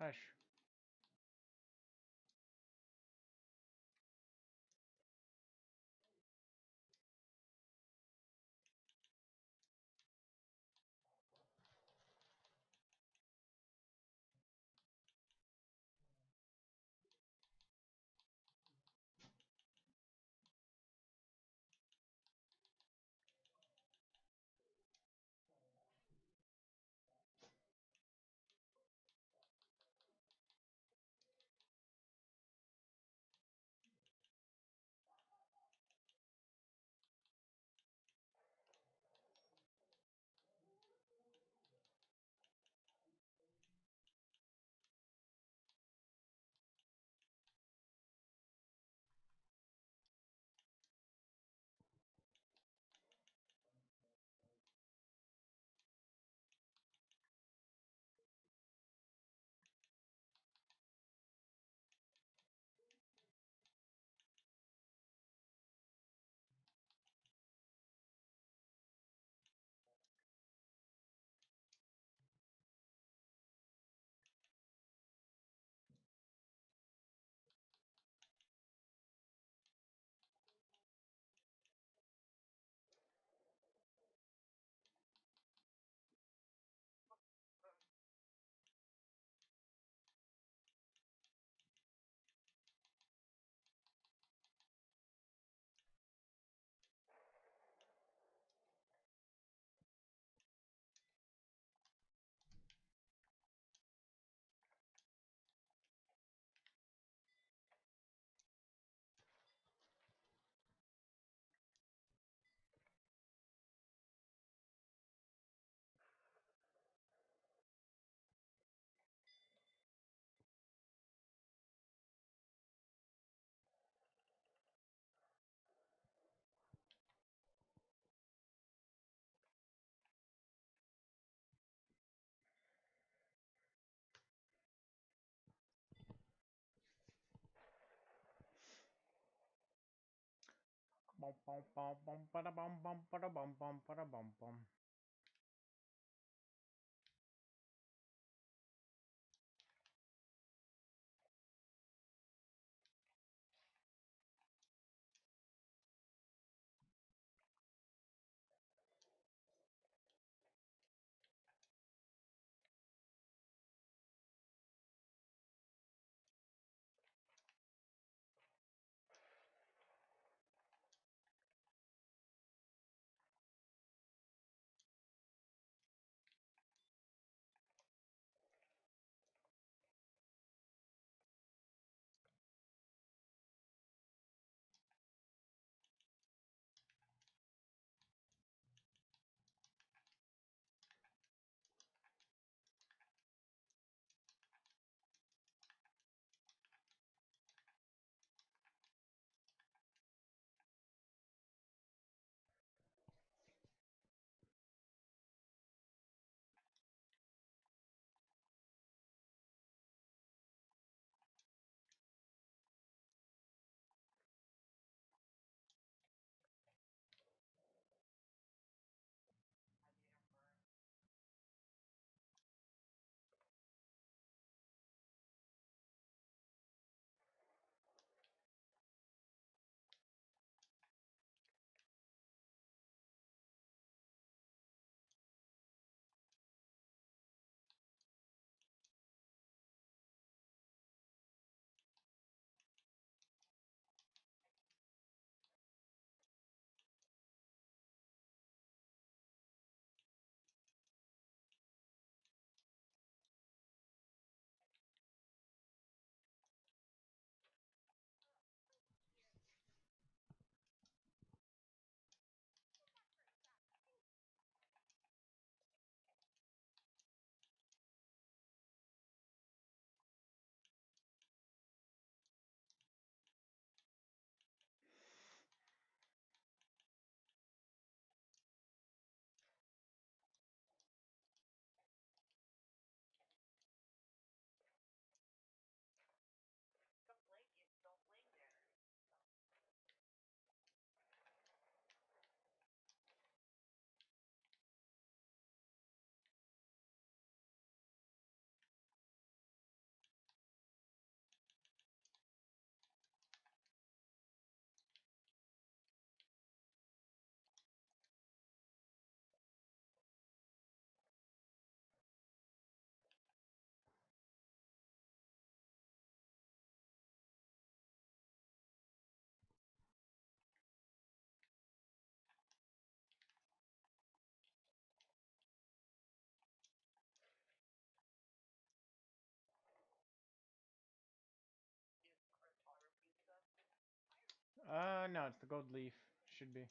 Hush. Bum bum bum bum bada bum bum bada bum bum bada bum bum. No, it's the gold leaf. Should be.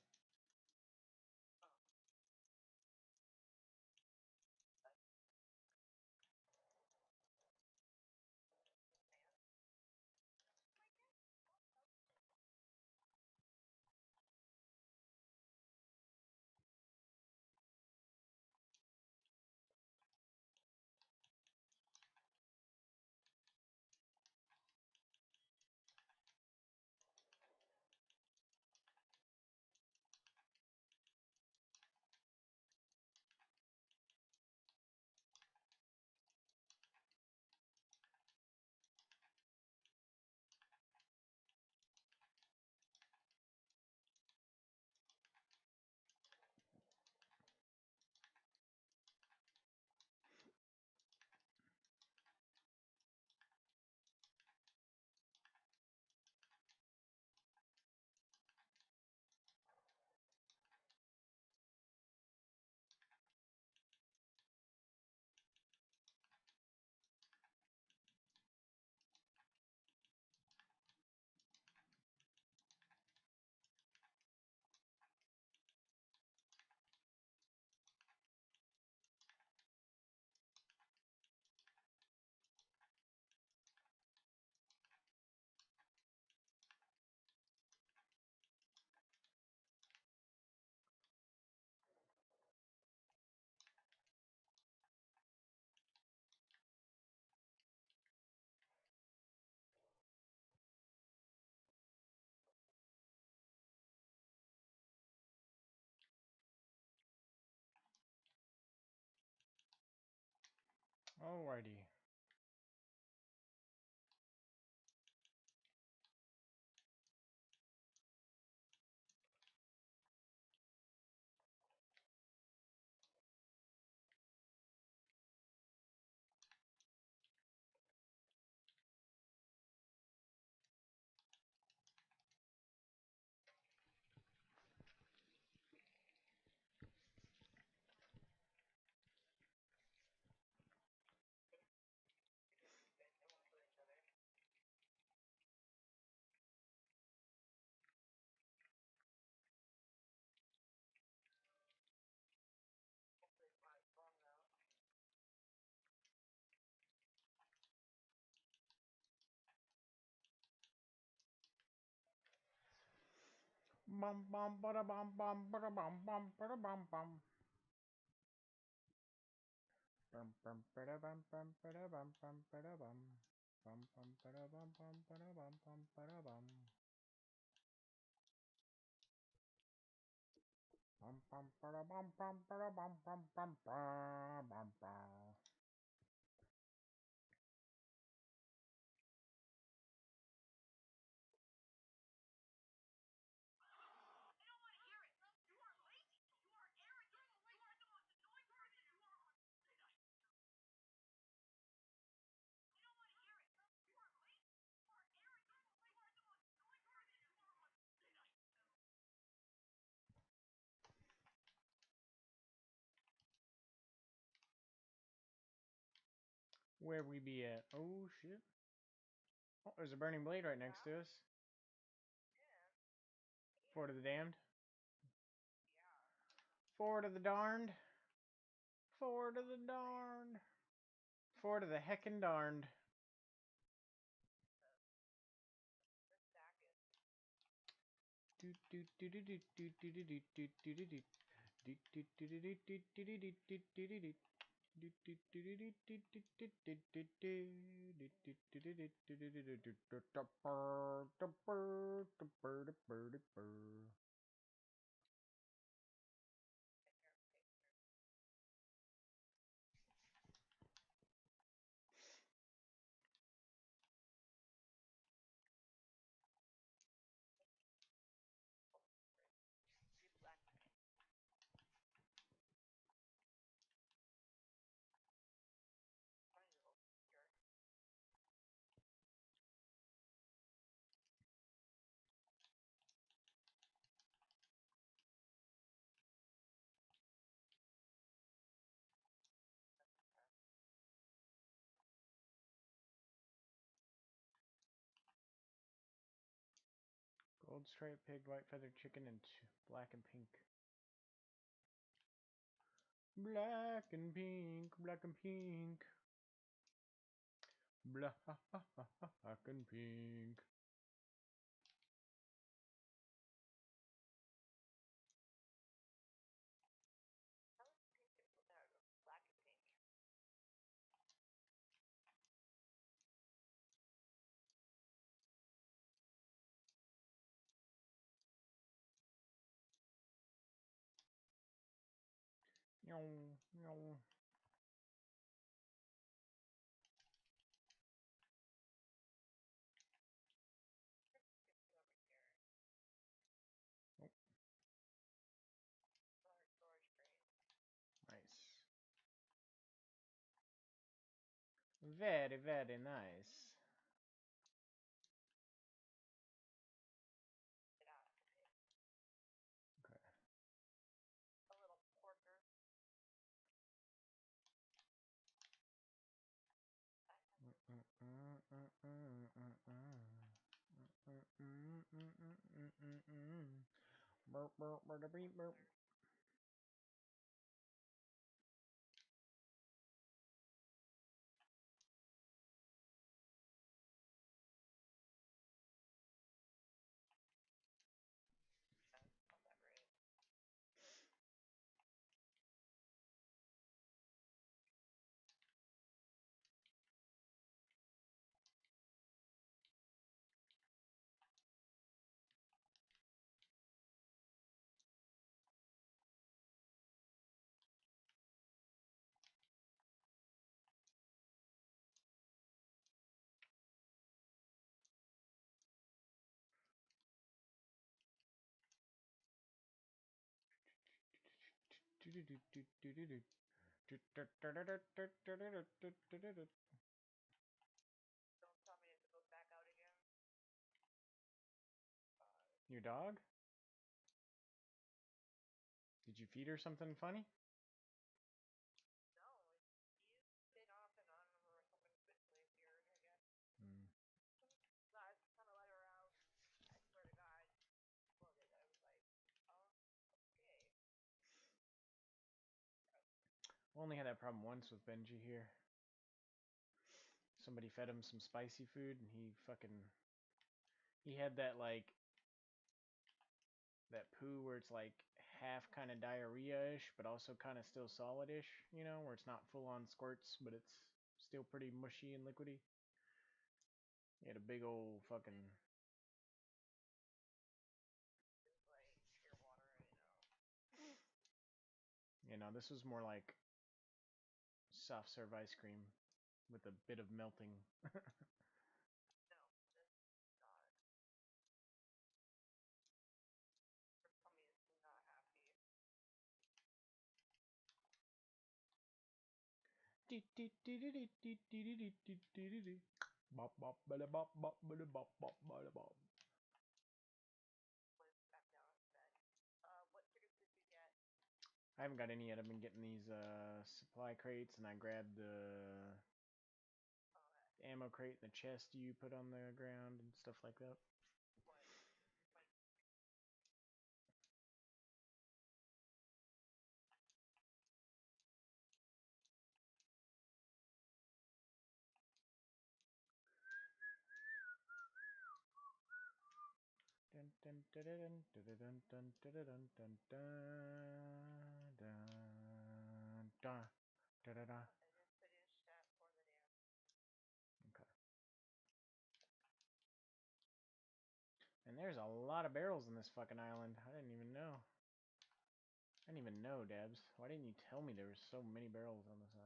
Alrighty. Bum bum bada bum bum bada bum bum bada bum bum. Bum bum bada bum bum bada bum bum bada bum. Bum bum bada bum bum bada bum bum bada bum. Bum bum bada bum bum bada bum bum bum bum bum. Where we be at? Oh shit. Oh, there's a burning blade right next to us. Fort of the damned. Fort of the darned. Fort of the darned. Fort of the heckin' darned. Gold striped pig, white feathered chicken, and black and pink. Black and pink, black and pink. Black and pink. Meow, meow. Oh. Nice. Very, very nice. Okay. Burp, burp, burp, beep, burp. Your dog? Did you feed her something funny? Mm. Only had that problem once with Benji here. Somebody fed him some spicy food and he had that like that poo where it's like half kind of diarrhea-ish but also kind of still solid-ish, you know, where it's not full on squirts but it's still pretty mushy and liquidy. He had a big old fucking this was more like soft serve ice cream with a bit of melting. Bop bop bada bop bop bada bop bop bada bop. I haven't got any yet. I've been getting these supply crates, and I grabbed the ammo crate and the chest you put on the ground and stuff like that. Dun dun dun dun dun dun dun dun dun dun dun dun dun dun. Okay. And there's a lot of barrels in this fucking island. I didn't even know. I didn't even know, Debs. Why didn't you tell me there were so many barrels on this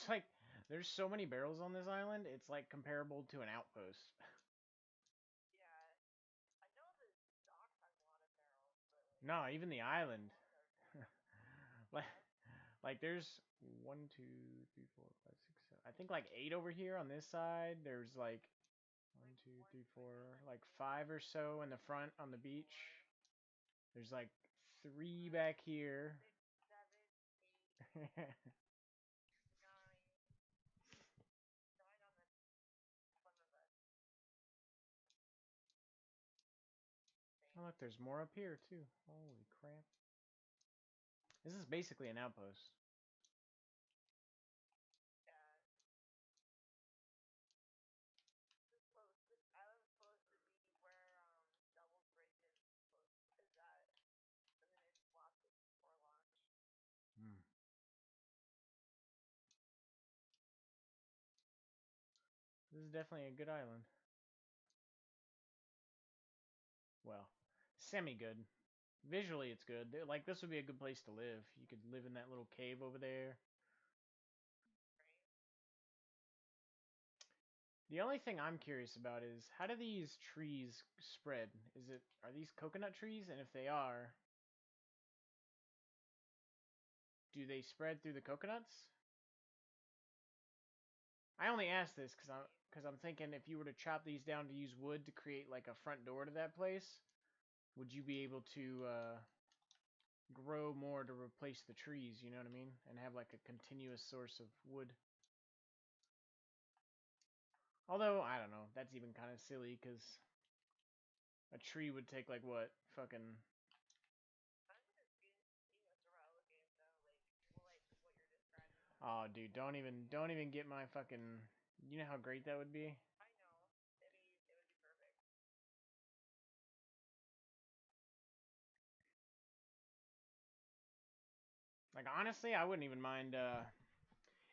island? There's so many barrels on this island, it's like comparable to an outpost. No, even the island. like, like there's 1, 2, 3, 4, 5, 6, 7. I think like 8 over here on this side. There's like 1, 2, 3, 4, like 5 or so in the front on the beach. There's like 3 back here. Look, there's more up here too. Holy crap. This is basically an outpost. Hmm. This is definitely a good island. Well, semi-good. Visually, it's good. Like, this would be a good place to live. You could live in that little cave over there. The only thing I'm curious about is, how do these trees spread? Are these coconut trees? And if they are, do they spread through the coconuts? I only ask this because I'm thinking if you were to chop these down to use wood to create like a front door to that place, would you be able to grow more to replace the trees, you know what I mean? And have like a continuous source of wood. Although, I don't know, that's even kind of silly because a tree would take like what? Fucking. Oh, dude, don't even get my fucking. You know how great that would be? Like honestly, I wouldn't even mind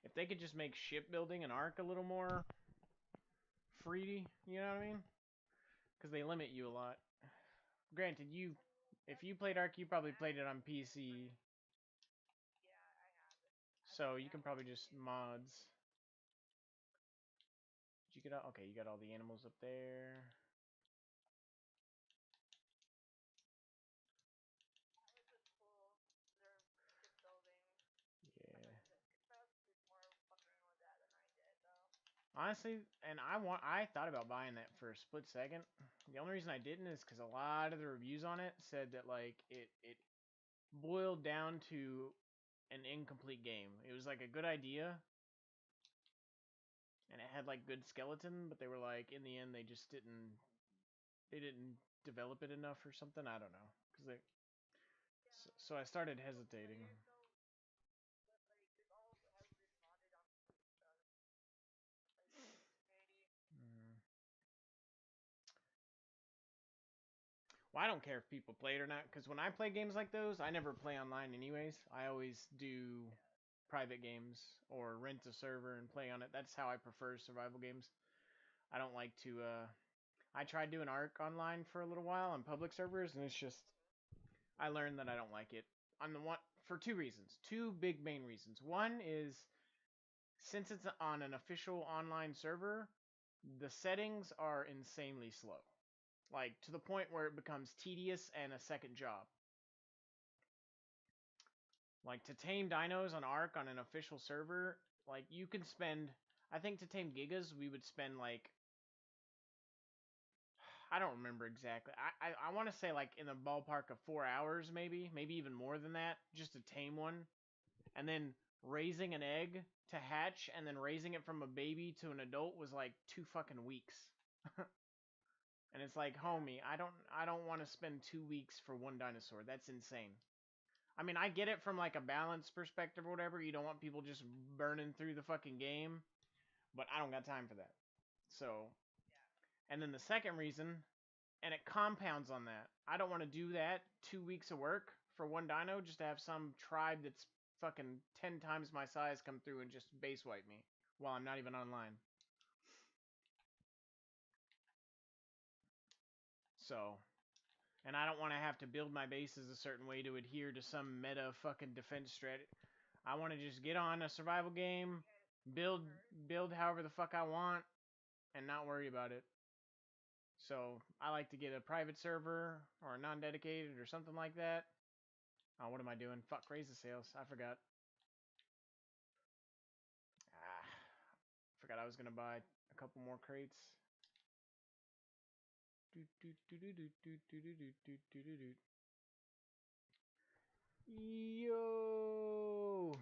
if they could just make shipbuilding and Ark a little more free, you know what I mean? Because they limit you a lot. Granted, if you played Ark, you probably played it on PC, so you can probably just mods. Did you get all? Okay, you got all the animals up there. Yeah. Honestly, and I thought about buying that for a split second. The only reason I didn't is because a lot of the reviews on it said that like it boiled down to an incomplete game. It was like a good idea, and it had like good skeleton, but they were like in the end they didn't develop it enough or something. I don't know because so I started hesitating. Mm. Well, I don't care if people play it or not because when I play games like those, I never play online anyways. I always do private games or rent a server and play on it. That's how I prefer survival games. I don't like to. I tried doing Ark online for a little while on public servers, and it's just I learned that I don't like it. On the one for two reasons, two big main reasons. One is since it's on an official online server, the settings are insanely slow, like to the point where it becomes tedious and a second job. Like to tame dinos on Ark on an official server, like you can spend. I think to tame gigas, we would spend like I don't remember exactly. I want to say like in the ballpark of 4 hours, maybe even more than that, just to tame one, and then raising an egg to hatch, and then raising it from a baby to an adult was like 2 fucking weeks. And it's like, homie, I don't want to spend 2 weeks for one dinosaur. That's insane. I mean, I get it from like a balance perspective or whatever. You don't want people just burning through the fucking game, but I don't got time for that. So, and then the second reason, and it compounds on that. I don't want to do that 2 weeks of work for one dino just to have some tribe that's fucking 10 times my size come through and just base wipe me while I'm not even online. So, and I don't want to have to build my bases a certain way to adhere to some meta fucking defense strategy. I want to just get on a survival game, build build however the fuck I want, and not worry about it. So I like to get a private server or a non-dedicated or something like that. Oh, what am I doing? Fuck, raise the sales. I forgot. Ah, forgot I was gonna buy a couple more crates. Yo.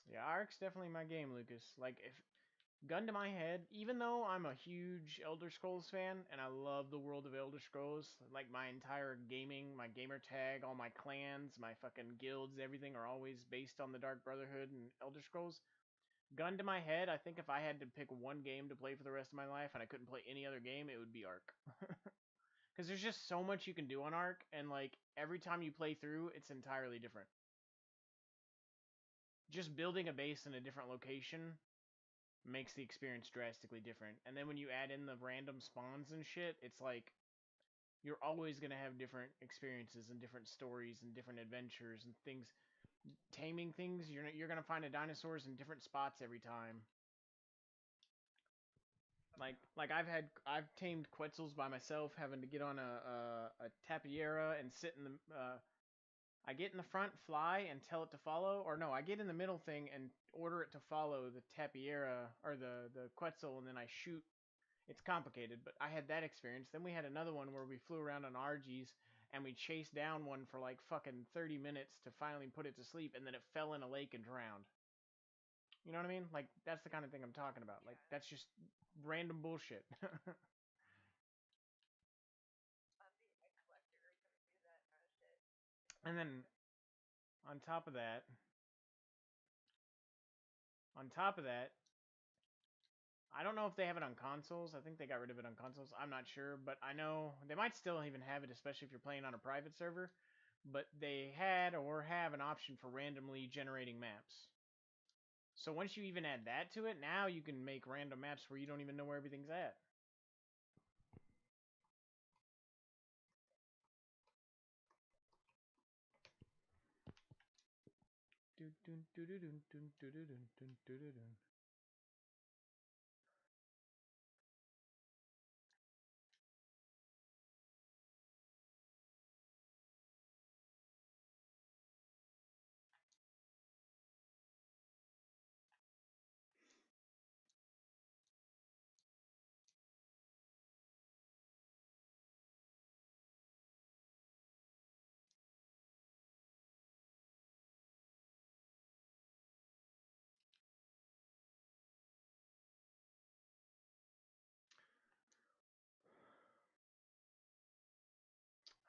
Yeah, Ark's definitely my game, Lucas. Like gun to my head, even though I'm a huge Elder Scrolls fan and I love the world of Elder Scrolls, like my entire gaming, my gamer tag, all my clans, my fucking guilds, everything are always based on the Dark Brotherhood and Elder Scrolls. Gun to my head, I think if I had to pick one game to play for the rest of my life and I couldn't play any other game, it would be Ark. Because there's just so much you can do on Ark, and like every time you play through, it's entirely different. Just building a base in a different location makes the experience drastically different. And then when you add in the random spawns and shit, it's like you're always going to have different experiences and different stories and different adventures and things. Taming things, you're going to find the dinosaurs in different spots every time. Like I've tamed Quetzals by myself, having to get on a tapiera and sit in the I get in the front, fly, and tell it to follow, or no, I get in the middle thing and order it to follow the tapiera or the Quetzal, and then I shoot. It's complicated, but I had that experience. Then we had another one where we flew around on RGs and we chased down one for like fucking 30 minutes to finally put it to sleep, and then it fell in a lake and drowned. You know what I mean? Like that's the kind of thing I'm talking about. Like that's just random bullshit. And then on top of that, on top of that, I don't know if they have it on consoles. I think they got rid of it on consoles. I'm not sure, but I know they might still even have it, especially if you're playing on a private server. But they had or have an option for randomly generating maps. So once you even add that to it, now you can make random maps where you don't even know where everything's at.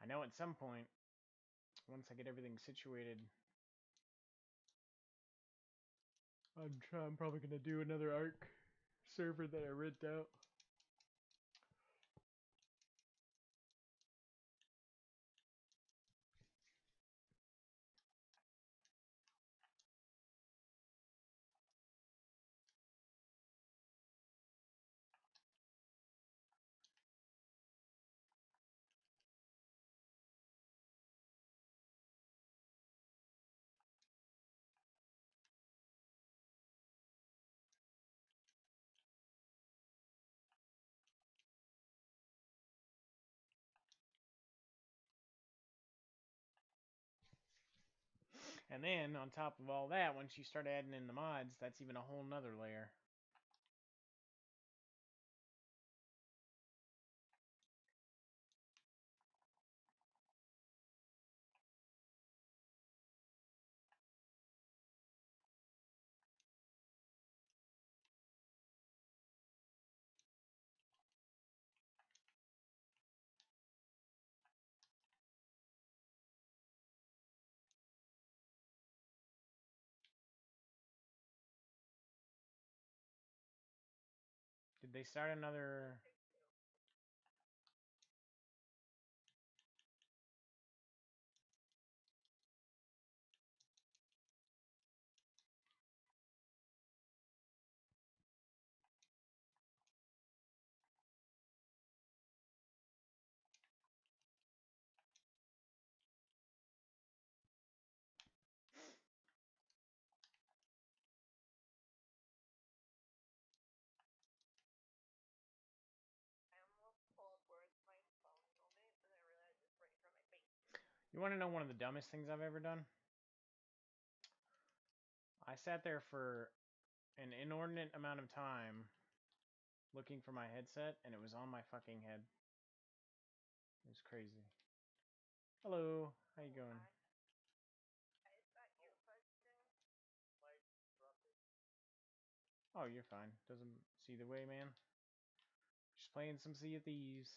I know at some point, once I get everything situated, I'm probably gonna do another Ark server that I rent out. And then on top of all that, once you start adding in the mods, that's even a whole nother layer. Did they start another? You want to know one of the dumbest things I've ever done? I sat there for an inordinate amount of time looking for my headset, and it was on my fucking head. It was crazy. Hello, how you going? Oh, you're fine. Doesn't see the way, man. Just playing some Sea of Thieves.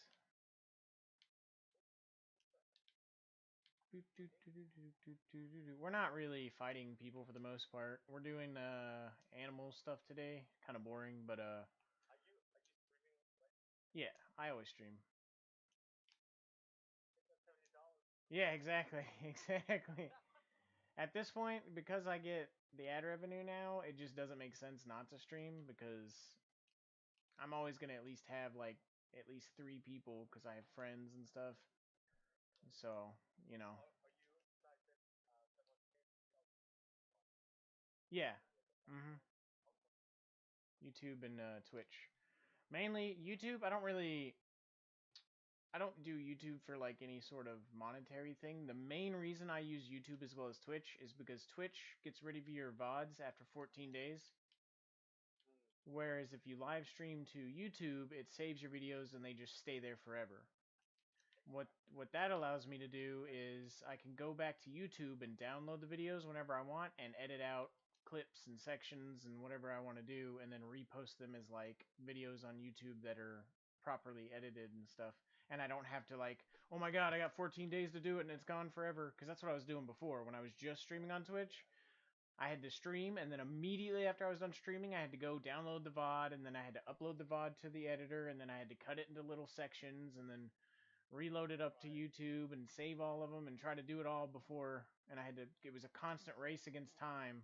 We're not really fighting people for the most part. We're doing animal stuff today. Kind of boring, but yeah, I always stream. Yeah, exactly, exactly. At this point, because I get the ad revenue now, it just doesn't make sense not to stream because I'm always gonna at least have like at least 3 people because I have friends and stuff. So you know, yeah. Mhm. YouTube and Twitch. Mainly YouTube. I don't do YouTube for like any sort of monetary thing. The main reason I use YouTube as well as Twitch is because Twitch gets rid of your VODs after 14 days. Whereas if you live stream to YouTube, it saves your videos and they just stay there forever. What that allows me to do is I can go back to YouTube and download the videos whenever I want and edit out clips and sections and whatever I want to do and then repost them as like videos on YouTube that are properly edited and stuff. And I don't have to like, oh my god, I got 14 days to do it and it's gone forever. Because that's what I was doing before when I was just streaming on Twitch. I had to stream, and then immediately after I was done streaming, I had to go download the VOD, and then I had to upload the VOD to the editor, and then I had to cut it into little sections, and then reload it up to YouTube and save all of them and try to do it all before. And I had to. It was a constant race against time.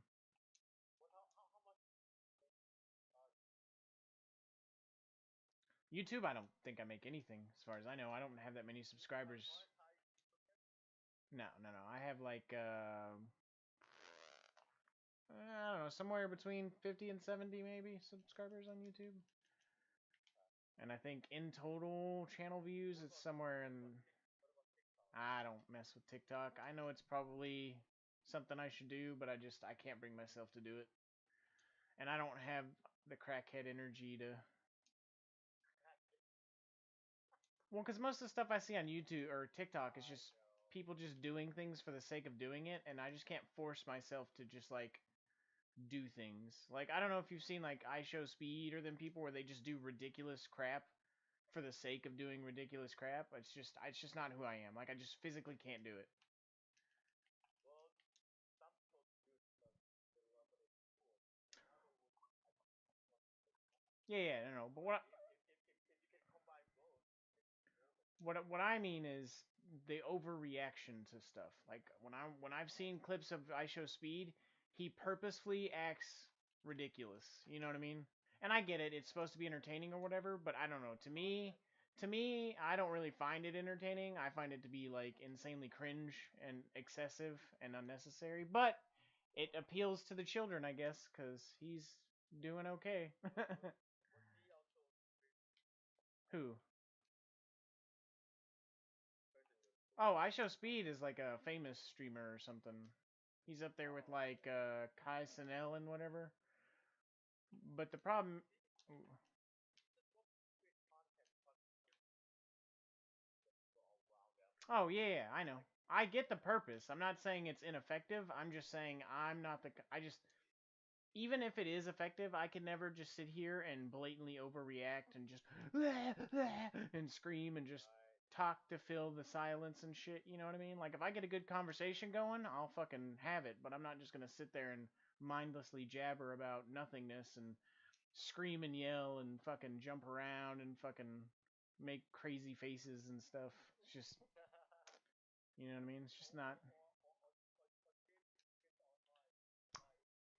YouTube, I don't think I make anything as far as I know. I don't have that many subscribers. No, no, no. I have like I don't know, somewhere between 50 and 70 maybe subscribers on YouTube. And I think in total channel views, it's somewhere in. I don't mess with TikTok. I know it's probably something I should do, but I can't bring myself to do it. And I don't have the crackhead energy to. Well, because most of the stuff I see on YouTube or TikTok is just people just doing things for the sake of doing it, and I just can't force myself to just like do things. Like I don't know if you've seen like I Show Speed or them people where they just do ridiculous crap for the sake of doing ridiculous crap. It's just not who I am. Like I just physically can't do it. Yeah, yeah, no, no. But what I mean is the overreaction to stuff. Like when I've seen clips of I Show Speed, he purposefully acts ridiculous. You know what I mean? And I get it; it's supposed to be entertaining or whatever. But I don't know. To me, I don't really find it entertaining. I find it to be like insanely cringe and excessive and unnecessary. But it appeals to the children, I guess, because he's doing okay. Who? Oh, I Show Speed is like a famous streamer or something. He's up there with like Kai Sinel and whatever. But the problem. Oh yeah, yeah, I know. I get the purpose. I'm not saying it's ineffective. I'm just saying I'm not the. I just even if it is effective, I can never just sit here and blatantly overreact and just and scream and just talk to fill the silence and shit. You know what I mean? Like if I get a good conversation going, I'll fucking have it. But I'm not just gonna sit there and mindlessly jabber about nothingness and scream and yell and fucking jump around and fucking make crazy faces and stuff. It's just, you know what I mean? It's just not.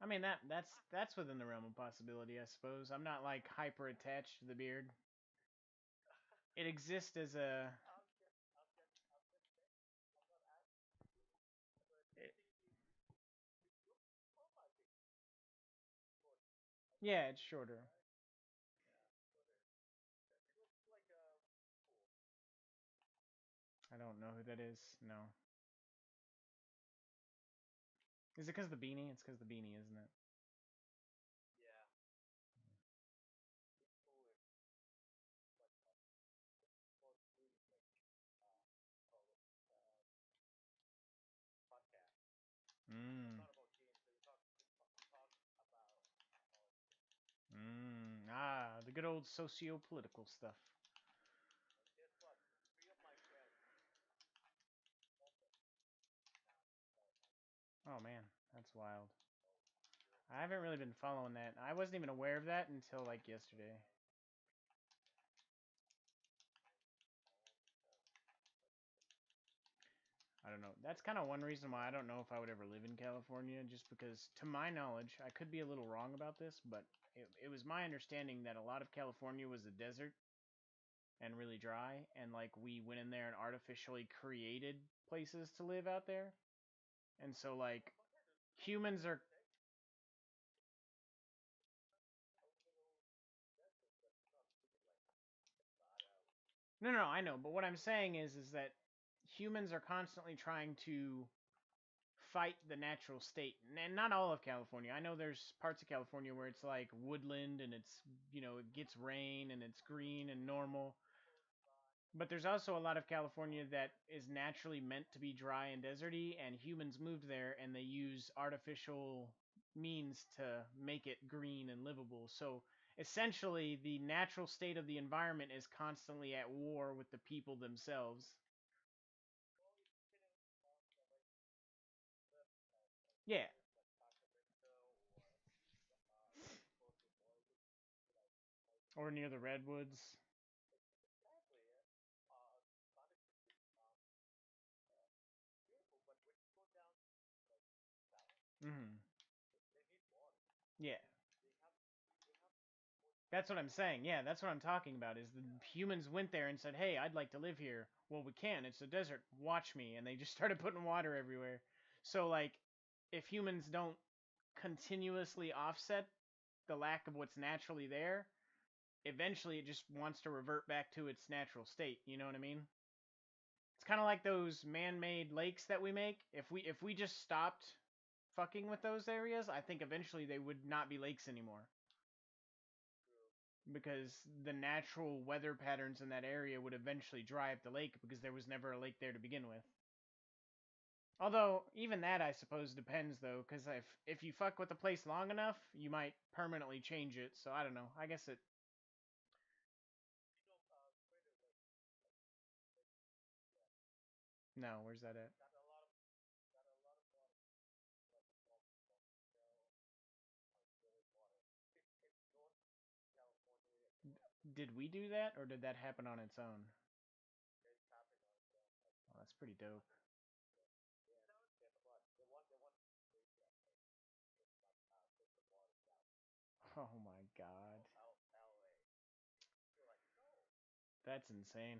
I mean that's within the realm of possibility, I suppose. I'm not like hyper attached to the beard. It exists as a. It, yeah, it's shorter. I don't know who that is. No. Is it because the beanie? It's because the beanie, isn't it? Mm. good old socio-political stuff. Oh man, that's wild. I haven't really been following that. I wasn't even aware of that until like yesterday. I don't know. That's kind of one reason why I don't know if I would ever live in California, just because, to my knowledge, I could be a little wrong about this, but it was my understanding that a lot of California was a desert and really dry, and like we went in there and artificially created places to live out there. And so like humans are no, I know, but what I'm saying is that humans are constantly trying to fight the natural state. And not all of California. I know there's parts of California where it's like woodland and it's, it gets rain and it's green and normal. But there's also a lot of California that is naturally meant to be dry and deserty, and humans moved there and they use artificial means to make it green and livable. So essentially, the natural state of the environment is constantly at war with the people themselves. Yeah. Or near the redwoods. Hmm. Yeah. That's what I'm saying. Yeah, that's what I'm talking about. Is the humans went there and said, "Hey, I'd like to live here." Well, we can't. It's a desert. Watch me. And they just started putting water everywhere. So like, if humans don't continuously offset the lack of what's naturally there, eventually it just wants to revert back to its natural state. You know what I mean? It's kind of like those man-made lakes that we make. If we just stopped fucking with those areas, I think eventually they would not be lakes anymore, because the natural weather patterns in that area would eventually dry up the lake because there was never a lake there to begin with. Although even that I suppose depends though, because if you fuck with the place long enough, you might permanently change it. So I don't know. I guess it. No, where's that at? Did we do that or did that happen on its own? Oh, that's pretty dope. Oh my god, that's insane.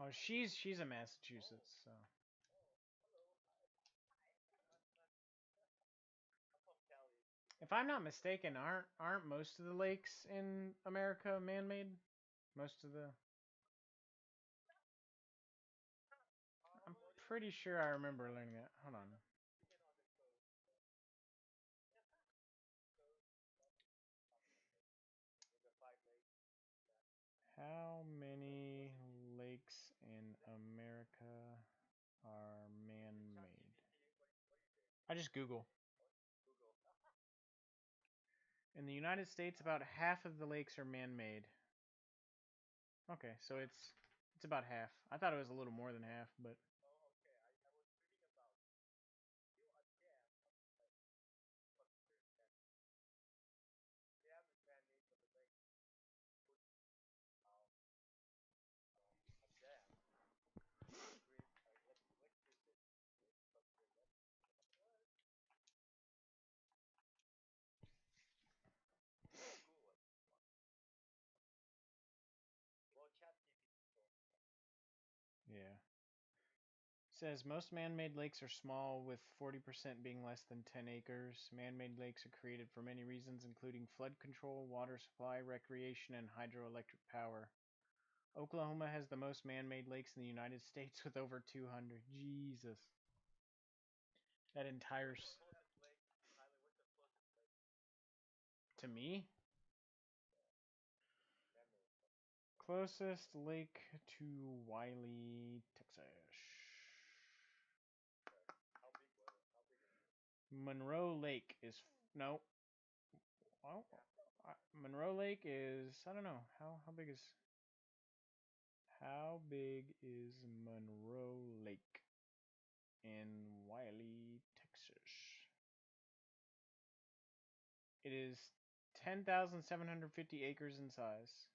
Oh, she's in Massachusetts, so. If I'm not mistaken, aren't most of the lakes in America man-made? Most of the. I'm pretty sure I remember learning that. Hold on. How many lakes in America are man-made? I just Google. In the United States, about half of the lakes are man-made. Okay, so it's about half. I thought it was a little more than half, but yeah. Says most man-made lakes are small, with 40% being less than 10 acres. Man-made lakes are created for many reasons, including flood control, water supply, recreation, and hydroelectric power. Oklahoma has the most man-made lakes in the United States with over 200. Jesus. That entire to me, closest lake to Wiley, Texas. Monroe Lake is no. Well, Monroe Lake is I don't know how big is Monroe Lake in Wiley, Texas? It is 10,750 acres in size.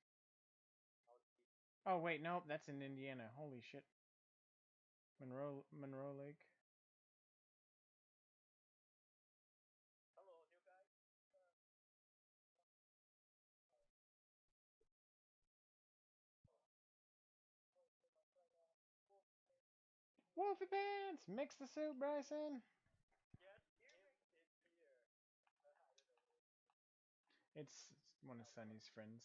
Oh wait, nope, that's in Indiana. Holy shit. Monroe Lake. Wolfie Pants! Mix the soup, Bryson! It's one of Sonny's friends.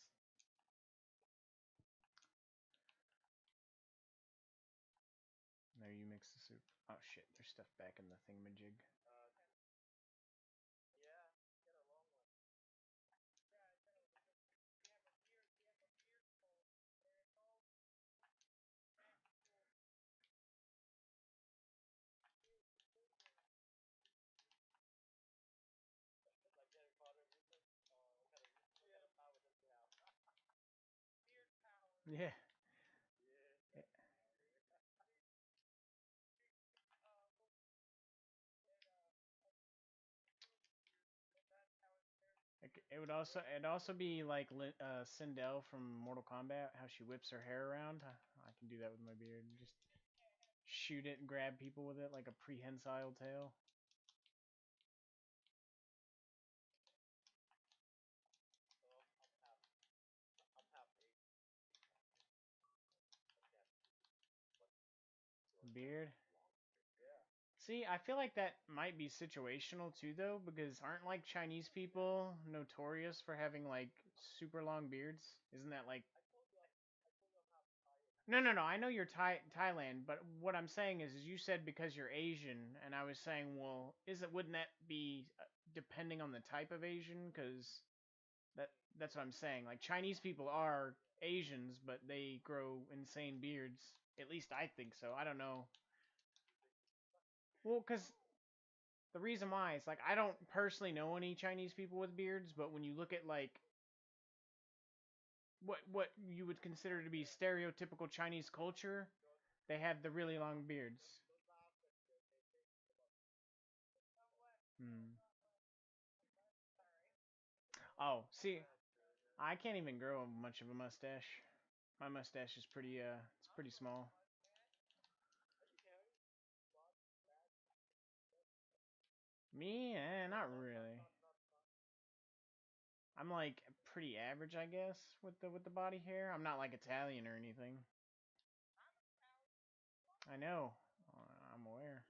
There, you mix the soup. Oh shit, there's stuff back in the thingamajig. Yeah. It'd also be like Sindel from Mortal Kombat, how she whips her hair around. I can do that with my beard. Just shoot it and grab people with it like a prehensile tail. Beard. See, I feel like that might be situational too, though, because aren't like Chinese people notorious for having like super long beards? Isn't that like no, no, no. I know you're Thailand, but what I'm saying is you said because you're Asian, and I was saying, well, wouldn't that be depending on the type of Asian? Because that that's what I'm saying. Like Chinese people are Asians, but they grow insane beards. At least I think so. I don't know. Well, because the reason why is like I don't personally know any Chinese people with beards, but when you look at like what you would consider to be stereotypical Chinese culture, they have the really long beards. Hmm. Oh, see, I can't even grow much of a mustache. My mustache is it's pretty small. Me, not really. I'm like pretty average, I guess, with the body hair. I'm not like Italian or anything. I know. I'm aware.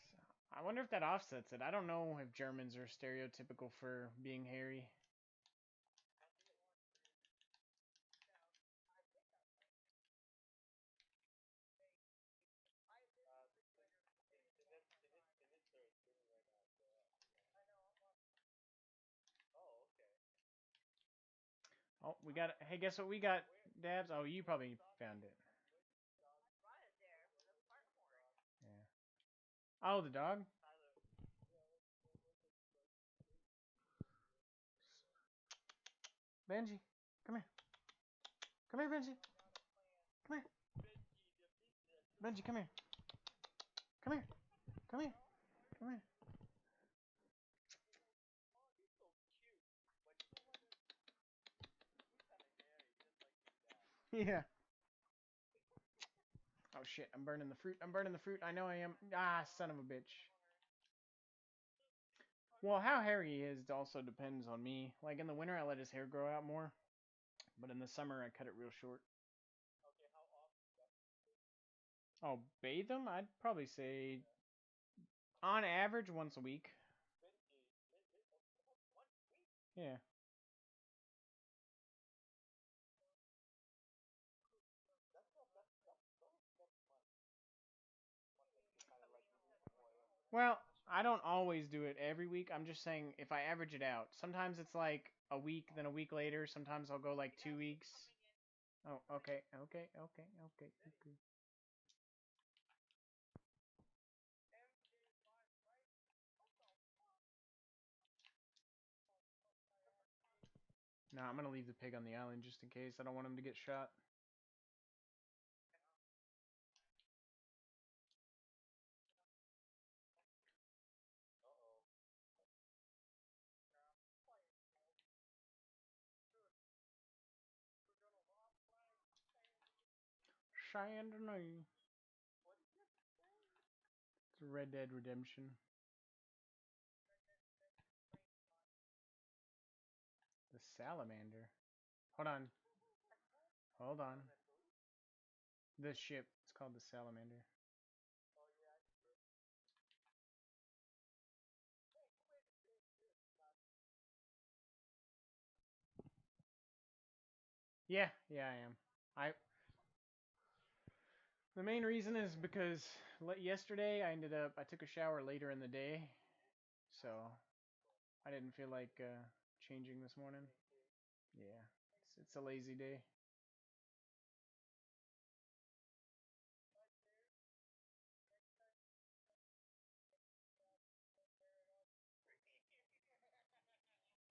So, I wonder if that offsets it. I don't know if Germans are stereotypical for being hairy. Oh, we got. Hey, guess what we got, Dabs? Oh, you probably found it. Yeah. Oh, the dog. Benji, come here. Come here, Benji. Come here. Benji, come here. Come here. Come here. Come here. Yeah. Oh shit, I'm burning the fruit. I'm burning the fruit. I know I am. Ah, son of a bitch. Well, how hairy he is also depends on me. Like in the winter, I let his hair grow out more, but in the summer, I cut it real short. Oh, bathe him? I'd probably say on average once a week. Yeah. Well, I don't always do it every week. I'm just saying if I average it out. Sometimes it's like a week, then a week later. Sometimes I'll go like 2 weeks. Oh, okay, okay, okay, okay, okay. No, I'm gonna leave the pig on the island just in case. I don't want him to get shot. Shenanigans. It's Red Dead Redemption. The salamander. Hold on. Hold on. The ship. It's called the salamander. Yeah, yeah, I am. I The main reason is because yesterday I took a shower later in the day, so I didn't feel like changing this morning. Yeah, it's a lazy day.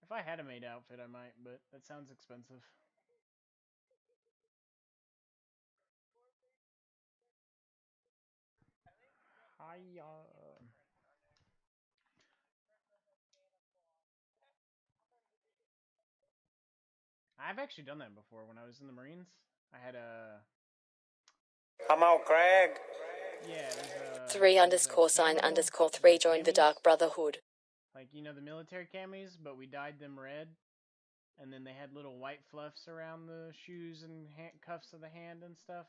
If I had a maid outfit, I might, but that sounds expensive. Hiya. I've actually done that before when I was in the Marines. I had a Come out, Greg. yeah, Three underscore sign underscore three joined the Dark Brotherhood. Like the military camis, but we dyed them red, and then they had little white fluffs around the shoes and cuffs of the hand and stuff.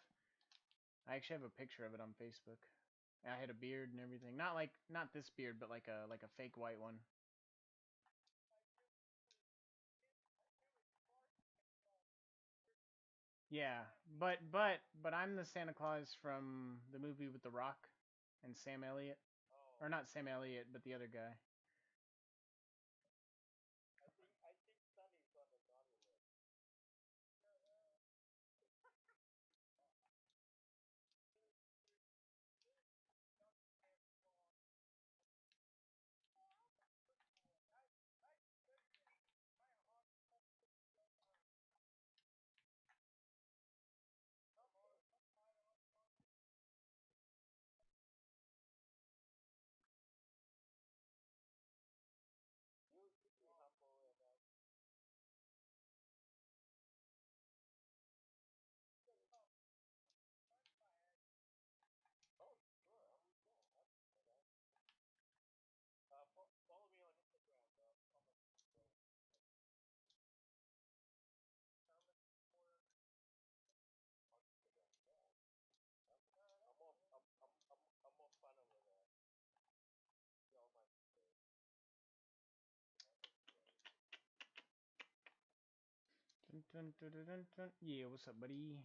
I actually have a picture of it on Facebook. I had a beard and everything. Not this beard, but like a fake white one. Yeah, but I'm the Santa Claus from the movie with The Rock and Sam Elliott, or not Sam Elliott, but the other guy. Dun, dun, dun, dun, dun, dun. Yeah, what's up, buddy?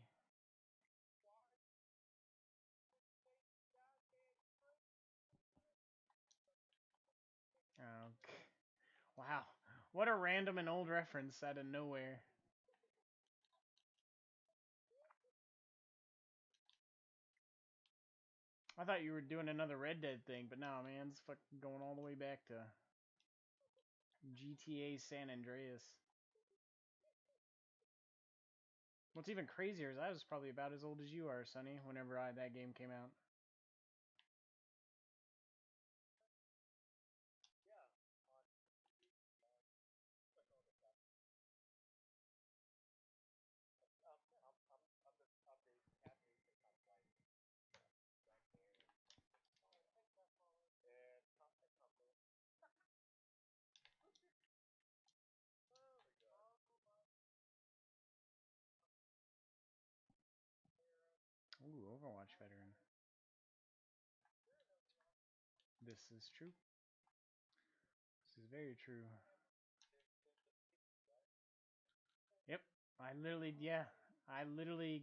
Okay. Wow, what a random and old reference out of nowhere. I thought you were doing another Red Dead thing, but no, man, it's fucking going all the way back to GTA San Andreas. What's even crazier is I was probably about as old as you are, Sonny, whenever that game came out. Ooh, Overwatch veteran. This is true. This is very true. I literally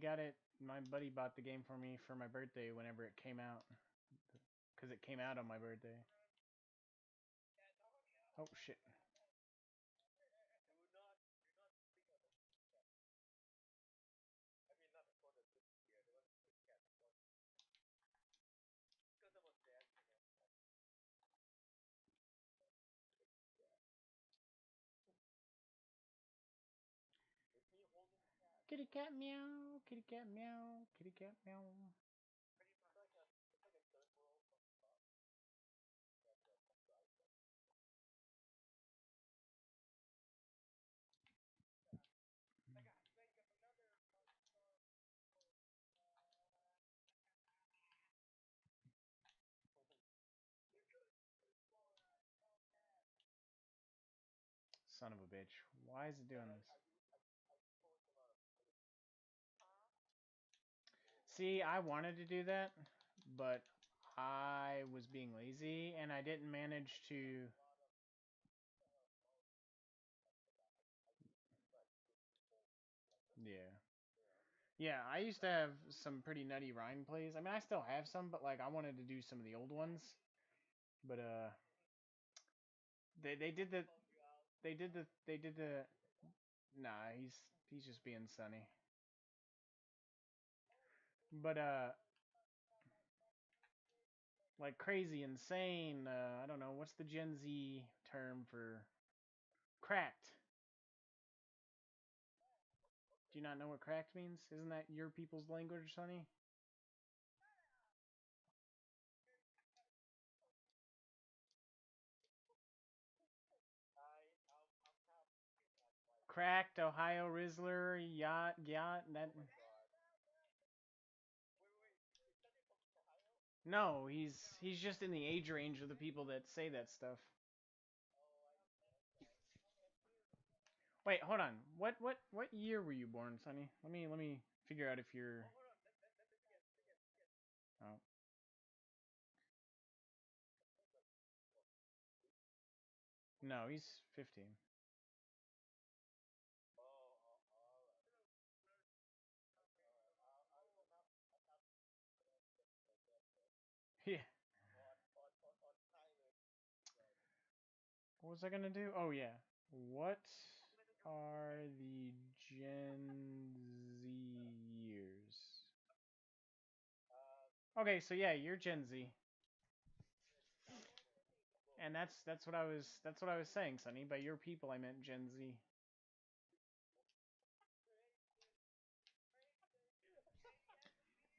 got it. My buddy bought the game for me for my birthday whenever it came out, because it came out on my birthday. Oh shit. Kitty cat meow, kitty cat meow, kitty cat meow. Son of a bitch. Why is it doing this? See, I wanted to do that, but I was being lazy and I didn't manage to. Yeah. Yeah, I used to have some pretty nutty Rhine plays. I mean, I still have some, but like I wanted to do some of the old ones. But they did the they did the nah, he's just being sunny. But like crazy, insane, I don't know, what's the Gen Z term for cracked? Do you not know what cracked means? Isn't that your people's language, Sonny? Cracked, Ohio Rizzler, yacht, that. No, he's just in the age range of the people that say that stuff. Wait, hold on. What year were you born, Sonny? Let me figure out if you're. Oh. No, he's 15. Yeah. What was I gonna do? Oh yeah. What are the Gen Z years? Okay, so yeah, you're Gen Z. And that's what I was saying, Sonny. By your people I meant Gen Z.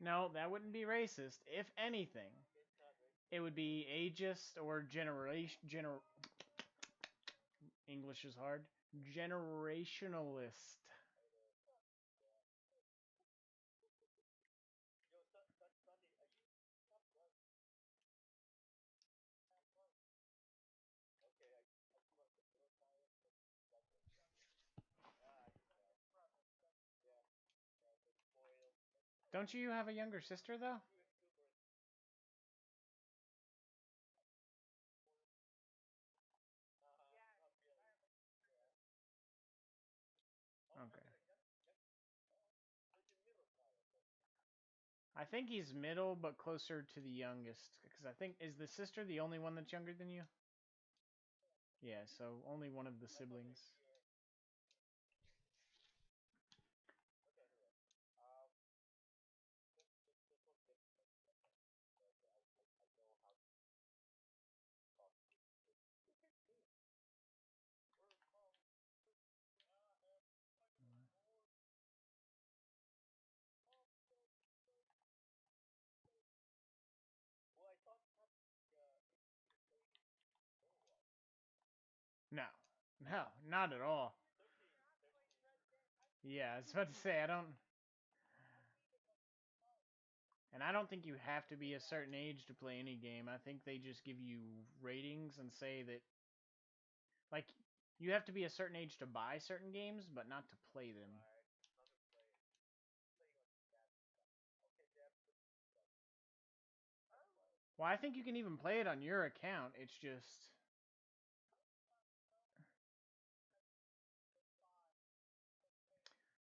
No, that wouldn't be racist. If anything, it would be ageist or English is hard. Generationalist. Don't you have a younger sister though? Okay. I think he's middle, but closer to the youngest. Because I think, is the sister the only one that's younger than you? Yeah, so only one of the siblings. No. No, not at all. Yeah, I was about to say, I don't. And I don't think you have to be a certain age to play any game. I think they just give you ratings and say that, like, you have to be a certain age to buy certain games, but not to play them. Well, I think you can even play it on your account. It's just.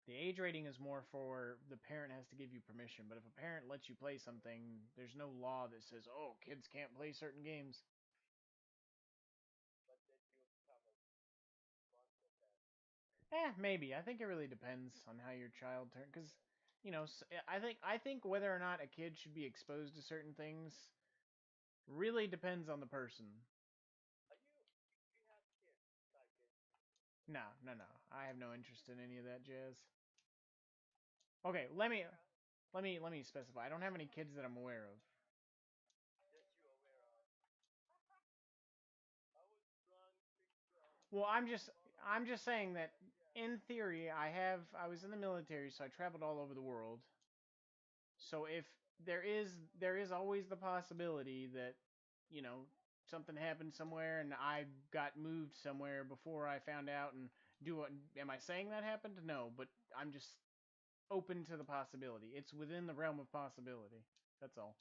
The age rating is more for the parent has to give you permission, but if a parent lets you play something, there's no law that says, oh, kids can't play certain games. Maybe. I think it really depends on how your child turns. Because, I think whether or not a kid should be exposed to certain things really depends on the person. No, no, no. I have no interest in any of that jazz. Okay, let me specify. I don't have any kids that I'm aware of. Well, I'm just saying that in theory, I was in the military, so I traveled all over the world. So if there is always the possibility that, you know, something happened somewhere and I got moved somewhere before I found out and do what am I saying that happened? No, but I'm just open to the possibility. It's within the realm of possibility. That's all.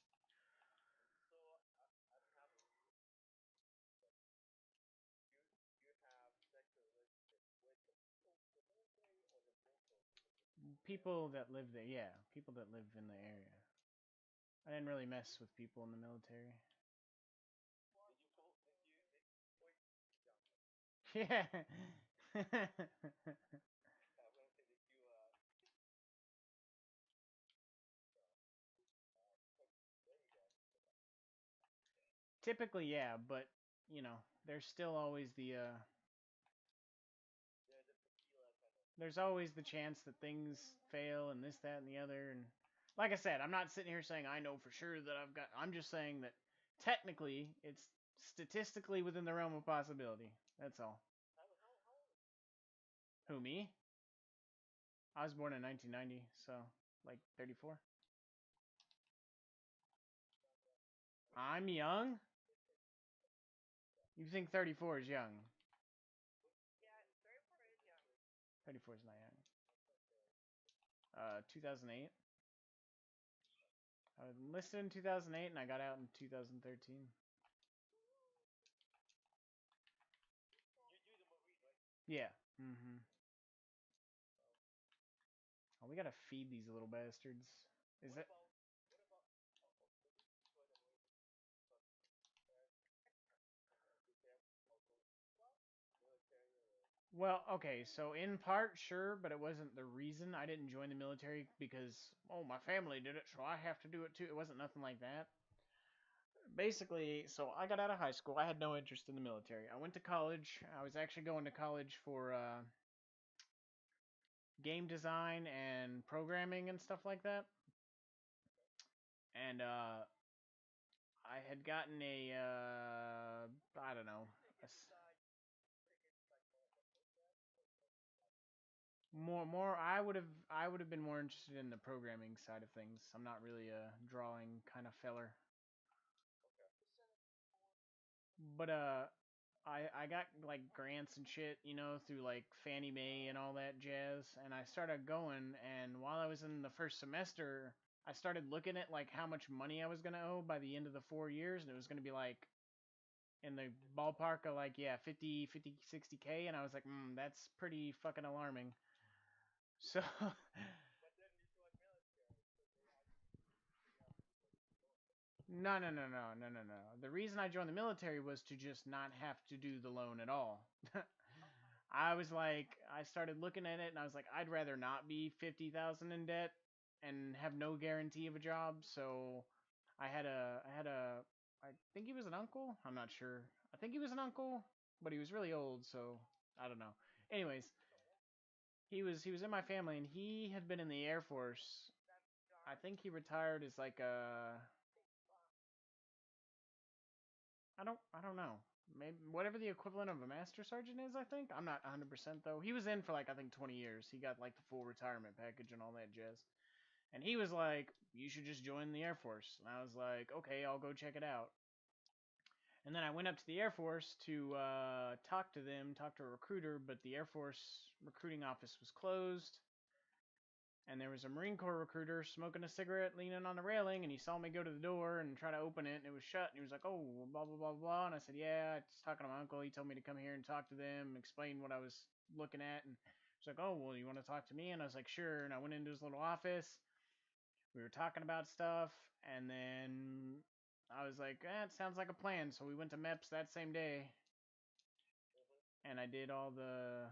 People that live there, yeah, people that live in the area. I didn't really mess with people in the military. Yeah. Typically, yeah, but there's still always there's always the chance that things fail and this, that, and the other. And like I said, I'm not sitting here saying I know for sure that I've got. I'm just saying that technically, it's statistically within the realm of possibility. That's all. Who, me? I was born in 1990, so like 34. I'm young. You think 34 is young? 34 is not young. 2008. I was enlisted in 2008 and I got out in 2013. Yeah. Mm-hmm. Oh, we gotta feed these little bastards. Is that? Well, okay, so in part, sure, but it wasn't the reason. I didn't join the military because, oh, my family did it, so I have to do it too. It wasn't nothing like that. Basically, so I got out of high school. I had no interest in the military. I went to college. I was actually going to college for game design and programming and stuff like that. And I had gotten I don't know, more. I would have been more interested in the programming side of things. I'm not really a drawing kind of feller. But I got like grants and shit, through like Fannie Mae and all that jazz, and I started going. And while I was in the first semester, I started looking at like how much money I was gonna owe by the end of the 4 years, and it was gonna be like in the ballpark of like, yeah, 50, 60K, and I was like, that's pretty fucking alarming. So no, no, no, no, no, no, no. The reason I joined the military was to just not have to do the loan at all. I was like, I started looking at it and I was like, I'd rather not be 50,000 in debt and have no guarantee of a job. So I think he was an uncle. I'm not sure. I think he was an uncle, but he was really old, so I don't know. Anyways, he was in my family and he had been in the Air Force. I think he retired as like a I don't know. Maybe whatever the equivalent of a master sergeant is, I think. I'm not 100% though. He was in for like I think 20 years. He got like the full retirement package and all that jazz. And he was like, "You should just join the Air Force." And I was like, "Okay, I'll go check it out." And then I went up to the Air Force to talk to them, talk to a recruiter, but the Air Force recruiting office was closed. And there was a Marine Corps recruiter smoking a cigarette, leaning on the railing, and he saw me go to the door and try to open it, and it was shut. And he was like, "Oh, blah blah blah blah." And I said, "Yeah, I was talking to my uncle. He told me to come here and talk to them, explain what I was looking at." And It's like, oh, well, you want to talk to me? And I was like, sure. And I went into his little office. We were talking about stuff, and then I was like, it sounds like a plan. So we went to MEPS that same day, and I did all the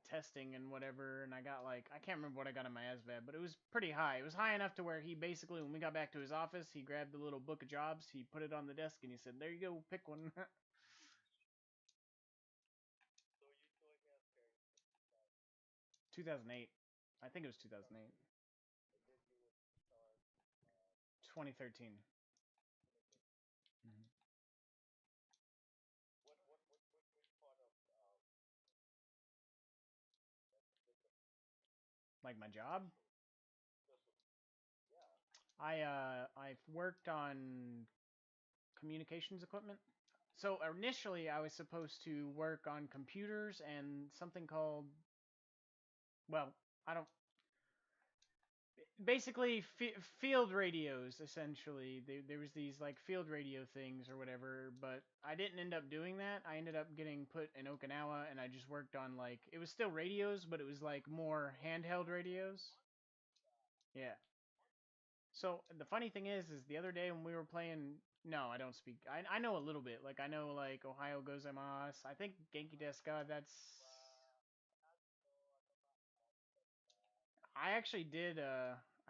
testing and whatever, and I got like, I can't remember what I got on my ASVAB, but it was pretty high. It was high enough to where he basically, when we got back to his office, he grabbed the little book of jobs, he put it on the desk, and he said, there you go, pick one. 2008. I think it was 2008. 2013. Mhm. Like my job? I've worked on communications equipment. So initially I was supposed to work on computers and something called, well, I don't, basically field radios essentially. There was these like field radio things or whatever, but I didn't end up doing that. I ended up getting put in Okinawa, and I just worked on like, it was still radios, but it was like more handheld radios. Yeah. So the funny thing is the other day when we were playing, no, I don't speak. I know a little bit. Like I know like Ohio gozaimasu. I think Genki desu ka. That's. I actually did.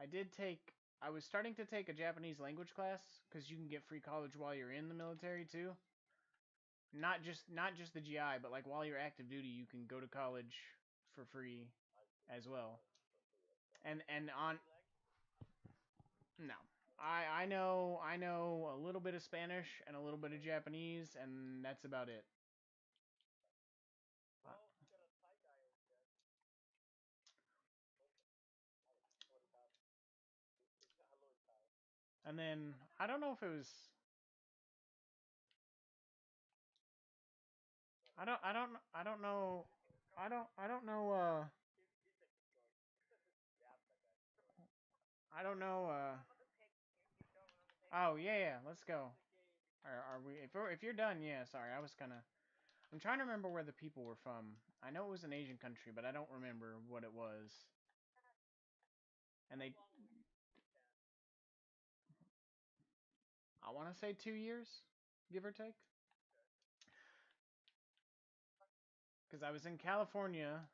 I did take. I was starting to take a Japanese language class because you can get free college while you're in the military too. Not just the GI, but like while you're active duty, you can go to college for free as well. And on no, I know a little bit of Spanish and a little bit of Japanese, and that's about it. Uh, And then I don't know if it was. I don't know. I don't know. I don't know. Oh yeah, yeah. Let's go. Are we? If you're done, yeah. Sorry, I was kind of. I'm trying to remember where the people were from. I know it was an Asian country, but I don't remember what it was. And they, I want to say 2 years, give or take, because I was in California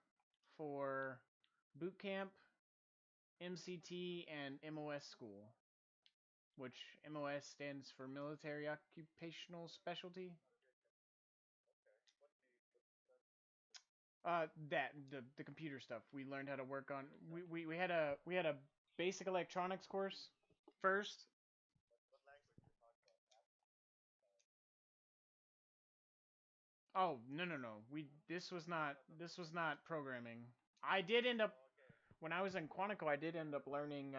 for boot camp, MCT, and MOS school, which MOS stands for Military Occupational Specialty. That the computer stuff. We learned how to work on. We had a basic electronics course first. Oh no. This was not programming. I did end up when I was in Quantico. I did end up learning.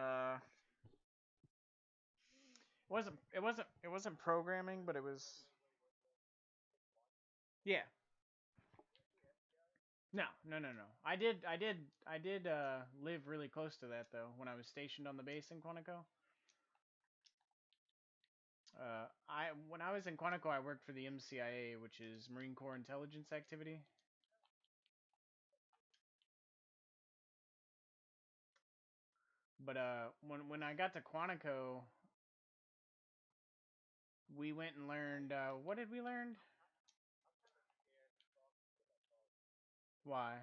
It wasn't programming, but it was. Yeah. No. I did live really close to that though when I was stationed on the base in Quantico. I when I was in Quantico, I worked for the MCIA, which is Marine Corps Intelligence Activity. But when I got to Quantico, we went and learned. What did we learn? Why?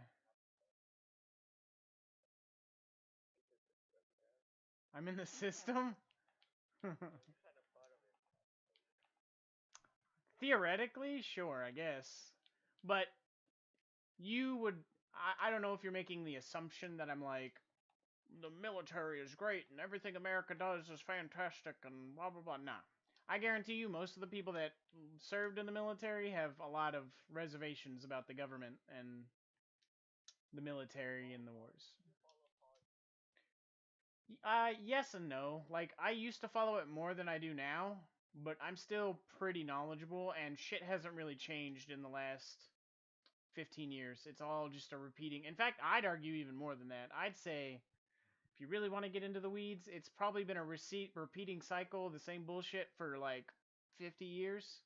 I'm in the system. Theoretically, sure, I guess. But you would. I don't know if you're making the assumption that I'm like, the military is great and everything America does is fantastic and blah blah blah. Nah. I guarantee you, most of the people that served in the military have a lot of reservations about the government and the military and the wars. Yes and no. Like, I used to follow it more than I do now, but I'm still pretty knowledgeable, and shit hasn't really changed in the last 15 years. It's all just a repeating. In fact, I'd argue even more than that. I'd say if you really want to get into the weeds, it's probably been a repeating cycle, the same bullshit for like 50 years.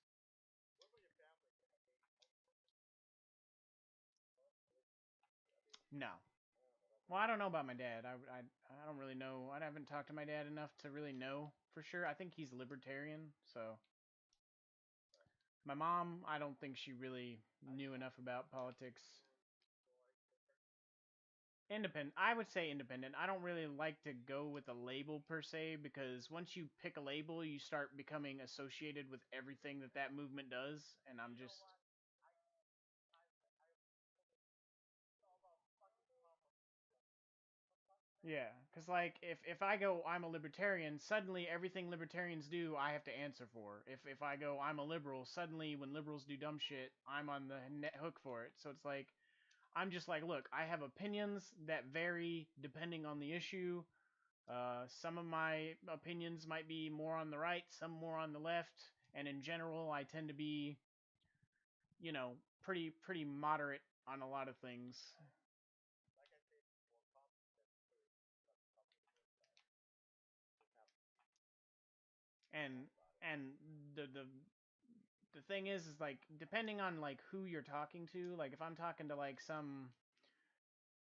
No. Well, I don't know about my dad. I don't really know. I haven't talked to my dad enough to really know for sure. I think he's libertarian. So my mom, I don't think she really knew enough about politics. Independent. I would say independent. I don't really like to go with a label per se because once you pick a label, you start becoming associated with everything that that movement does, and I'm just yeah, because like if I go I'm a libertarian, suddenly everything libertarians do I have to answer for. If I go I'm a liberal, suddenly when liberals do dumb shit, I'm on the net hook for it. So it's like I'm just like, look, I have opinions that vary depending on the issue. Some of my opinions might be more on the right, some more on the left, and in general, I tend to be, you know, pretty moderate on a lot of things. And and the the thing is like depending on like who you're talking to, like if I'm talking to like some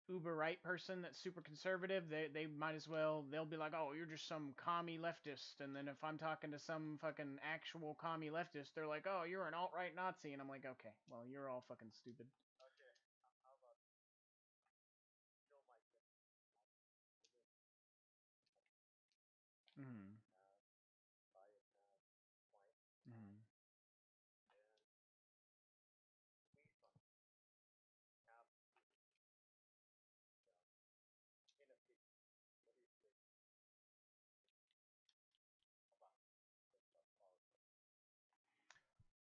uber right person that's super conservative, they might as well they'll be like, oh, you're just some commie leftist. And then if I'm talking to some fucking actual commie leftist, they're like, oh, you're an alt right Nazi, and I'm like, okay, well, you're all fucking stupid. Hmm. Hmm.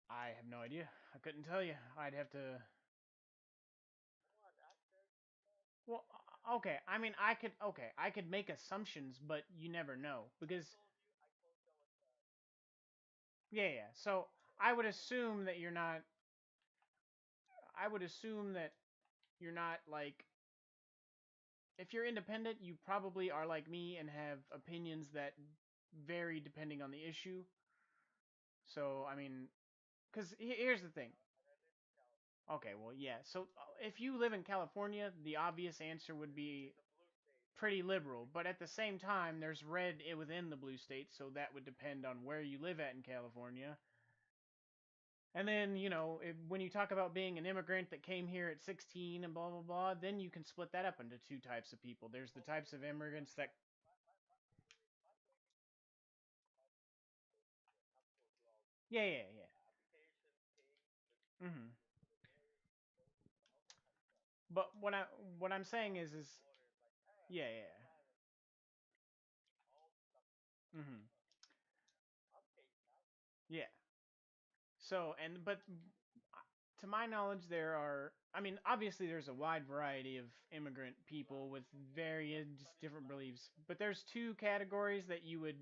I have no idea. I couldn't tell you. I'd have to. Well, okay. I mean, I could. Okay, I could make assumptions, but you never know because. Yeah, yeah. So I would assume that you're not. I would assume that you're not like if you're independent, you probably are like me and have opinions that vary depending on the issue. So, I mean, because here's the thing. Okay, well, yeah. So, if you live in California, the obvious answer would be pretty liberal. But at the same time, there's red within the blue states, so that would depend on where you live at in California. And then, when you talk about being an immigrant that came here at 16 and blah, blah, blah, then you can split that up into two types of people. There's the types of immigrants that. Yeah, yeah, yeah. Hmm. But what I'm saying is yeah, yeah. Hmm. Yeah. So and but to my knowledge, there are. I mean, obviously, there's a wide variety of immigrant people with various different beliefs. But there's two categories that you would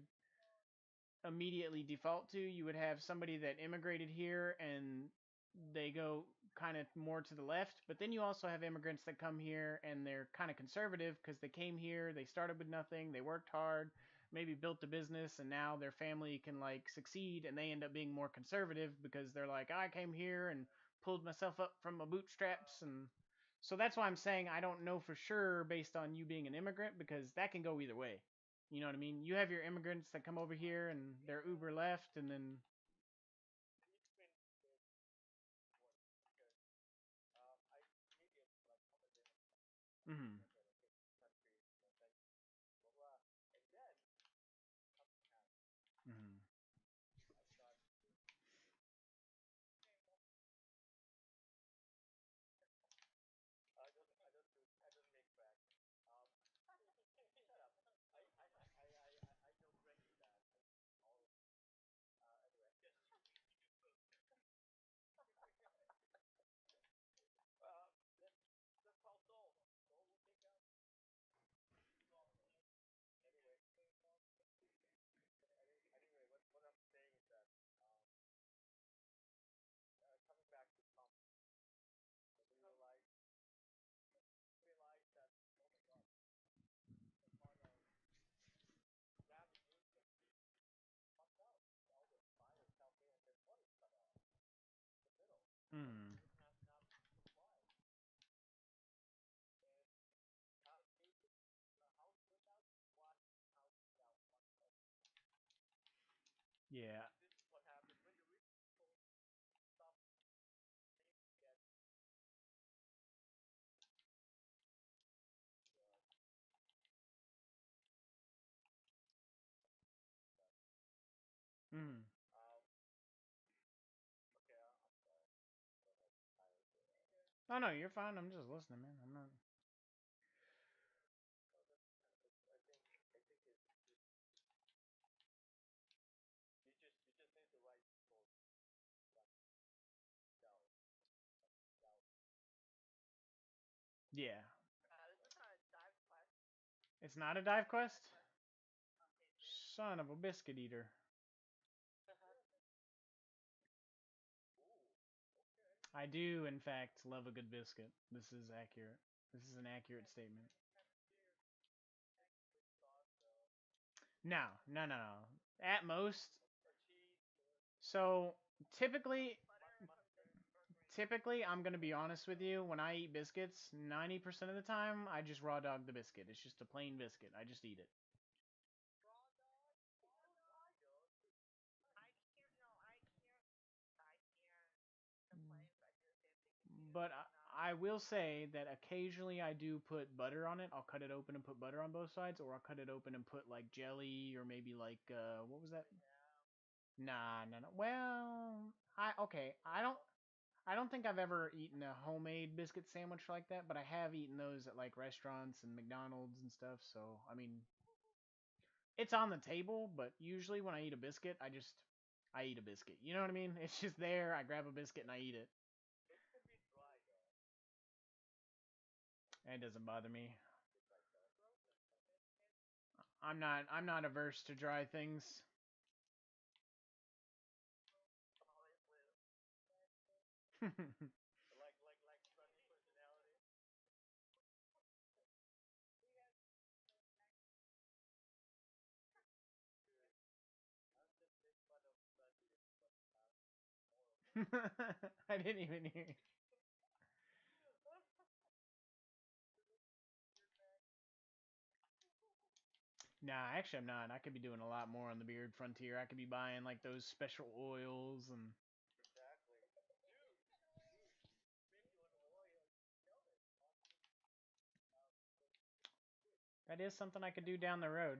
immediately default to. You would have somebody that immigrated here and they go kind of more to the left, but then you also have immigrants that come here and they're kind of conservative because they came here, they started with nothing, they worked hard, maybe built a business, and now their family can like succeed, and they end up being more conservative because they're like, I came here and pulled myself up from my bootstraps. And so that's why I'm saying I don't know for sure based on you being an immigrant because that can go either way. You know what I mean? You have your immigrants that come over here and they're uber left, and then. Mm-hmm. Mm-hmm. Mm. Yeah. Mm. Oh no, you're fine. I'm just listening, man. I'm not. Yeah. It's not a dive quest. Son of a biscuit eater. I do, in fact, love a good biscuit. This is accurate. This is an accurate statement. No, no, no, no. At most. So typically, typically, I'm gonna be honest with you. When I eat biscuits, 90% of the time, I just raw dog the biscuit. It's just a plain biscuit. I just eat it. But I will say that occasionally I do put butter on it. I'll cut it open and put butter on both sides, or I'll cut it open and put like jelly, or maybe like what was that? Nah, no, no. Well, I okay. I don't think I've ever eaten a homemade biscuit sandwich like that, but I have eaten those at like restaurants and McDonald's and stuff. So I mean, it's on the table, but usually when I eat a biscuit, I eat a biscuit. You know what I mean? It's just there. I grab a biscuit and I eat it. It doesn't bother me. I'm not averse to dry things. I didn't even hear. Nah, actually I'm not. I could be doing a lot more on the beard frontier. I could be buying like those special oils and that is something I could do down the road.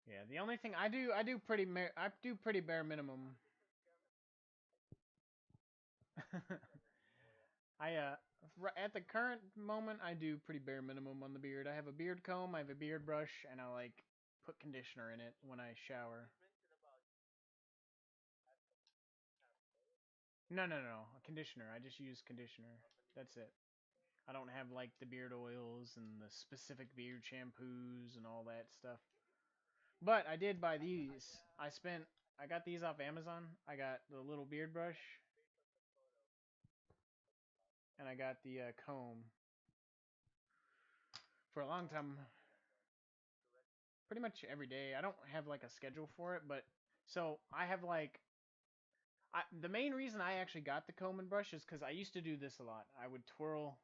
Yeah, the only thing I do pretty bare minimum. I at the current moment I do pretty bare minimum on the beard. I have a beard comb, I have a beard brush, and I like put conditioner in it when I shower. No, no, no, no, a conditioner. I just use conditioner. That's it. I don't have like the beard oils and the specific beard shampoos and all that stuff. But I did buy these. I got these off Amazon. I got the little beard brush and I got the comb. For a long time, pretty much every day. I don't have like a schedule for it, but so I have like the main reason I actually got the comb and brush is because I used to do this a lot. I would twirl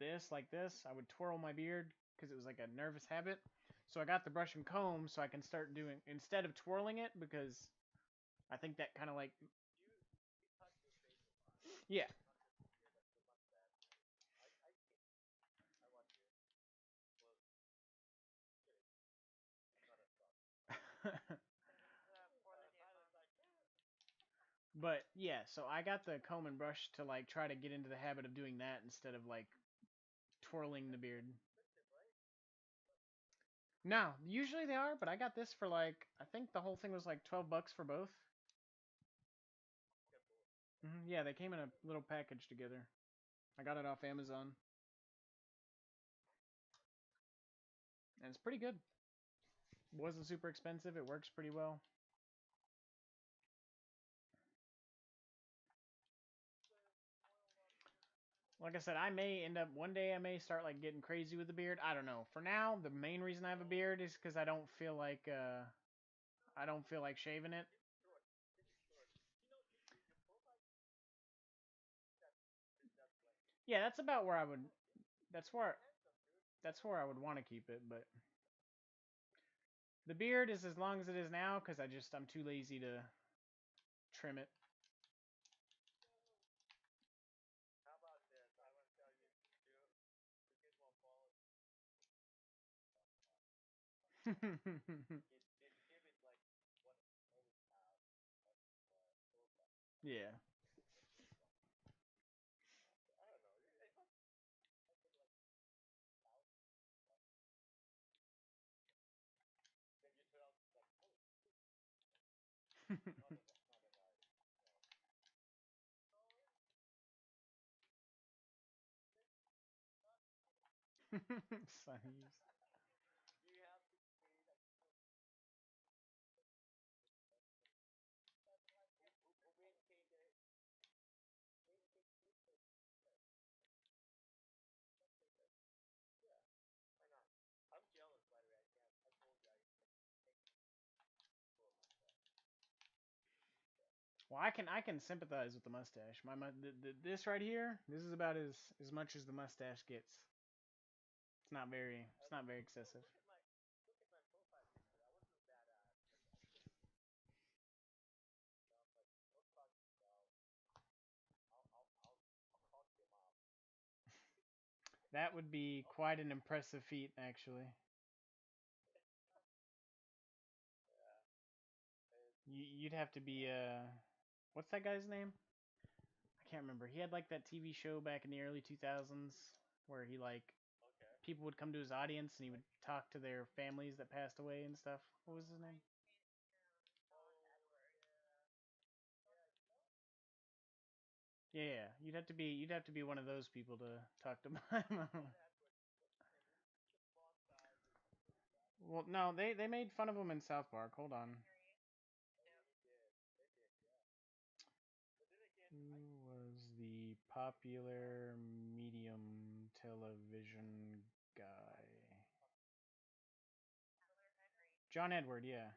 this like this. I would twirl my beard because it was like a nervous habit. So I got the brush and comb so I can start doing instead of twirling it because I think that kind of like yeah. But yeah, so I got the comb and brush to like try to get into the habit of doing that instead of like twirling the beard. No, usually they are, but I got this for like I think the whole thing was like $12 for both. Yeah, they came in a little package together. I got it off Amazon, and it's pretty good. It wasn't super expensive. It works pretty well. Like I said, I may end up one day. I may start like getting crazy with the beard. I don't know. For now, the main reason I have a beard is because I don't feel like shaving it. Yeah, that's about where I would. That's where that's where I would want to keep it. But the beard is as long as it is now because I'm too lazy to trim it. Yeah. Sunnies. Well, I can sympathize with the mustache. This right here, this is about as much as the mustache gets. It's not very excessive. That would be quite an impressive feat, actually. You'd have to be what's that guy's name? I can't remember. He had like that TV show back in the early 2000s where he like people would come to his audience and he would talk to their families that passed away and stuff. What was his name? Yeah, yeah. You'd have to be one of those people to talk to my mom. Well, no, they made fun of him in South Park. Hold on. Who was the popular medium television guy? John Edward, yeah.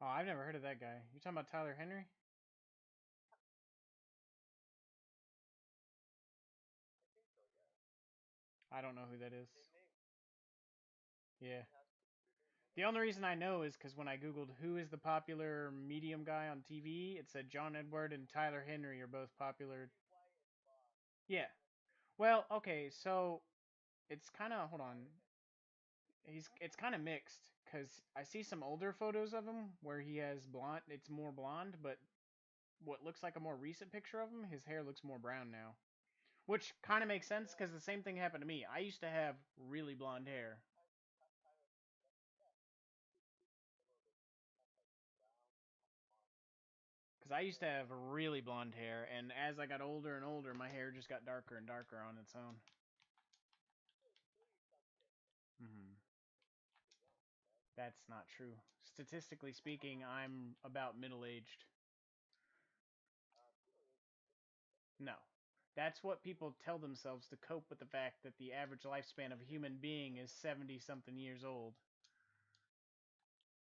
Oh, I've never heard of that guy. You talking about Tyler Henry? I don't know who that is. Yeah. The only reason I know is because when I googled who is the popular medium guy on TV, it said John Edward and Tyler Henry are both popular. Yeah. Well, okay, so it's kind of hold on. It's kind of mixed because I see some older photos of him where he has blonde. It's more blonde, but what looks like a more recent picture of him, his hair looks more brown now. Which kind of makes sense because the same thing happened to me. I used to have really blonde hair. Because I used to have really blonde hair, and as I got older and older, my hair just got darker and darker on its own. Hmm. That's not true. Statistically speaking, I'm about middle aged. No. That's what people tell themselves to cope with the fact that the average lifespan of a human being is 70 something years old.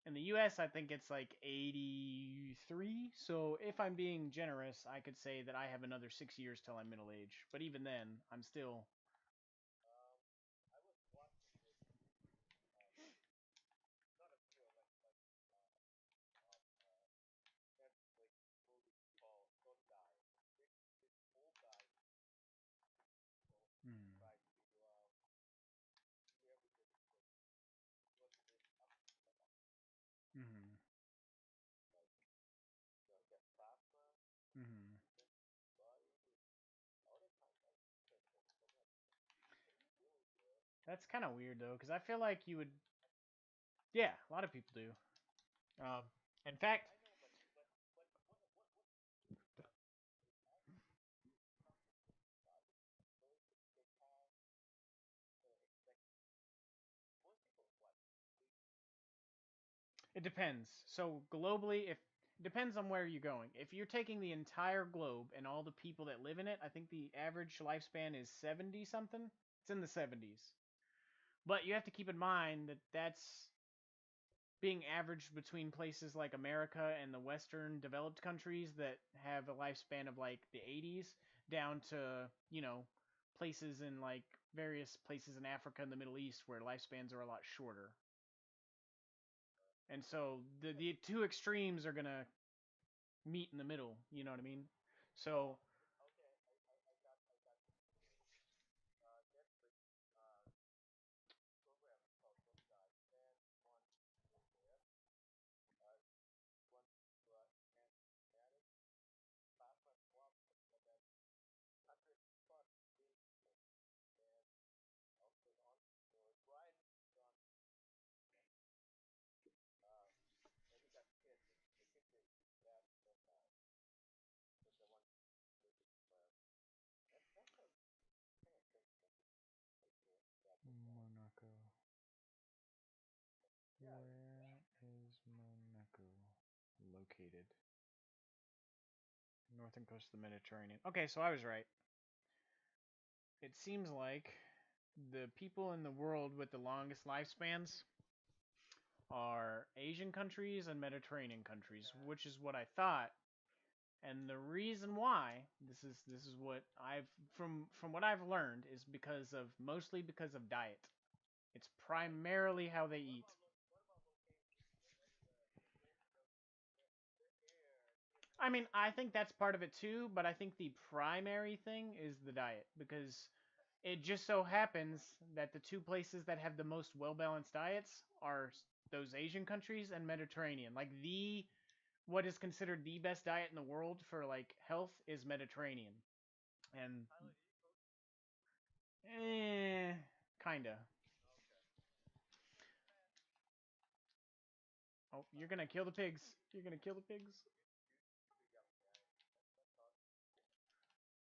In the US, I think it's like 83. So if I'm being generous, I could say that I have another 6 years till I'm middle age. But even then, I'm still. Hmm. Hmm. Hmm. That's kind of weird though, because I feel like you would. Yeah, a lot of people do. Um, in fact, It depends. So globally, if depends on where you're going. If you're taking the entire globe and all the people that live in it, I think the average lifespan is 70 something. It's in the 70s. But you have to keep in mind that that's being averaged between places like America and the Western developed countries that have a lifespan of like the 80s down to, places in like various places in Africa and the Middle East where lifespans are a lot shorter. And so the two extremes are going to meet in the middle, you know what I mean? So, Monaco. Where is Monaco located? Northern coast of the Mediterranean. Okay, so I was right. It seems like the people in the world with the longest lifespans are Asian countries and Mediterranean countries, which is what I thought. And the reason why this is what I've from what I've learned is because of mostly because of diet. It's primarily how they eat. I mean, I think that's part of it too, but I think the primary thing is the diet because it just so happens that the two places that have the most well-balanced diets are those Asian countries and Mediterranean. Like the what is considered the best diet in the world for like health is Mediterranean. And kinda. Oh, you're gonna kill the pigs. You're gonna kill the pigs.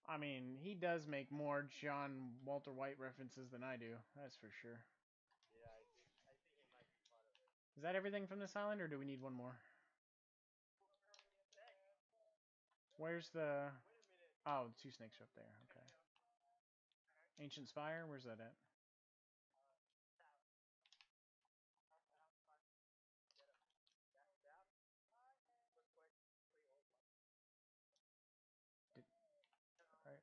I mean, he does make more John Walter White references than I do. That's for sure. Is that everything from this island, or do we need one more? Where's the? Oh, the two snakes are up there. Okay. Ancient Spire. Where's that at? Did, right.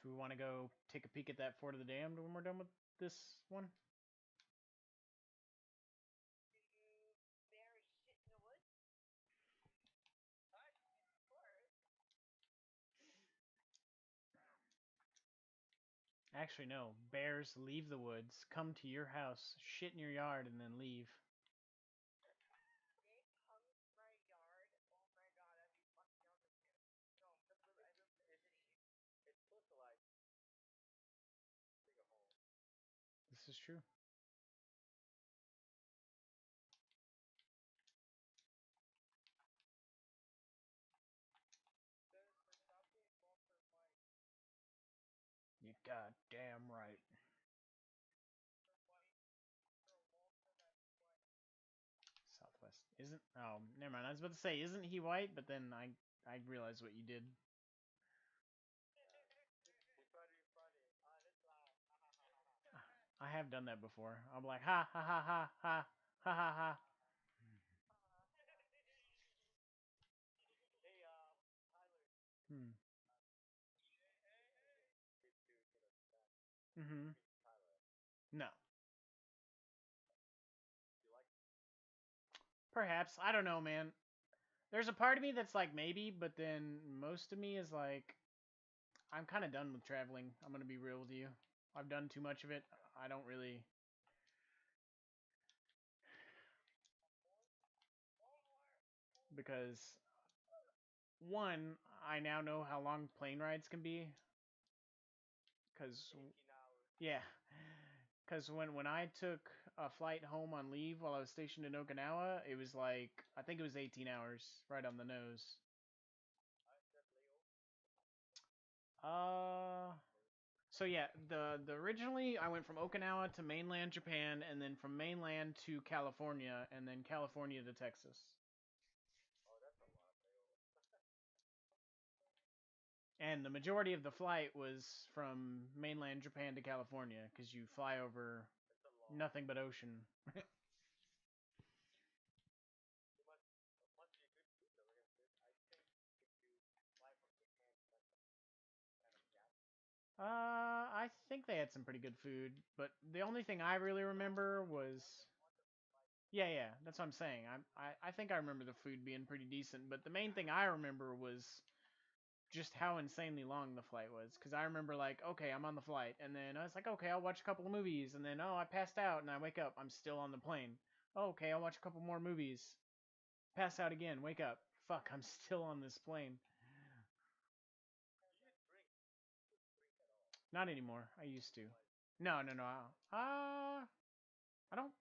Do we want to go take a peek at that Fort of the Damned when we're done with this one? Actually, no. Bears leave the woods, come to your house, shit in your yard, and then leave. This is true. You goddamn right. Southwest isn't. Oh, never mind. I was about to say, isn't he white? But then I realized what you did. I have done that before. I'm like, ha ha ha ha ha ha ha ha. Hmm. Mm-hmm. No. Perhaps. I don't know, man. There's a part of me that's like maybe, but then most of me is like, I'm kind of done with traveling. I'm gonna be real with you. I've done too much of it. I don't really. because one, I now know how long plane rides can be. Cause yeah, cause when I took a flight home on leave while I was stationed in Okinawa, it was like I think it was 18 hours, right on the nose. Uh, so yeah, the originally I went from Okinawa to mainland Japan, and then from mainland to California, and then California to Texas. And the majority of the flight was from mainland Japan to California because you fly over nothing but ocean. I think they had some pretty good food, but the only thing I really remember was yeah, yeah, that's what I'm saying. I think I remember the food being pretty decent, but the main thing I remember was just how insanely long the flight was. Because I remember like, okay, I'm on the flight, and then I was like, okay, I'll watch a couple of movies, and then oh, I passed out, and I wake up, I'm still on the plane. Oh, okay, I'll watch a couple more movies. Pass out again, wake up. Fuck, I'm still on this plane. Not anymore. I used to. No, no, no. I don't.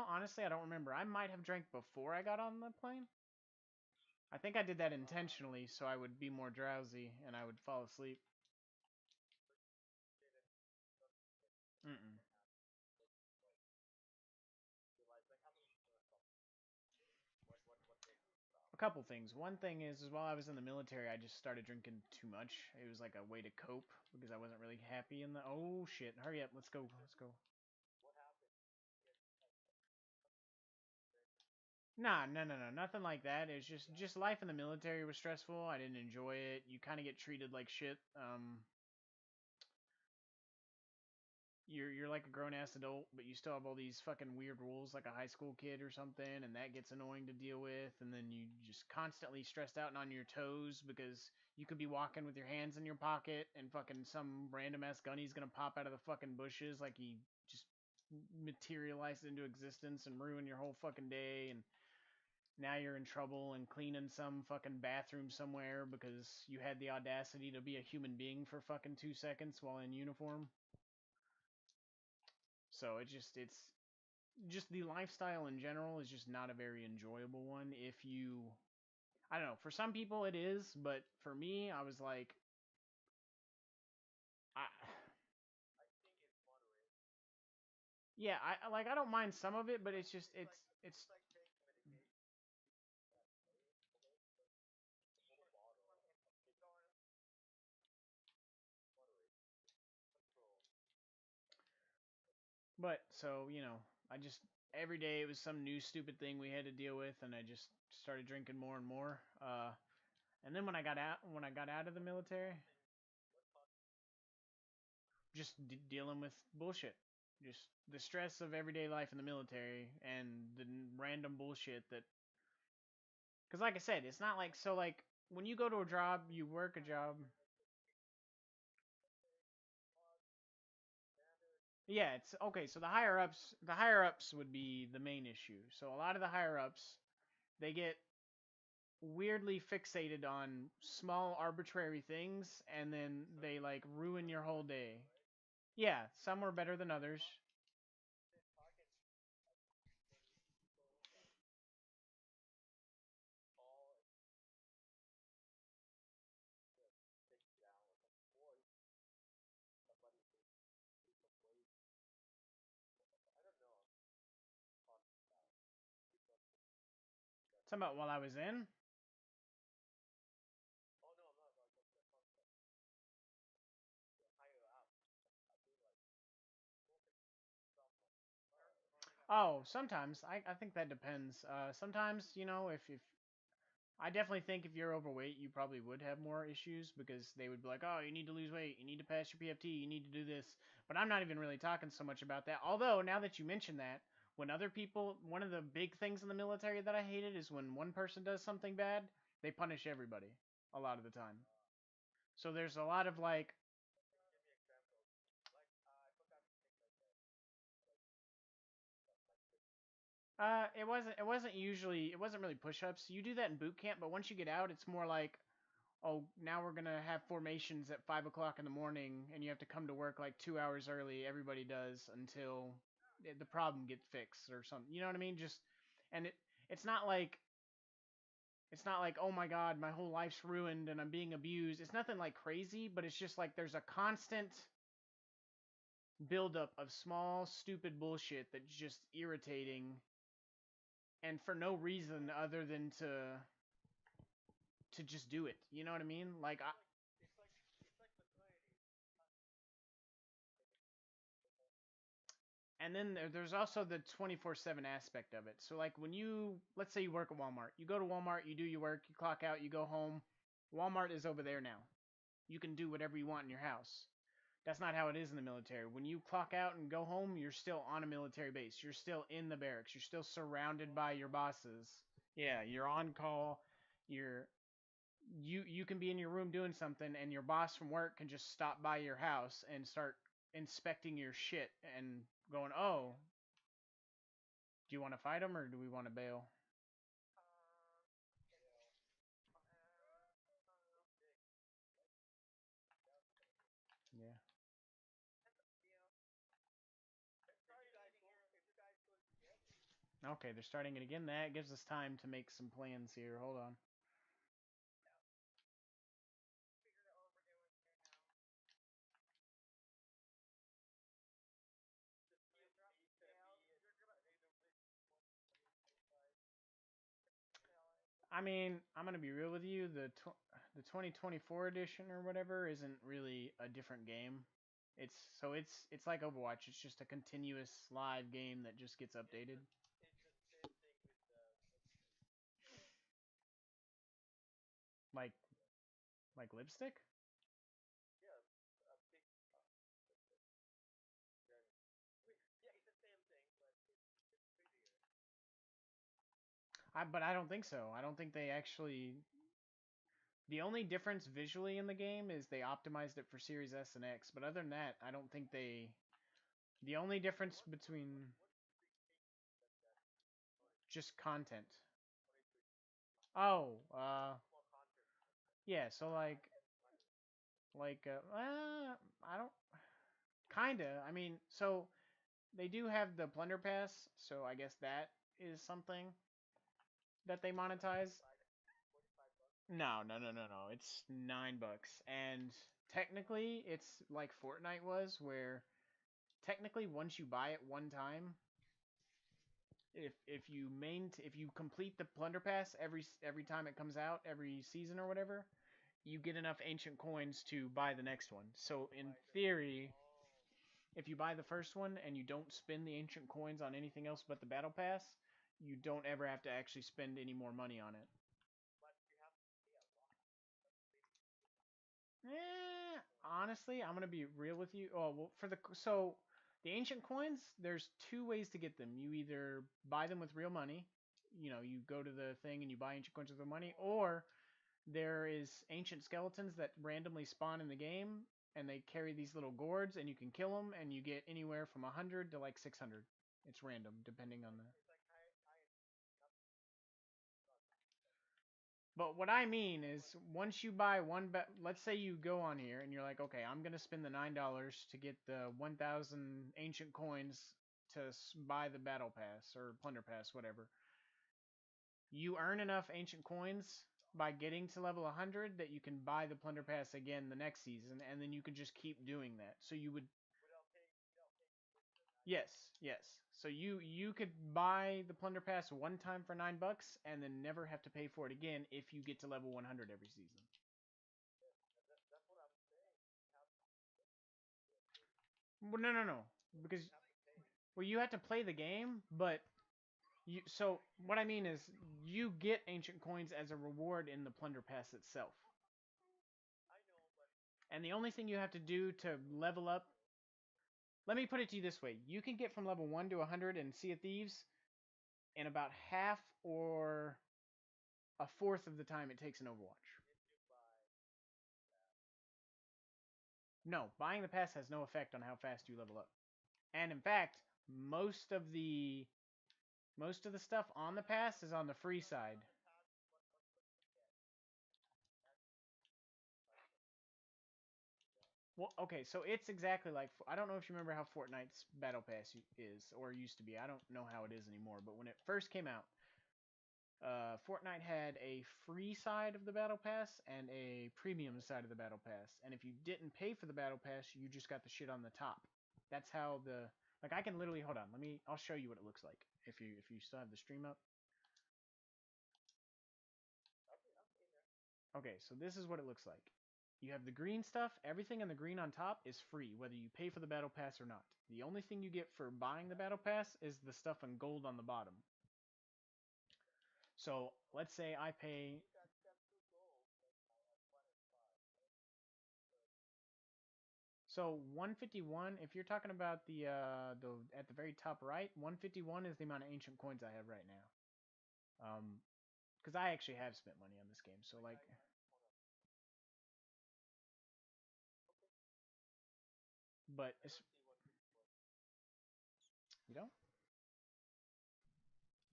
Honestly, I don't remember. I might have drank before I got on the plane. I think I did that intentionally so I would be more drowsy and I would fall asleep. Mm-mm. A couple things. One thing is while I was in the military, I just started drinking too much. It was like a way to cope because I wasn't really happy in the. Oh shit! Hurry up! Let's go! Let's go! Nah, no, no, no, nothing like that. It was just life in the military was stressful. I didn't enjoy it. You kind of get treated like shit. You're like a grown ass adult, but you still have all these fucking weird rules like a high school kid or something, and that gets annoying to deal with. And then you just constantly stressed out and on your toes because you could be walking with your hands in your pocket and fucking some random ass gunny's gonna pop out of the fucking bushes like he just materialized into existence and ruin your whole fucking day. And now you're in trouble and cleaning some fucking bathroom somewhere because you had the audacity to be a human being for fucking 2 seconds while in uniform. So it's just the lifestyle in general is just not a very enjoyable one. If you, I don't know, for some people it is, but for me, I was like, I, yeah, I like I don't mind some of it, but it's but so I just every day it was some new stupid thing we had to deal with, and I just started drinking more and more. And then when I got out of the military, just dealing with bullshit. Just the stress of everyday life in the military and the random bullshit that. Because, like I said, it's not like. So, like, when you go to a job, you work a job. Yeah, it's okay. So the higher ups would be the main issue. So a lot of the higher ups, they get weirdly fixated on small arbitrary things, and then they like ruin your whole day. Yeah, some were better than others. Some about while I was in. Oh, sometimes I think that depends. Sometimes if I definitely think if you're overweight, you probably would have more issues because they would be like, oh, you need to lose weight, you need to pass your PFT, you need to do this. But I'm not even really talking so much about that. Although now that you mention that, when other people, one of the big things in the military that I hated is when one person does something bad, they punish everybody a lot of the time. So there's a lot of like, It wasn't really push-ups. You do that in boot camp, but once you get out, it's more like, oh, now we're gonna have formations at 5 o'clock in the morning, and you have to come to work like 2 hours early. Everybody does until the problem gets fixed or something. You know what I mean? Just and it's not like it's not like, oh my god, my whole life's ruined and I'm being abused. It's nothing like crazy, but it's just like there's a constant buildup of small, stupid bullshit that's just irritating and for no reason other than to just do it. You know what I mean? Like and then there's also the 24/7 aspect of it. So like when you let's say you work at Walmart, you go to Walmart, you do your work, you clock out, you go home. Walmart is over there now. You can do whatever you want in your house. That's not how it is in the military. When you clock out and go home, you're still on a military base. You're still in the barracks. You're still surrounded by your bosses. Yeah, you're on call. You're you can be in your room doing something and your boss from work can just stop by your house and start inspecting your shit and going, "Oh, do you want to fight them or do we want to bail?" Yeah. Okay, they're starting it again. That gives us time to make some plans here. Hold on. I mean, I'm gonna be real with you. The 2024 edition or whatever isn't really a different game. It's like Overwatch. It's just a continuous live game that just gets updated. Like like lipstick. But I don't think so. I don't think they actually. The only difference visually in the game is they optimized it for Series S and X. But other than that, I don't think they. The only difference between just content. Oh, yeah. So I don't kinda. I mean, so they do have the Plunder Pass, so I guess that is something that they monetize. No, no, no, no, no. It's $9, and technically, it's like Fortnite was, where technically once you buy it one time, if you complete the Plunder Pass every time it comes out, every season or whatever, you get enough ancient coins to buy the next one. So in theory, if you buy the first one and you don't spend the ancient coins on anything else but the battle pass, you don't ever have to actually spend any more money on it. Honestly, I'm gonna be real with you. Oh well, the ancient coins, there's two ways to get them. You either buy them with real money, you go to the thing and you buy ancient coins with the money, or there is ancient skeletons that randomly spawn in the game, and they carry these little gourds, and you can kill them, and you get anywhere from 100 to like 600. It's random depending on the. But what I mean is, once you buy let's say you go on here and you're like, okay, I'm gonna spend the $9 to get the 1,000 ancient coins to buy the battle pass or plunder pass, whatever. You earn enough ancient coins by getting to level 100 that you can buy the plunder pass again the next season, and then you can just keep doing that. So you would. Yes, yes. So you could buy the plunder pass one time for $9 and then never have to pay for it again if you get to level 100 every season. Well, no, no, no, because well, you have to play the game, but you. So what I mean is, you get ancient coins as a reward in the plunder pass itself, and the only thing you have to do to level up. Let me put it to you this way: you can get from level 1 to 100 in Sea of Thieves in about half or a fourth of the time it takes in Overwatch. No, buying the pass has no effect on how fast you level up. And in fact, most of the Most of the stuff on the pass is on the free side. Well, okay, so it's exactly like, I don't know if you remember how Fortnite's Battle Pass is, or used to be. I don't know how it is anymore, but when it first came out, Fortnite had a free side of the Battle Pass and a premium side of the Battle Pass. And if you didn't pay for the Battle Pass, you just got the shit on the top. That's how the, like, I can literally, hold on, I'll show you what it looks like if you still have the stream up. Okay, so this is what it looks like. You have the green stuff. Everything in the green on top is free, whether you pay for the battle pass or not. The only thing you get for buying the battle pass is the stuff in gold on the bottom. So let's say I pay. So 151. If you're talking about the at the very top right, 151 is the amount of ancient coins I have right now. Because I actually have spent money on this game. So like. But it's, you know. It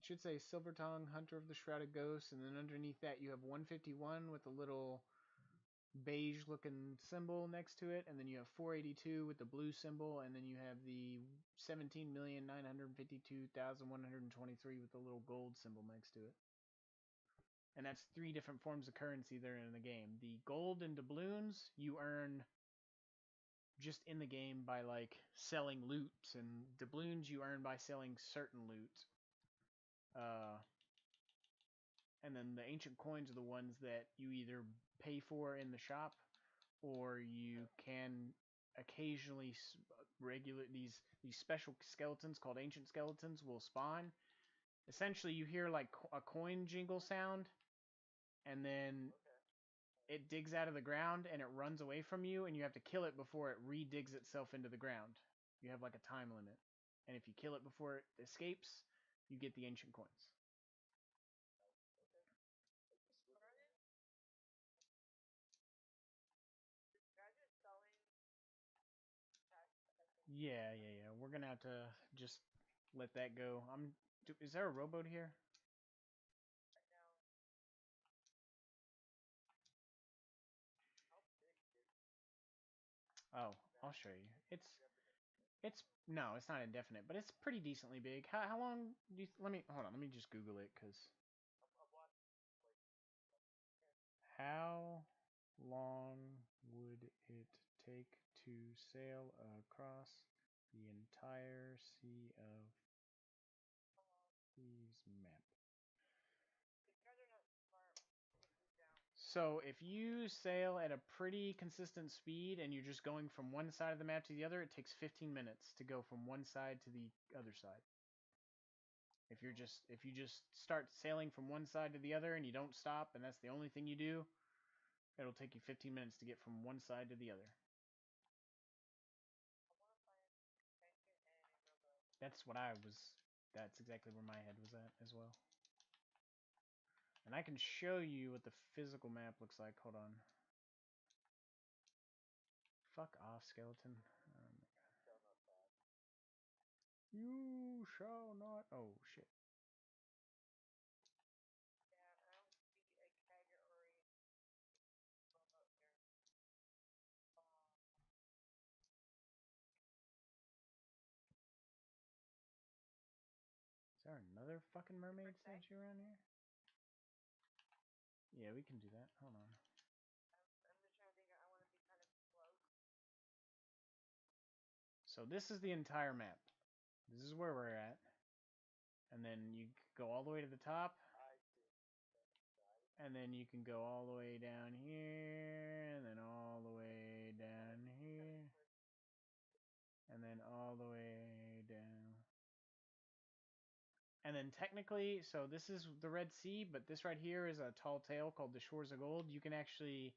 should say Silver Tongue, Hunter of the Shrouded Ghosts, and then underneath that you have 151 with a little beige looking symbol next to it, and then you have 482 with the blue symbol, and then you have the 17,952,123 with the little gold symbol next to it. And that's 3 different forms of currency there in the game. The gold and doubloons you earn just in the game by like selling loot, and doubloons you earn by selling certain loot. And then the ancient coins are the ones that you either pay for in the shop, or you can occasionally regular these special skeletons called ancient skeletons will spawn. Essentially, you hear like a coin jingle sound, and then it digs out of the ground and it runs away from you, and you have to kill it before it re-digs itself into the ground. You have like a time limit, and if you kill it before it escapes, you get the ancient coins. Yeah. We're gonna have to just let that go. Is there a rowboat here? Oh, I'll show you. It's no, it's not indefinite, but it's pretty decently big. How long do you? Let me hold on. Let me just Google it, cause how long would it take to sail across the entire Sea of Thieves map? So if you sail at a pretty consistent speed and you're just going from one side of the map to the other, it takes 15 minutes to go from one side to the other side. If you just start sailing from one side to the other and you don't stop and that's the only thing you do, it'll take you 15 minutes to get from one side to the other. That's exactly where my head was at as well. And I can show you what the physical map looks like. Hold on. Fuck off, skeleton. You shall not. Oh, shit. Is there another fucking mermaid statue around here? Yeah, we can do that. Hold on. So this is the entire map. This is where we're at. And then you go all the way to the top. And then you can go all the way down here. And then all the way down here. And then all the way down. And then technically, so this is the Red Sea, but this right here is a tall tale called the Shores of Gold. You can actually,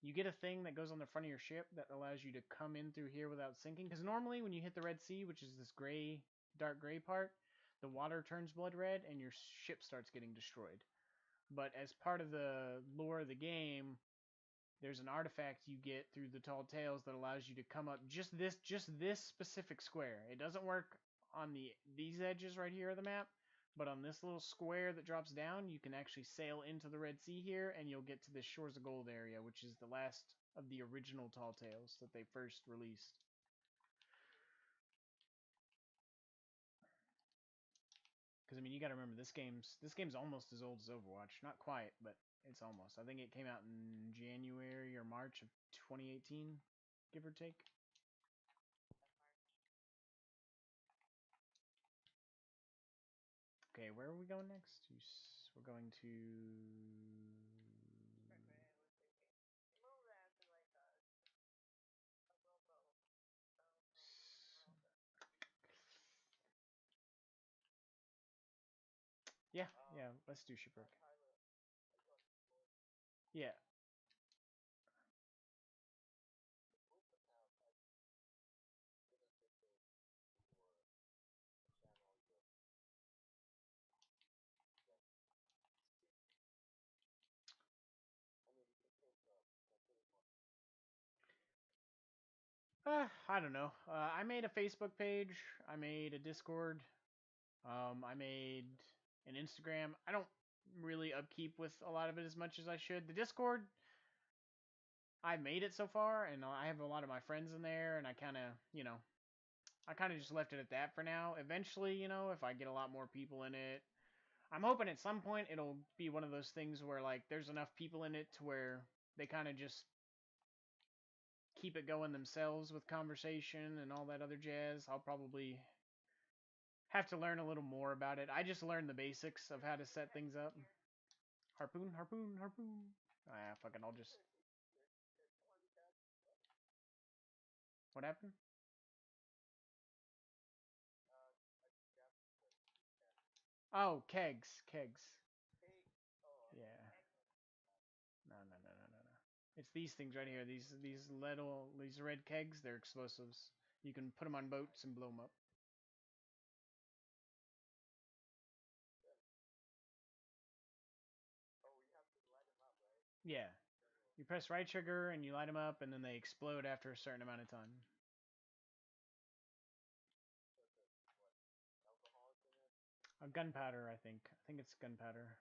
you get a thing that goes on the front of your ship that allows you to come in through here without sinking. Because normally when you hit the Red Sea, which is this gray, dark gray part, the water turns blood red and your ship starts getting destroyed. But as part of the lore of the game, there's an artifact you get through the tall tales that allows you to come up just this specific square. It doesn't work on these edges right here of the map, But on this little square that drops down, you can actually sail into the Red Sea here, and you'll get to this Shores of Gold area, which is the last of the original Tall Tales that they first released. Because I mean, you got to remember this game's almost as old as Overwatch. Not quite, but it's almost. I think it came out in January or March of 2018, give or take. Okay, where are we going next? We're going to. Yeah, yeah. Let's do shipwreck. Yeah. I don't know. I made a Facebook page. I made a Discord. I made an Instagram. I don't really upkeep with a lot of it as much as I should. The Discord, I made it so far, and I have a lot of my friends in there, and I kind of, I kind of just left it at that for now. Eventually, if I get a lot more people in it, I'm hoping at some point it'll be one of those things where like there's enough people in it to where they kind of just keep it going themselves with conversation and all that other jazz. I'll probably have to learn a little more about it. I just learned the basics of how to set things up. Harpoon, harpoon, harpoon. Ah, fucking, I'll just. What happened? Oh, kegs, kegs. Yeah. No, no, no, no, no, no. It's these things right here. These red kegs. They're explosives. You can put them on boats and blow them up. Yeah. You press right trigger and you light them up, and then they explode after a certain amount of time. Gunpowder, I think. I think it's gunpowder.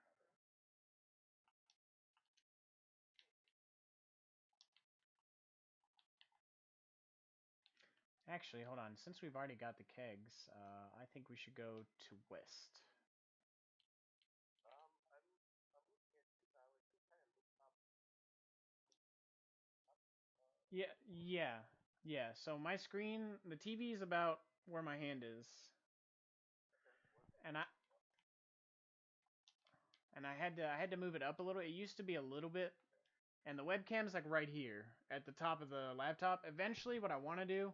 Actually, hold on. Since we've already got the kegs, I think we should go to west. Yeah, yeah, yeah. So my screen, the TV is about where my hand is, and I had to move it up a little. It used to be a little bit, and the webcam's like right here at the top of the laptop. Eventually, what I want to do,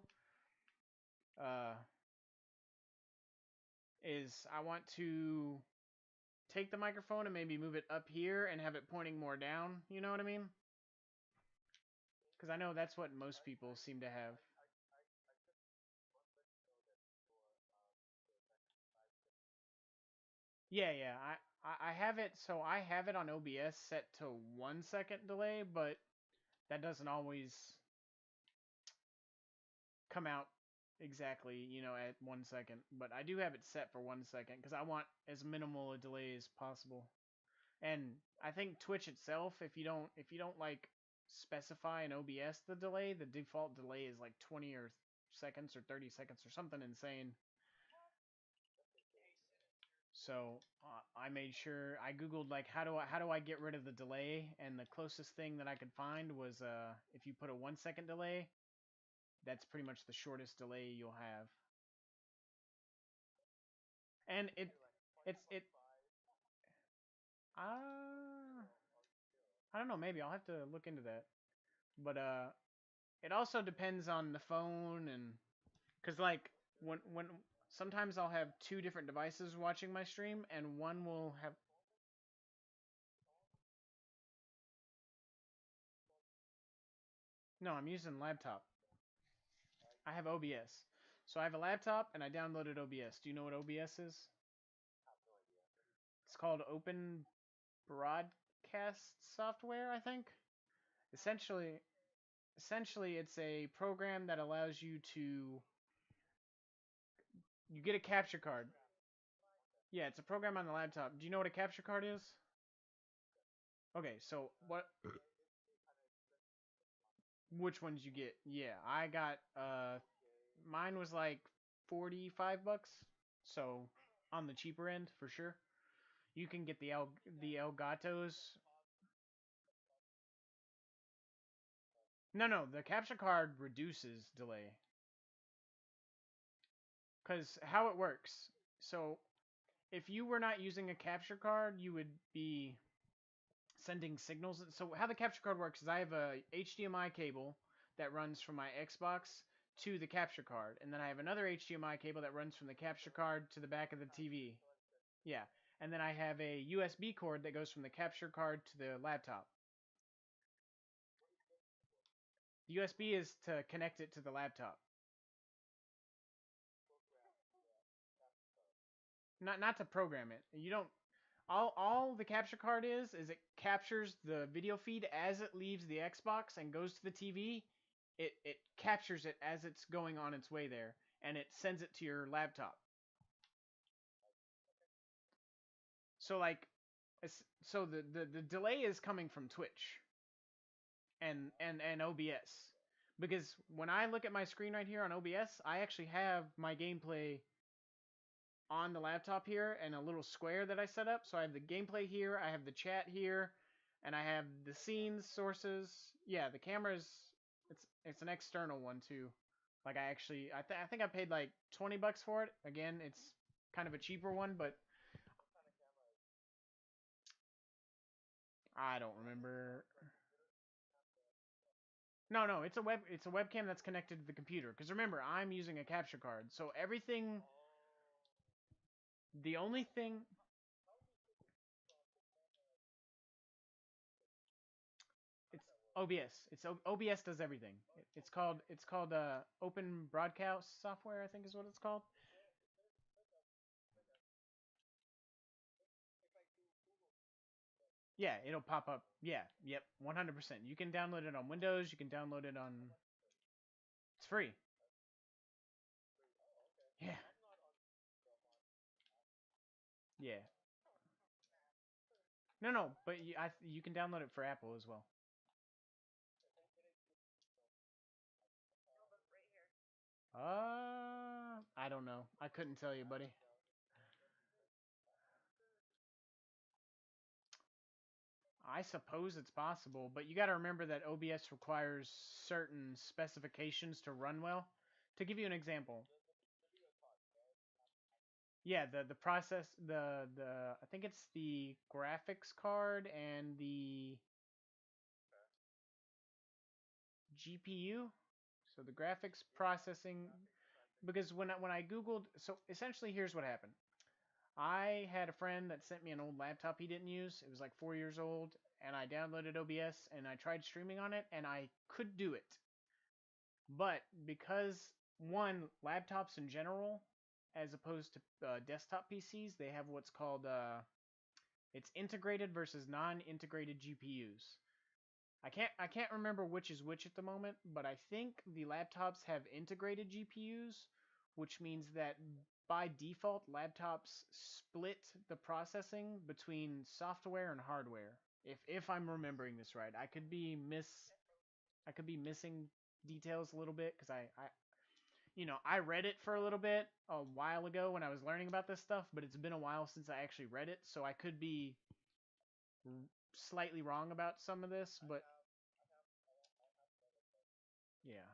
uh, is I want to take the microphone and maybe move it up here and have it pointing more down. You know what I mean? Because I know that's what most people seem to have. Yeah, yeah. I have it so I have it on OBS set to 1 second delay, but that doesn't always come out exactly, at 1 second. But I do have it set for 1 second because I want as minimal a delay as possible. And I think Twitch itself, if you don't like specify in OBS the delay, the default delay is like 20 or seconds or 30 seconds or something insane. So I made sure I googled like how do I get rid of the delay, and the closest thing that I could find was if you put a 1 second delay, that's pretty much the shortest delay you'll have. And it uh I don't know, maybe I'll have to look into that. But it also depends on the phone, and cuz like when sometimes I'll have two different devices watching my stream, and one will have. No, I'm using laptop. I have OBS. So I have a laptop and I downloaded OBS. Do you know what OBS is? It's called Open Broadcast Software, I think. Essentially, essentially it's a program that allows you to you get a capture card. Yeah, it's a program on the laptop. Do you know what a capture card is? Okay, so what? Which ones you get? Yeah, I got mine was like 45 bucks, so on the cheaper end for sure. You can get the Elgatos. No, the capture card reduces delay. Cause how it works. So if you were not using a capture card, you would be sending signals. So how the capture card works is I have a HDMI cable that runs from my Xbox to the capture card, and then I have another HDMI cable that runs from the capture card to the back of the TV. Yeah, and then I have a USB cord that goes from the capture card to the laptop. The USB is to connect it to the laptop. Not to program it. You don't all the capture card is it captures the video feed as it leaves the Xbox and goes to the TV. It captures it as it's going on its way there and it sends it to your laptop. So like so the delay is coming from Twitch and OBS. Because when I look at my screen right here on OBS, I actually have my gameplay on the laptop here and a little square that I set up. So I have the gameplay here, I have the chat here, and I have the scenes sources. Yeah, the camera's it's an external one too. Like I think I paid like 20 bucks for it. Again, it's kind of a cheaper one, but I don't remember. No, it's a webcam that's connected to the computer. Because remember, I'm using a capture card, so everything. The only thing it's OBS. OBS does everything. It's called Open Broadcast Software. I think is what it's called. Yeah, it'll pop up. Yeah, yep, 100%. You can download it on Windows. You can download it on. It's free. Yeah, yeah. No, but you can download it for Apple as well. I don't know. I couldn't tell you, buddy. I suppose it's possible, but you got to remember that OBS requires certain specifications to run well. To give you an example, yeah, the process the I think it's the graphics card and the GPU. So the graphics processing because when I googled so essentially here's what happened. I had a friend that sent me an old laptop he didn't use. It was like 4 years old and I downloaded OBS and I tried streaming on it and I could do it. But because one laptops in general as opposed to desktop PCs, they have what's called it's integrated versus non-integrated GPUs. I can't remember which is which at the moment, but I think the laptops have integrated GPUs, which means that by default laptops split the processing between software and hardware. If I'm remembering this right, I could be missing details a little bit because I read it for a little bit a while ago when I was learning about this stuff, but it's been a while since I actually read it, so I could be slightly wrong about some of this, but yeah.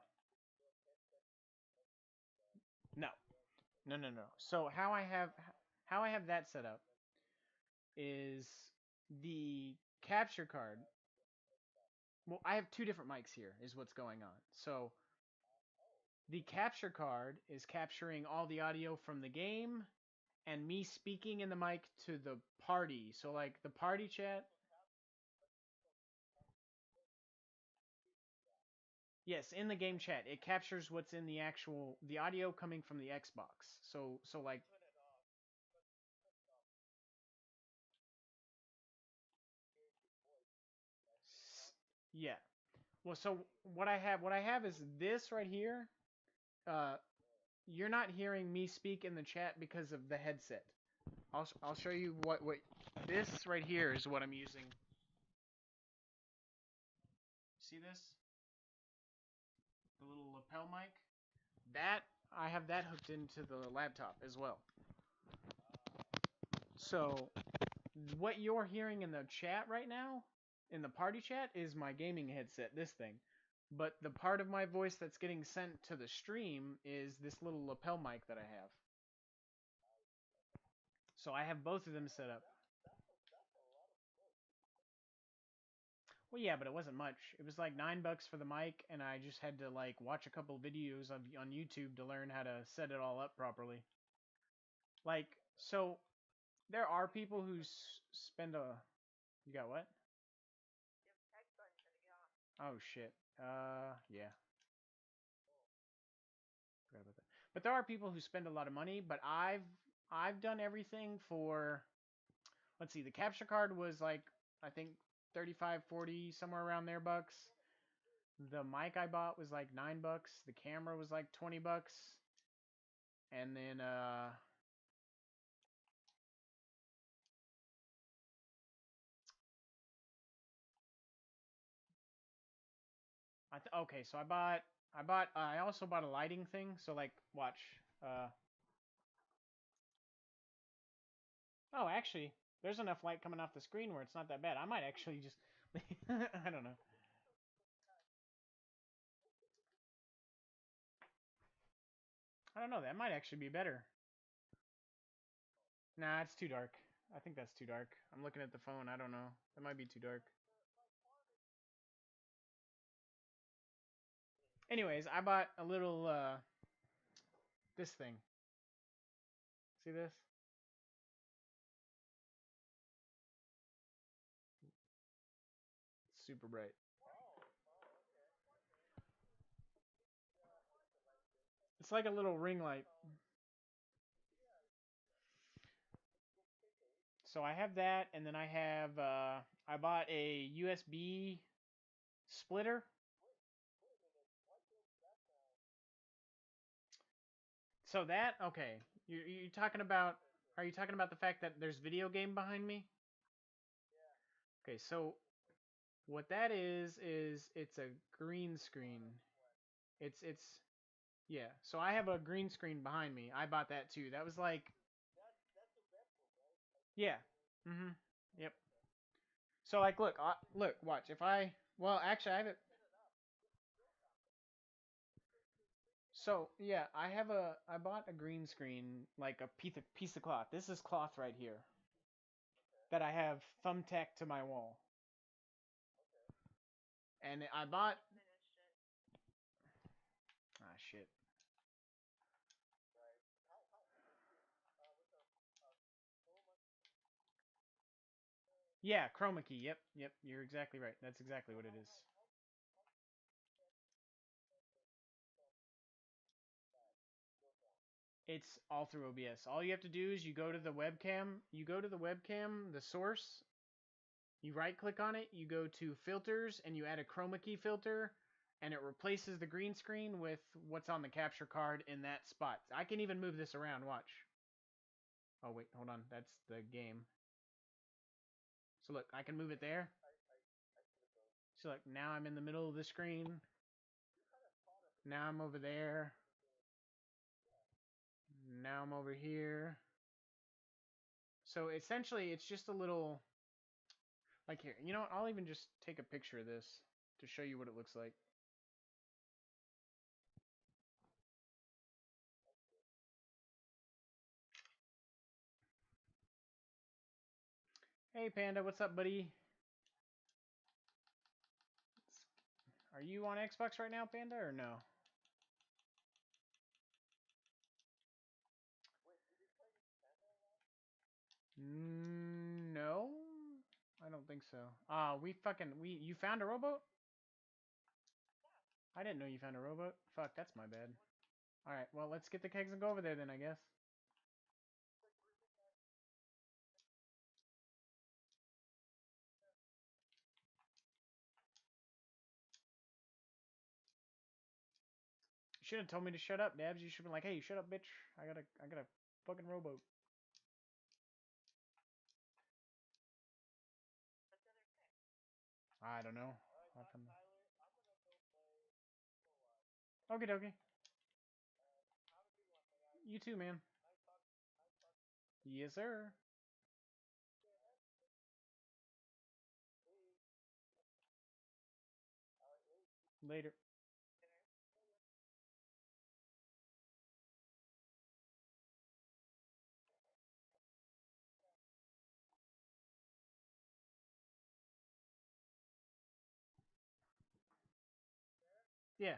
No. No. So how I have that set up is the capture card. Well, I have two different mics here is what's going on. So the capture card is capturing all the audio from the game and me speaking in the mic to the party. So like the party chat. Yes, in the game chat, it captures what's in the audio coming from the Xbox. So like yeah. Well, so what I have is this right here. Uh you're not hearing me speak in the chat because of the headset. I'll show you what this right here is what I'm using. See this? The little lapel mic? That I have that hooked into the laptop as well. So what you're hearing in the chat right now, in the party chat, is my gaming headset, this thing. But the part of my voice that's getting sent to the stream is this little lapel mic that I have. So I have both of them set up. Well, yeah, but it wasn't much. It was like $9 for the mic, and I just had to like watch a couple videos on YouTube to learn how to set it all up properly. Like, so there are people who spend a. You got what? Oh shit. Yeah. Forgot about that. But there are people who spend a lot of money. But I've done everything for. Let's see. The capture card was like I think 35, 40, somewhere around there bucks. The mic I bought was like $9. The camera was like $20. And then okay, so I also bought a lighting thing, so like watch. Oh, actually, there's enough light coming off the screen where it's not that bad. I might actually just I don't know. I don't know, that might actually be better. Nah, it's too dark. I think that's too dark. I'm looking at the phone. I don't know. That might be too dark. Anyways, I bought a little this thing. See this? It's super bright. It's like a little ring light. So I have that, and then I have I bought a USB splitter. So that okay. You talking about? Are you talking about the fact that there's video game behind me? Okay, so what that is it's a green screen. It's yeah. So I have a green screen behind me. I bought that too. That was like yeah. Mhm. Yep. So like look, look, watch. If I well, actually I have it. So yeah, I bought a green screen like a piece of cloth. This is cloth right here that I have thumbtacked to my wall. And I bought ah shit. Yeah, chroma key. Yep, yep. You're exactly right. That's exactly what it is. It's all through OBS. All you have to do is you go to the webcam, the source, you right click on it, you go to filters, and you add a chroma key filter, and it replaces the green screen with what's on the capture card in that spot. I can even move this around, watch. Oh wait, hold on, that's the game. So look, I can move it there. So look, now I'm in the middle of the screen. Now I'm over there. Now I'm over here. So essentially, it's just a little, like here, you know what, I'll even just take a picture of this to show you what it looks like. Hey Panda, what's up, buddy? Are you on Xbox right now, Panda, or no? No, I don't think so. You found a rowboat? I didn't know you found a rowboat. Fuck, that's my bad. All right, well let's get the kegs and go over there then, I guess. You should have told me to shut up, Dabs. You should have been like, hey, shut up, bitch. I got a fucking rowboat. I don't know. Okay, dokie. You too, man. Yes, sir. Later. Yeah.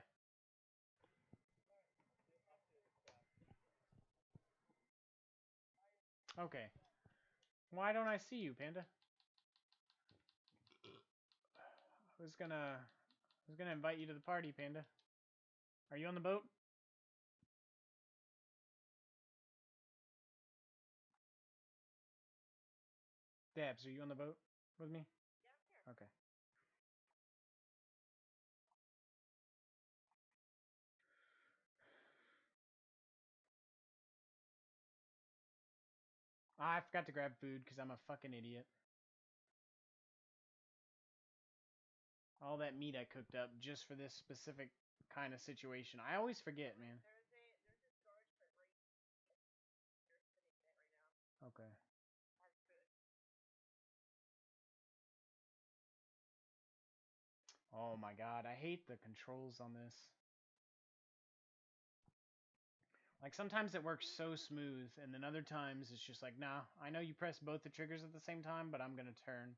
Okay. Why don't I see you, Panda? I was gonna invite you to the party, Panda. Are you on the boat? Dabs, are you on the boat with me? Okay. I forgot to grab food because I'm a fucking idiot. All that meat I cooked up just for this specific kind of situation. I always forget, man. Okay. Oh my god, I hate the controls on this. Like sometimes it works so smooth, and then other times it's just like, nah, I know you press both the triggers at the same time, but I'm gonna turn.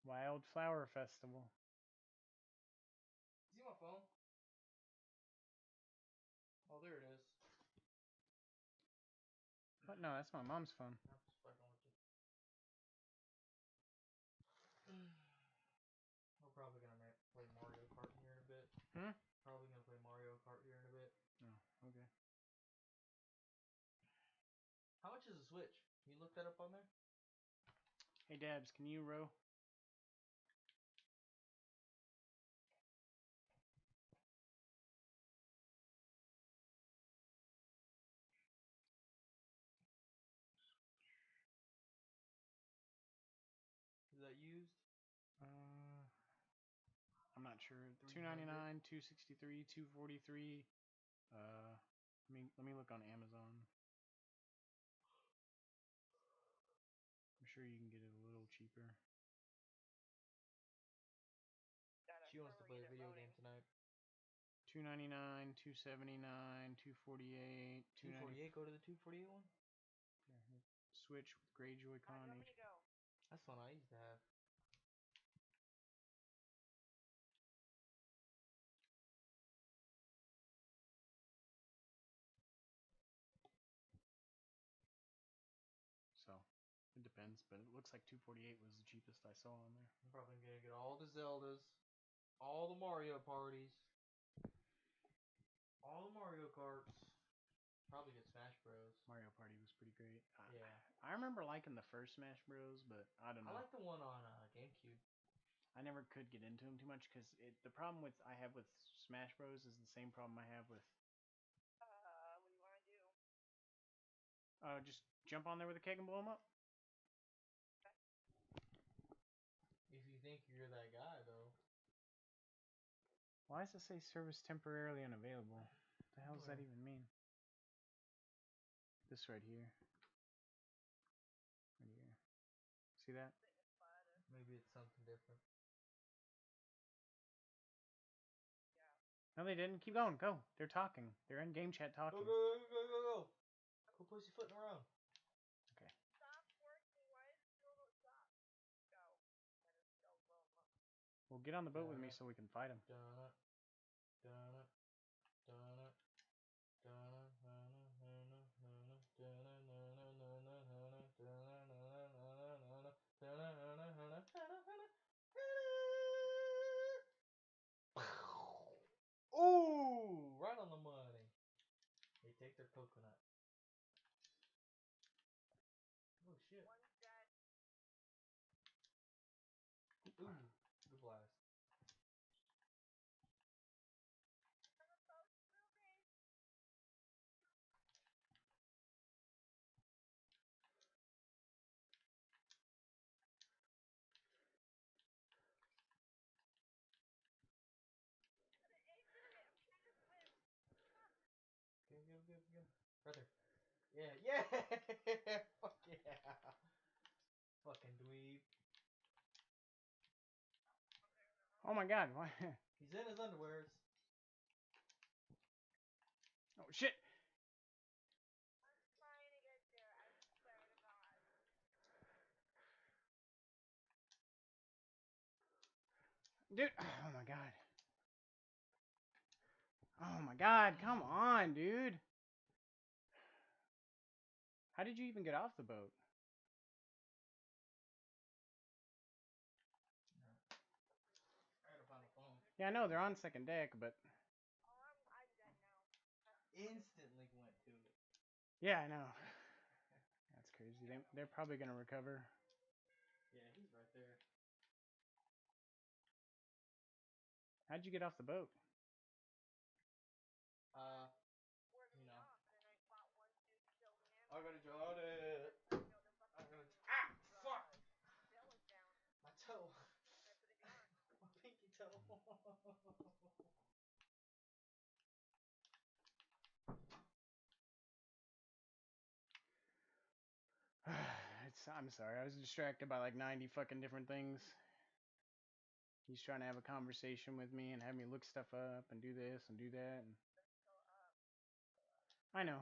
Wildflower Festival. See my phone? Oh, there it is. What? No, that's my mom's phone. I'm just fucking with you. We're probably gonna play Mario Kart here in a bit. Hmm? Probably gonna play Mario Kart here in a bit. Oh, okay. How much is a Switch? Can you look that up on there? Hey, Dabs, can you row? Is that used? I'm not sure. 300? $2.99, $2.63, $2.43. Let me look on Amazon. I'm sure you can get it a little cheaper. She wants to play a video game tonight. $2.99, $2.79, $2.48, $2.48. Go to the $2.48 one. Switch with gray Joy-Con. That's one I used to have. So it depends, but it looks like 248 was the cheapest I saw on there. I'm probably gonna get all the Zeldas, all the Mario parties, all the Mario Karts. Probably get Smash Bros. Mario Party was pretty great. Yeah. I remember liking the first Smash Bros, but I don't know. I like the one on GameCube. I never could get into them too much because the problem with I have with Smash Bros is the same problem I have with. What do you want to do? Just jump on there with a keg and blow them up. If you think you're that guy, though. Why does it say service temporarily unavailable? What the hell does that even mean? This right here. Right here. See that? Maybe it's something different. No, they didn't. Keep going. Go. They're talking. They're in game chat talking. Go, go, go, go, go, go. Go pussyfooting around. Okay. Stop working. Why is it still don't stop? Go. Well, get on the boat with me so we can fight them. Dun dun dun Ooh, right on the money. They take their coconut. good. Right there. Yeah, yeah! Fuck yeah! Fucking dweeb. Oh my god, why? He's in his underwears. Oh shit! I'm trying to get there. I swear to God. Dude, oh my god. Oh my god, come on, dude. How did you even get off the boat? I gotta find a phone. Yeah, I know they're on second deck, but Oh, I'm dead now. Instantly went to it. yeah, I know. That's crazy. They're probably gonna recover. Yeah, he's right there. How'd you get off the boat? Where the You know. shop, and I fought one dude, killed him. I gotta draw it. Killed him. I'm gonna. Ah! Fuck! That was down. My toe. I put it on. My pinky toe. I'm sorry. I was distracted by like 90 fucking different things. He's trying to have a conversation with me and have me look stuff up and do this and do that. And I know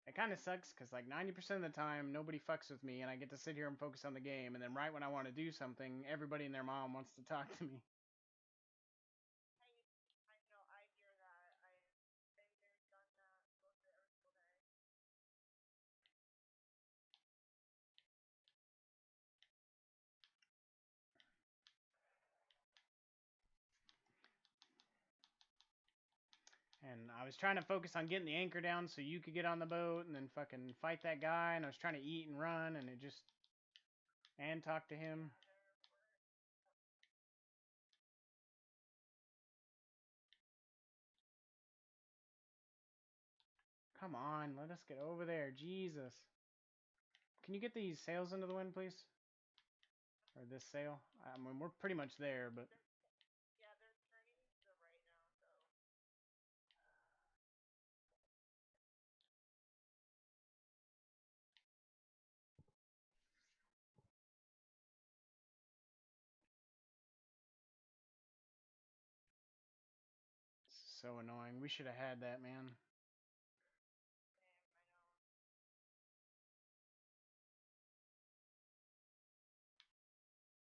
it kind of sucks because like 90% of the time nobody fucks with me and I get to sit here and focus on the game. And then right when I want to do something, everybody and their mom wants to talk to me. I know. I hear that. I've been there, done that, go there every single day. And I was trying to focus on getting the anchor down so you could get on the boat and then fucking fight that guy. And I was trying to eat and run and it just and talk to him. Come on, let us get over there. Jesus. Can you get these sails into the wind, please? Or this sail? I mean, we're pretty much there, but Yeah, they're turning to the right now, so. it's so annoying. We should have had that, man. Damn, I know.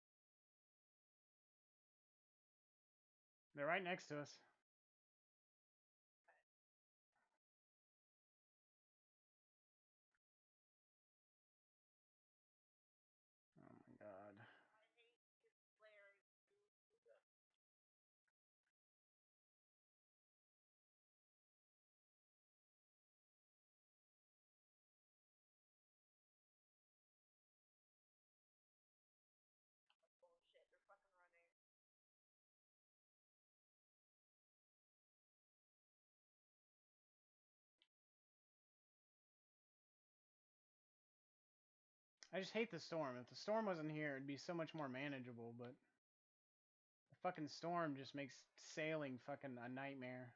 They're right next to us. Oh my god. I hate his flares. Bullshit. They're fucking running. I just hate the storm. If the storm wasn't here, it'd be so much more manageable, but the fucking storm just makes sailing fucking a nightmare.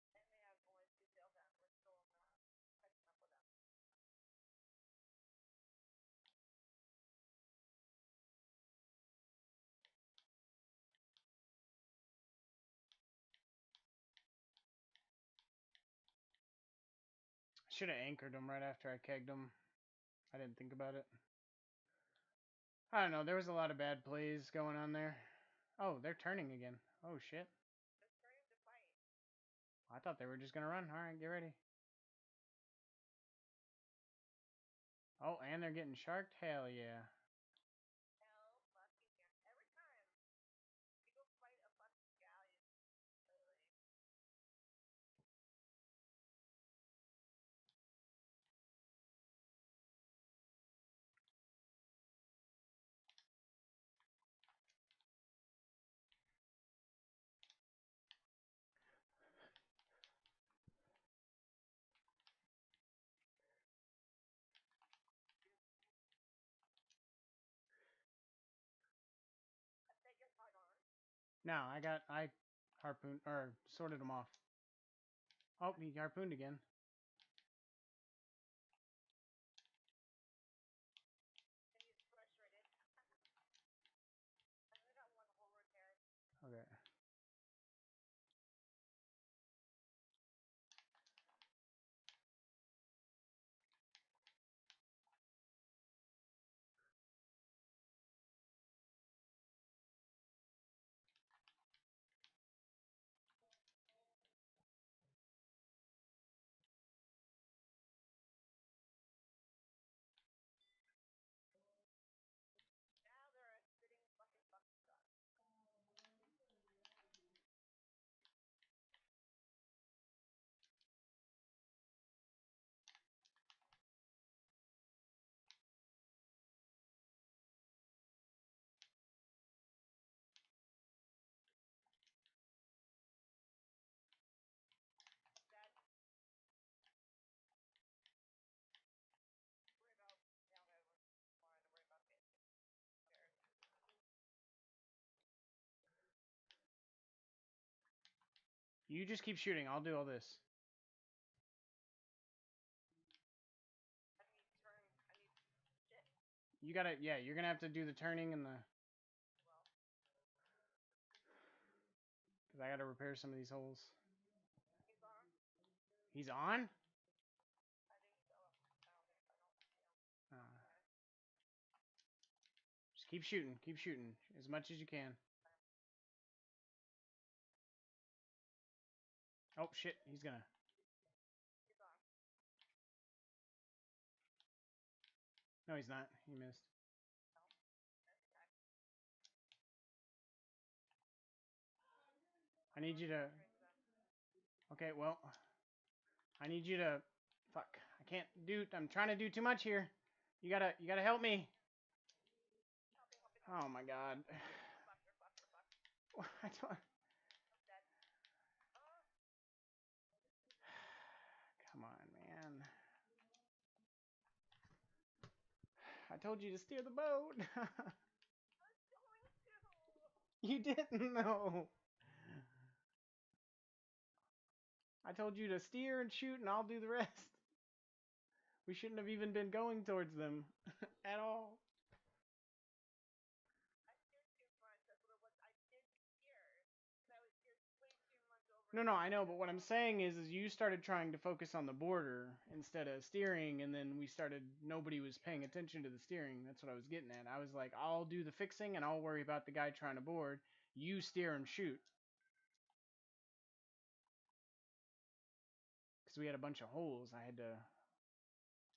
And they have only 2 sales out. We're still not catching up with them. I should have anchored them right after I kegged them. I didn't think about it. I don't know. There was a lot of bad plays going on there. Oh, they're turning again. Oh, shit. They're starting to fight. I thought they were just going to run. All right, get ready. Oh, and they're getting sharked? Hell yeah. Hell fucking yeah. Every time we go fight a fucking galleon, literally. No, I harpooned or sorted him off. Oh, he harpooned again. And he's frustrated. I only got one hole repaired. Okay. Now they're a sitting fucking duck. That worry about now that we're fine. Worry about getting repaired. You just keep shooting. I'll do all this. I need turn. I need shit. You gotta, yeah, you're gonna have to do the turning and the. Well, Cause I gotta repair some of these holes. he's on. He's on? I think so. I don't think I don't see him. Uh, just keep shooting. Keep shooting as much as you can. Oh shit, he's gonna. He's on. No, he's not. He missed. This guy. I need you to. Okay, well, I need you to. Fuck, I can't do. I'm trying to do too much here. You gotta help me. Help me. Oh my god. Fuck. I don't. I'm dead. Come on, man. I told you to steer the boat. I was going to. You didn't know. I told you to steer and shoot, and I'll do the rest. We shouldn't have even been going towards them at all. I steered too much. That's what it was. I did steer. But I was steered way too much over. No, I know, but what I'm saying is you started trying to focus on the border instead of steering, and then nobody was paying attention to the steering. That's what I was getting at. I was like, I'll do the fixing, and I'll worry about the guy trying to board. You steer and shoot. Because we had a bunch of holes.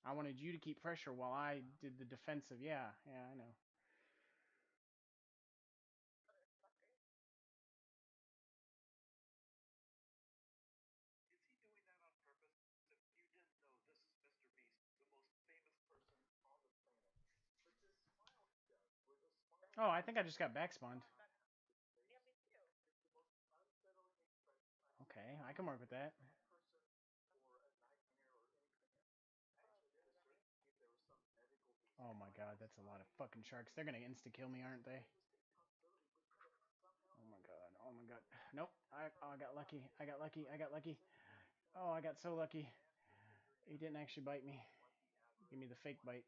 I wanted you to keep pressure while I did the defensive. Yeah, I know. Oh, I think I just got backspawned. Yeah, me too. Okay, I can work with that. Oh my god, that's a lot of fucking sharks. They're gonna insta-kill me, aren't they? Oh my god, oh my god. Nope, I got lucky. I got lucky. Oh, I got so lucky. He didn't actually bite me. Give me the fake bite.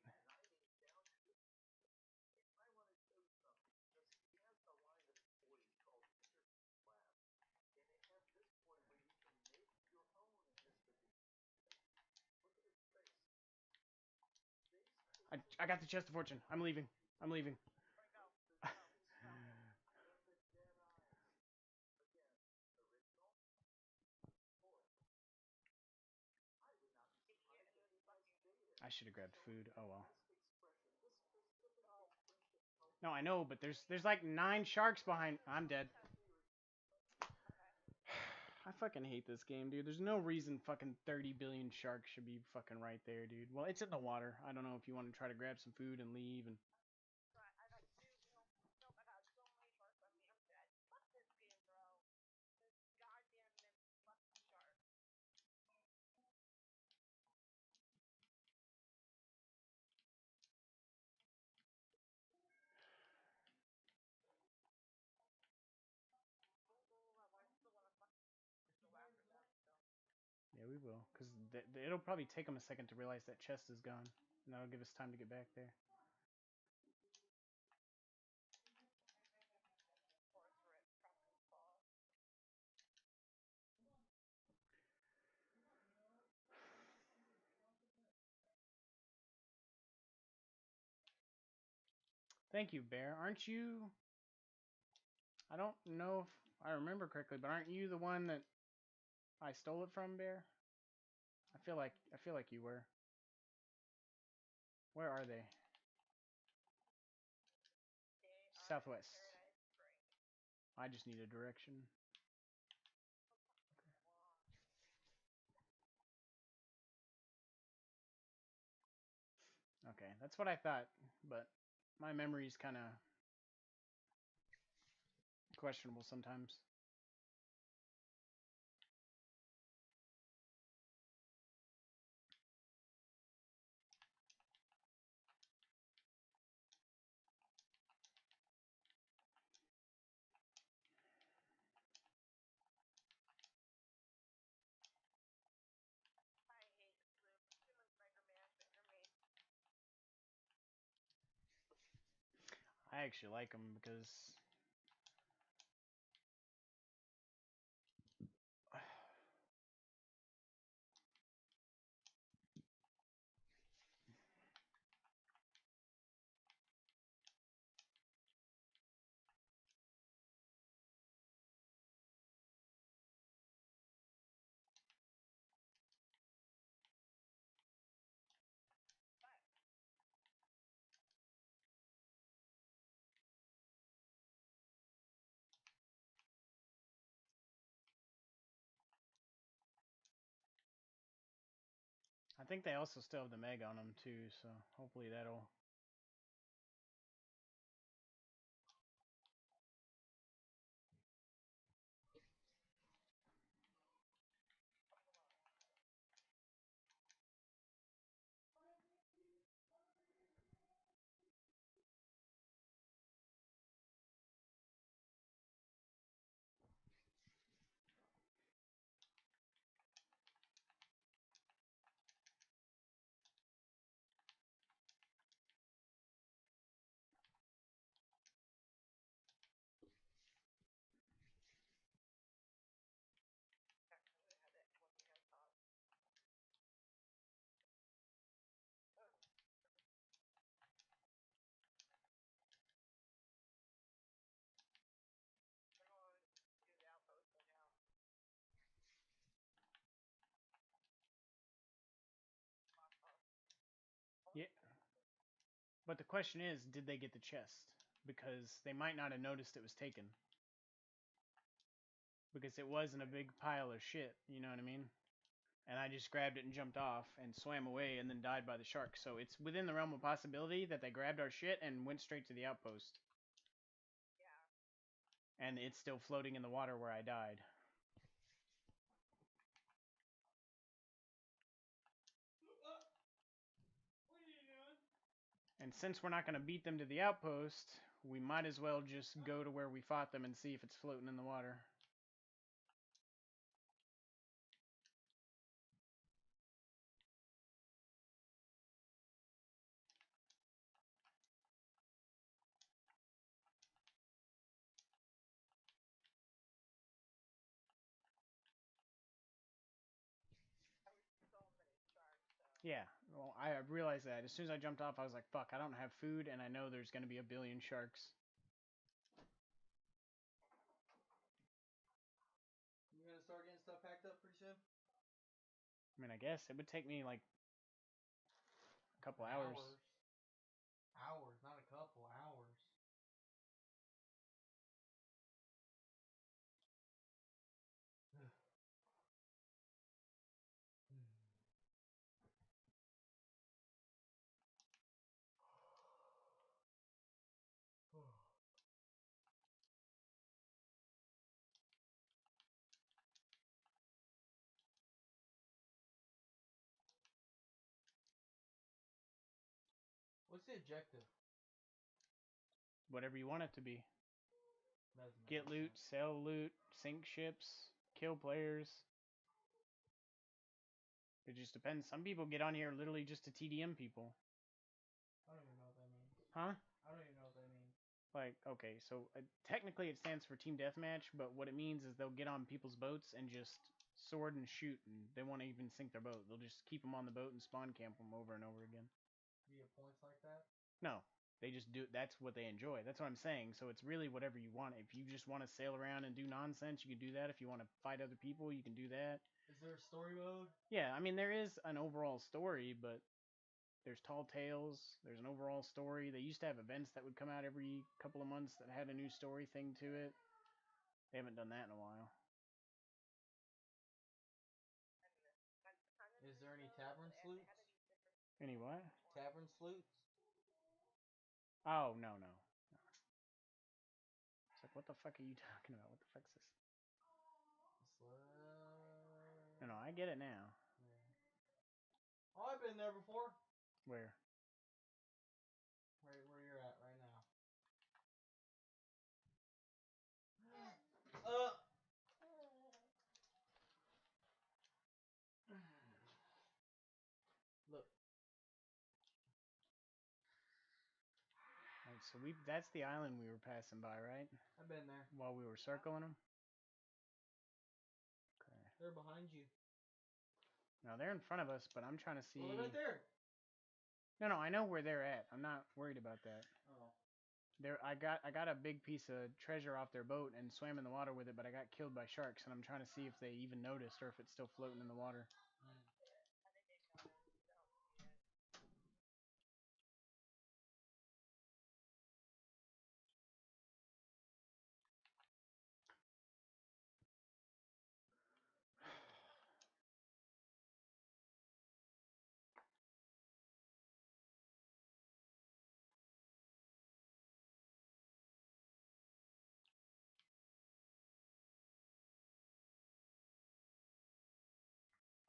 I got the chest of fortune. I'm leaving. Where to go? Go. I should have grabbed food. Oh well. No, I know, but there's like 9 sharks behind. I'm dead. I fucking hate this game, dude. There's no reason fucking 30 billion sharks should be fucking right there, dude. Well, it's in the water. I don't know if you want to try to grab some food and leave and I got two. Nope. I got so many sharks on me. I'm dead. Fuck this game, bro. This goddamn fucking shark. Yeah, we will, because it'll probably take them a second to realize that chest is gone, and that'll give us time to get back there. Thank you, Bear. Aren't you? I don't know if I remember correctly, but aren't you the one that I stole it from, Bear? I feel like you were. Where are they? Southwest. I just need a direction. Okay, that's what I thought, but my memory's kind of questionable sometimes. I actually like them because I think they also still have the Meg on them too, so hopefully that'll. Yeah, but the question is, did they get the chest? Because they might not have noticed it was taken. Because it wasn't a big pile of shit, you know what I mean? And I just grabbed it and jumped off and swam away and then died by the shark. So it's within the realm of possibility that they grabbed our shit and went straight to the outpost. Yeah. And it's still floating in the water where I died. And since we're not going to beat them to the outpost, we might as well just go to where we fought them and see if it's floating in the water. Yeah, well, I realized that. As soon as I jumped off, I was like, fuck, I don't have food, and I know there's going to be a billion sharks. You gonna start getting stuff packed up pretty soon? I mean, I guess it would take me like a couple hours. Hours, not a couple, hours. What's the objective? Whatever you want it to be. Doesn't Get make loot, sense. sell loot, sink ships, kill players. It just depends. Some people get on here literally just to TDM people. I don't even know what that means. Huh? I don't even know what that means. Like, okay, so technically it stands for team deathmatch, but what it means is they'll get on people's boats and just sword and shoot, and they won't even sink their boat. They'll just keep them on the boat and spawn camp them over and over again. Do you get points like that? No, they just do. That's what they enjoy. That's what I'm saying. So it's really whatever you want. If you just want to sail around and do nonsense, you can do that. If you want to fight other people, you can do that. Is there a story mode? Yeah, I mean there is an overall story, but there's Tall Tales. There's an overall story. They used to have events that would come out every couple of months that had a new story thing to it. They haven't done that in a while. Is there any tavern sleuths? Any what? Tavern sleuths? Oh, no. It's like, what the fuck are you talking about? What the fuck's this? No, I get it now. Yeah. Oh, I've been there before. Where? Right where you're at right now. Look. Alright, so that's the island we were passing by, right? I've been there. While we were circling them? Okay. They're behind you. Now they're in front of us, but I'm trying to see. Oh, they're right there. No, I know where they're at. I'm not worried about that. Oh. I got a big piece of treasure off their boat and swam in the water with it, but I got killed by sharks, and I'm trying to see if they even noticed or if it's still floating in the water.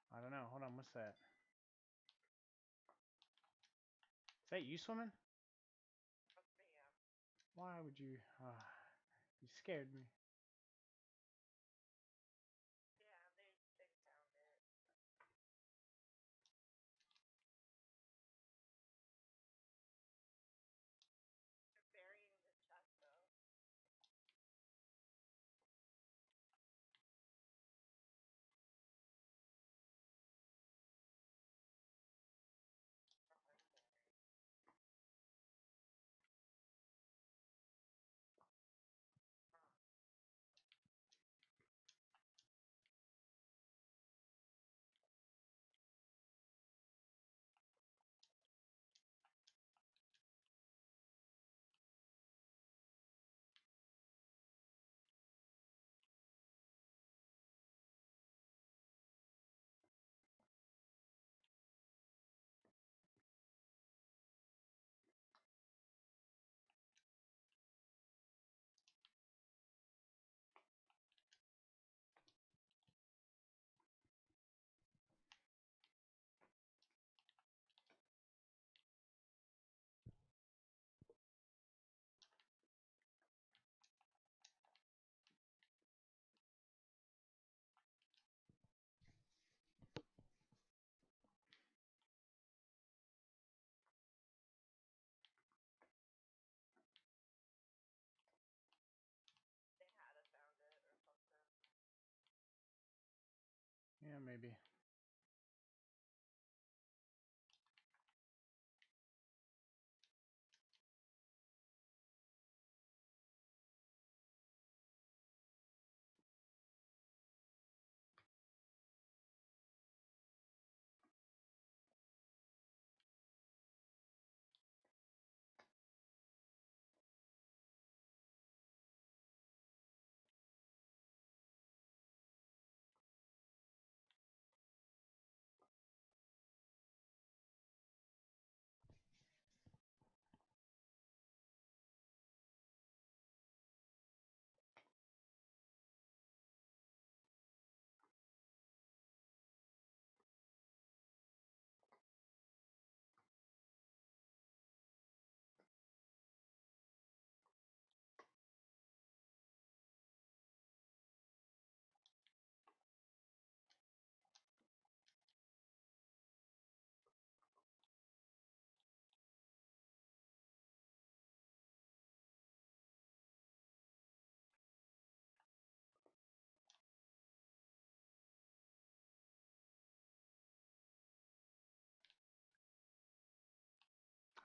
I don't know. Hold on, what's that? Is that you swimming? Why would you? You scared me. Yeah, they found it. They're burying the chest though. They had to found it or something. Yeah, maybe.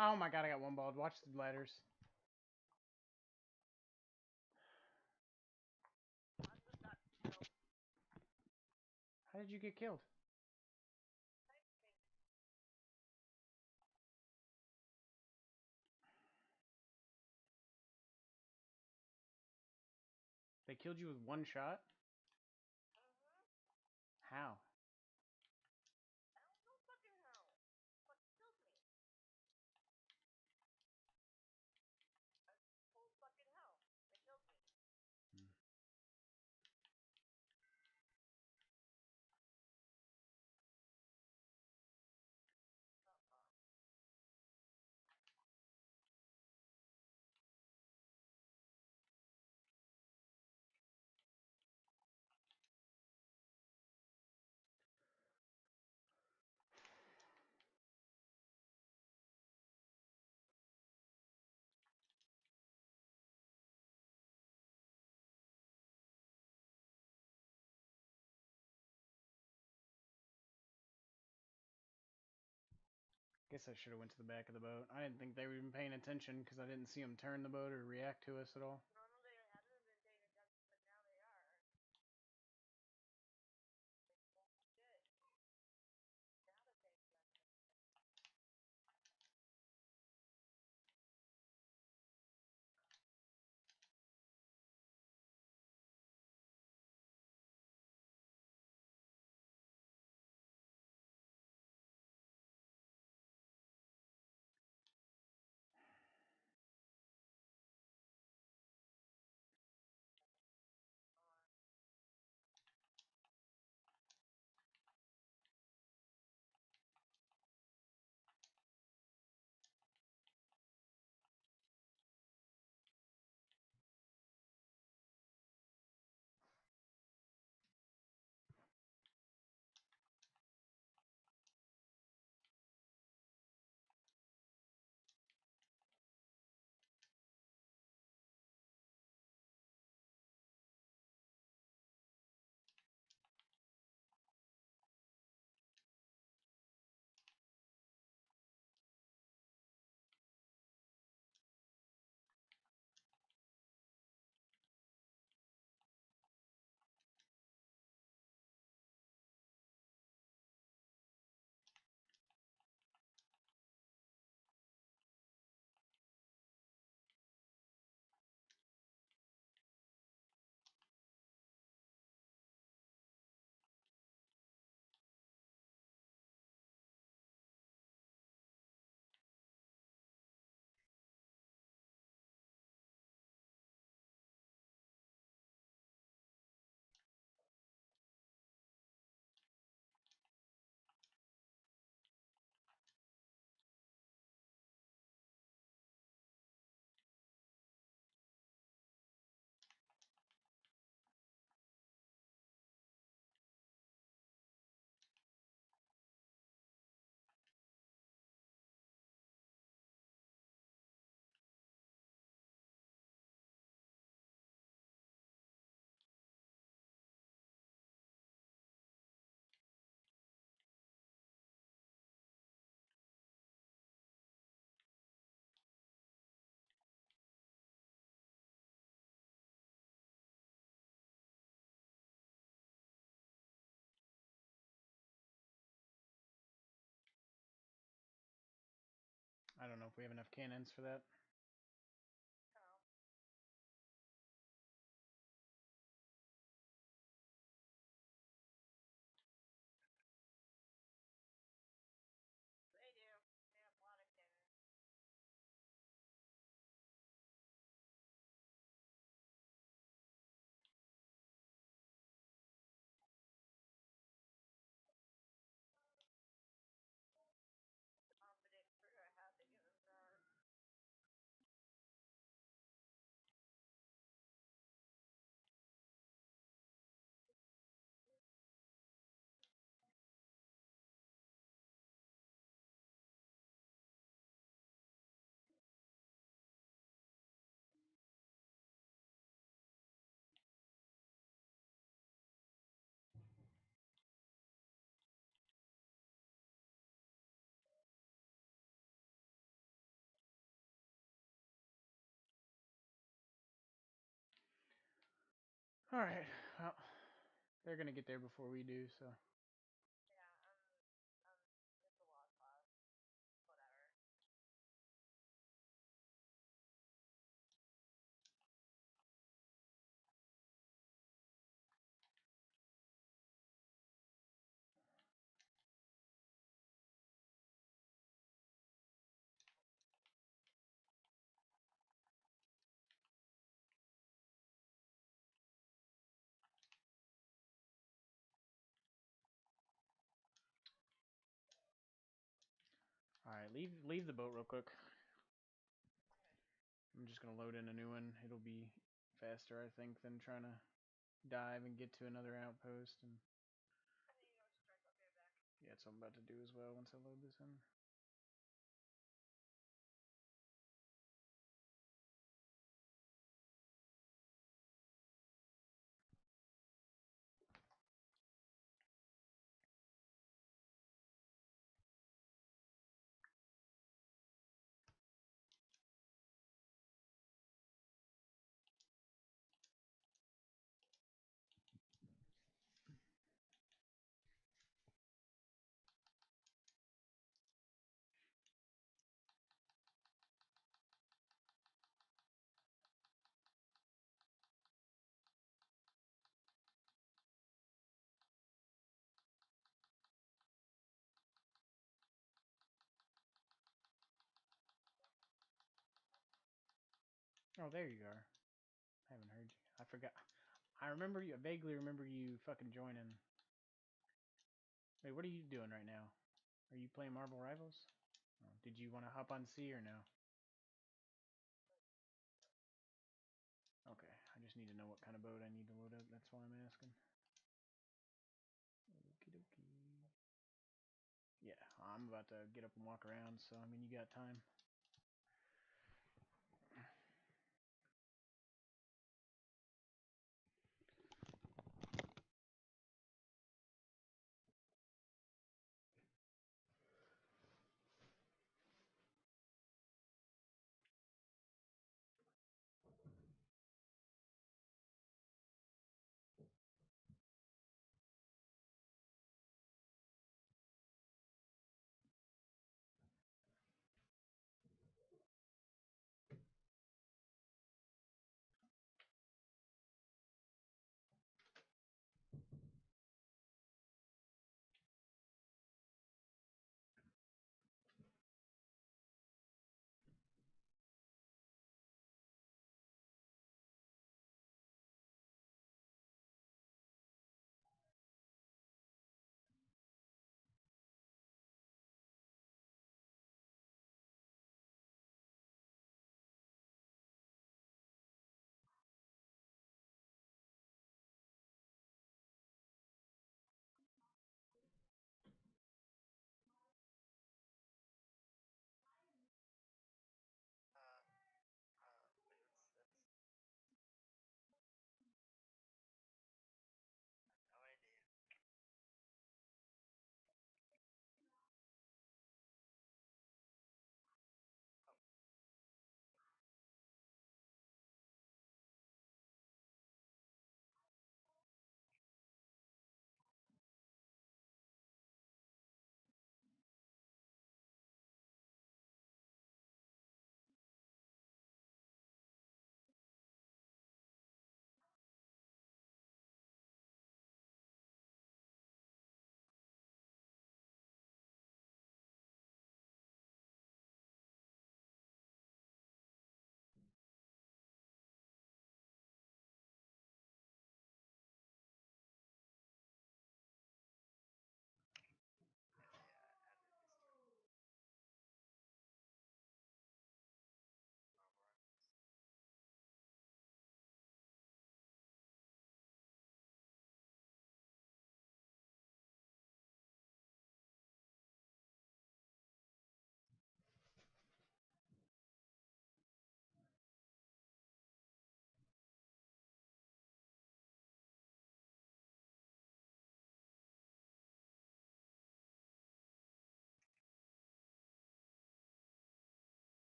Oh my god, I got one balled. Watch the ladders. How did you get killed? They killed you with one shot? How? I don't know fucking how. What killed me? Full fucking hell. They killed me. Guess I should have went to the back of the boat. I didn't think they were even paying attention because I didn't see them turn the boat or react to us at all. Normally they haven't been paying attention, but now they are. Shit. Now they're paying attention. I don't know if we have enough cannons for that. Oh. They do. They have a lot of cannons. Confident for how to get them done. All right. Well, they're gonna get there before we do, so. Yeah, it's a lot class. Whatever. All right, leave the boat real quick. Okay. I'm just gonna load in a new one. It'll be faster, I think, than trying to dive and get to another outpost. And I think you go strike up your back. yeah, that's what I'm about to do as well once I load this in. Oh, there you are. I haven't heard you. I forgot. I remember you. I vaguely remember you fucking joining. Wait, what are you doing right now? Are you playing Marble Rivals? Oh, did you want to hop on C or no? Okay, I just need to know what kind of boat I need to load up. That's why I'm asking. Okie dokie. Yeah, I'm about to get up and walk around, so I mean, you got time.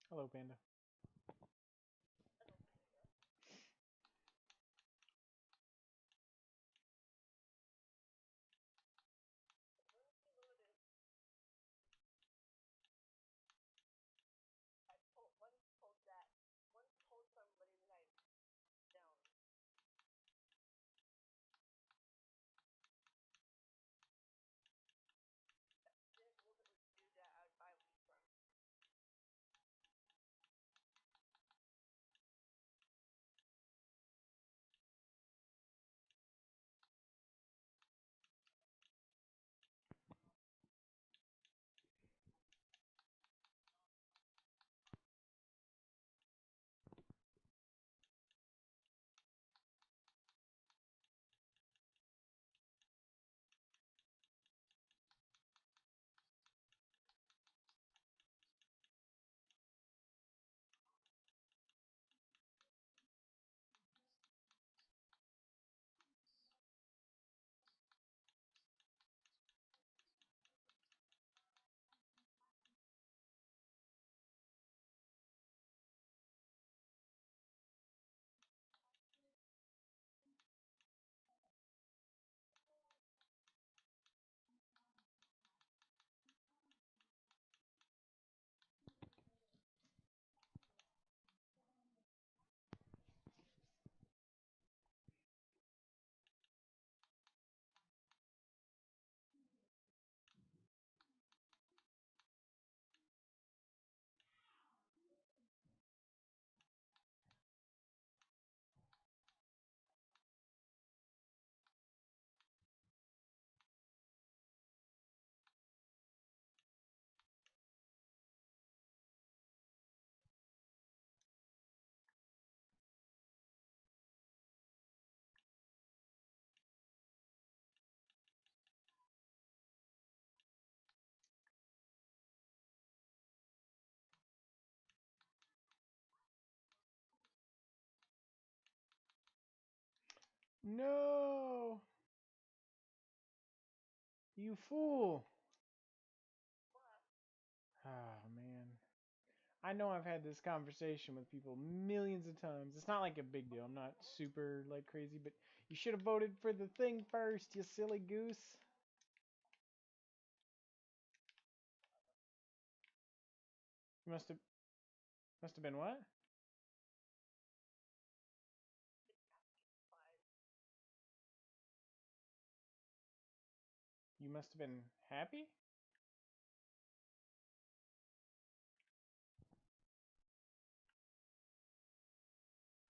Hello, Panda. Once told somebody that I down. This wasn't a dude that I would buy weed from. No, you fool. Oh man. I know I've had this conversation with people millions of times. It's not like a big deal. I'm not super like crazy, but you should have voted for the thing first, you silly goose. You must have been what? You must have been happy?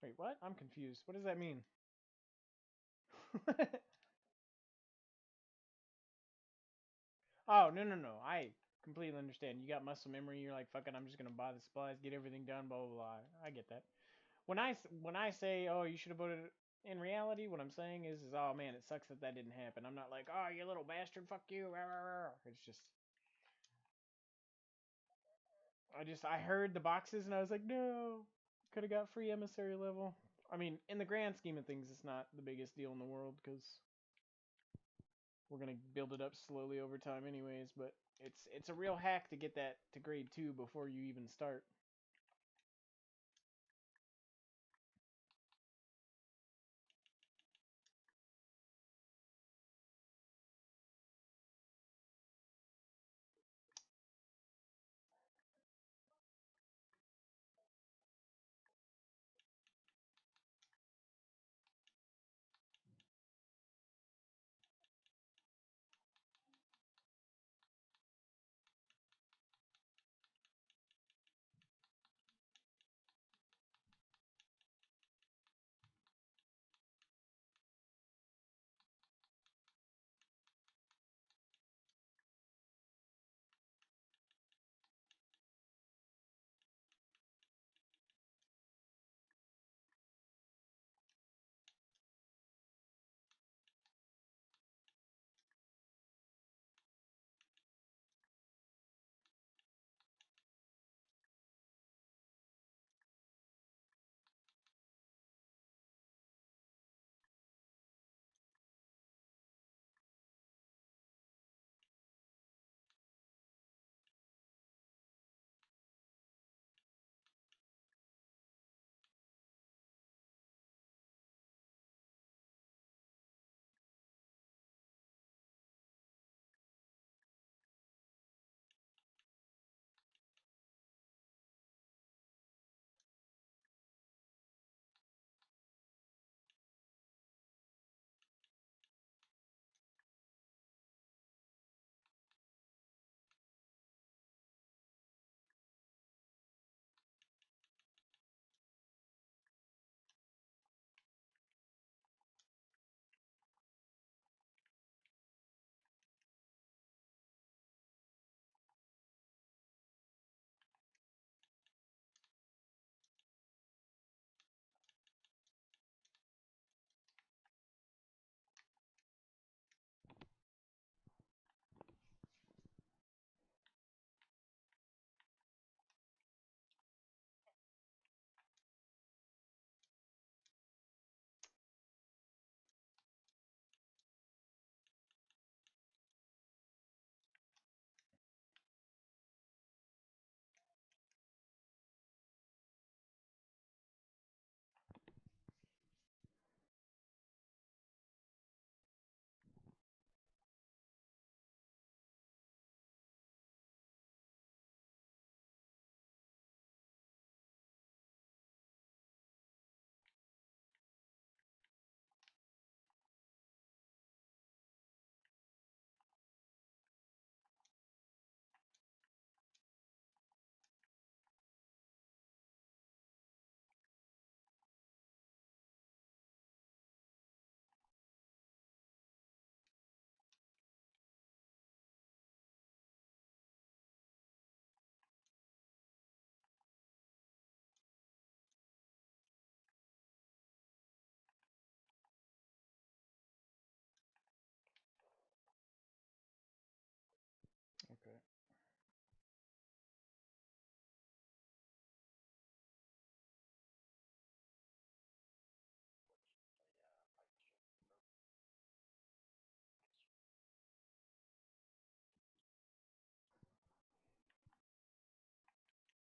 Wait, what? I'm confused. What does that mean? Oh, no, no, no. I completely understand. You got muscle memory. You're like, fuck it, I'm just going to buy the supplies, get everything done, blah, blah, blah. I get that. When I say, oh, you should have voted, in reality, what I'm saying is, oh man, it sucks that that didn't happen. I'm not like, oh, you little bastard, fuck you. Rah, rah, rah. It's just, I heard the boxes and I was like, no, could have got free emissary level. I mean, in the grand scheme of things, it's not the biggest deal in the world because we're gonna build it up slowly over time, anyways. But it's a real hack to get that to grade 2 before you even start.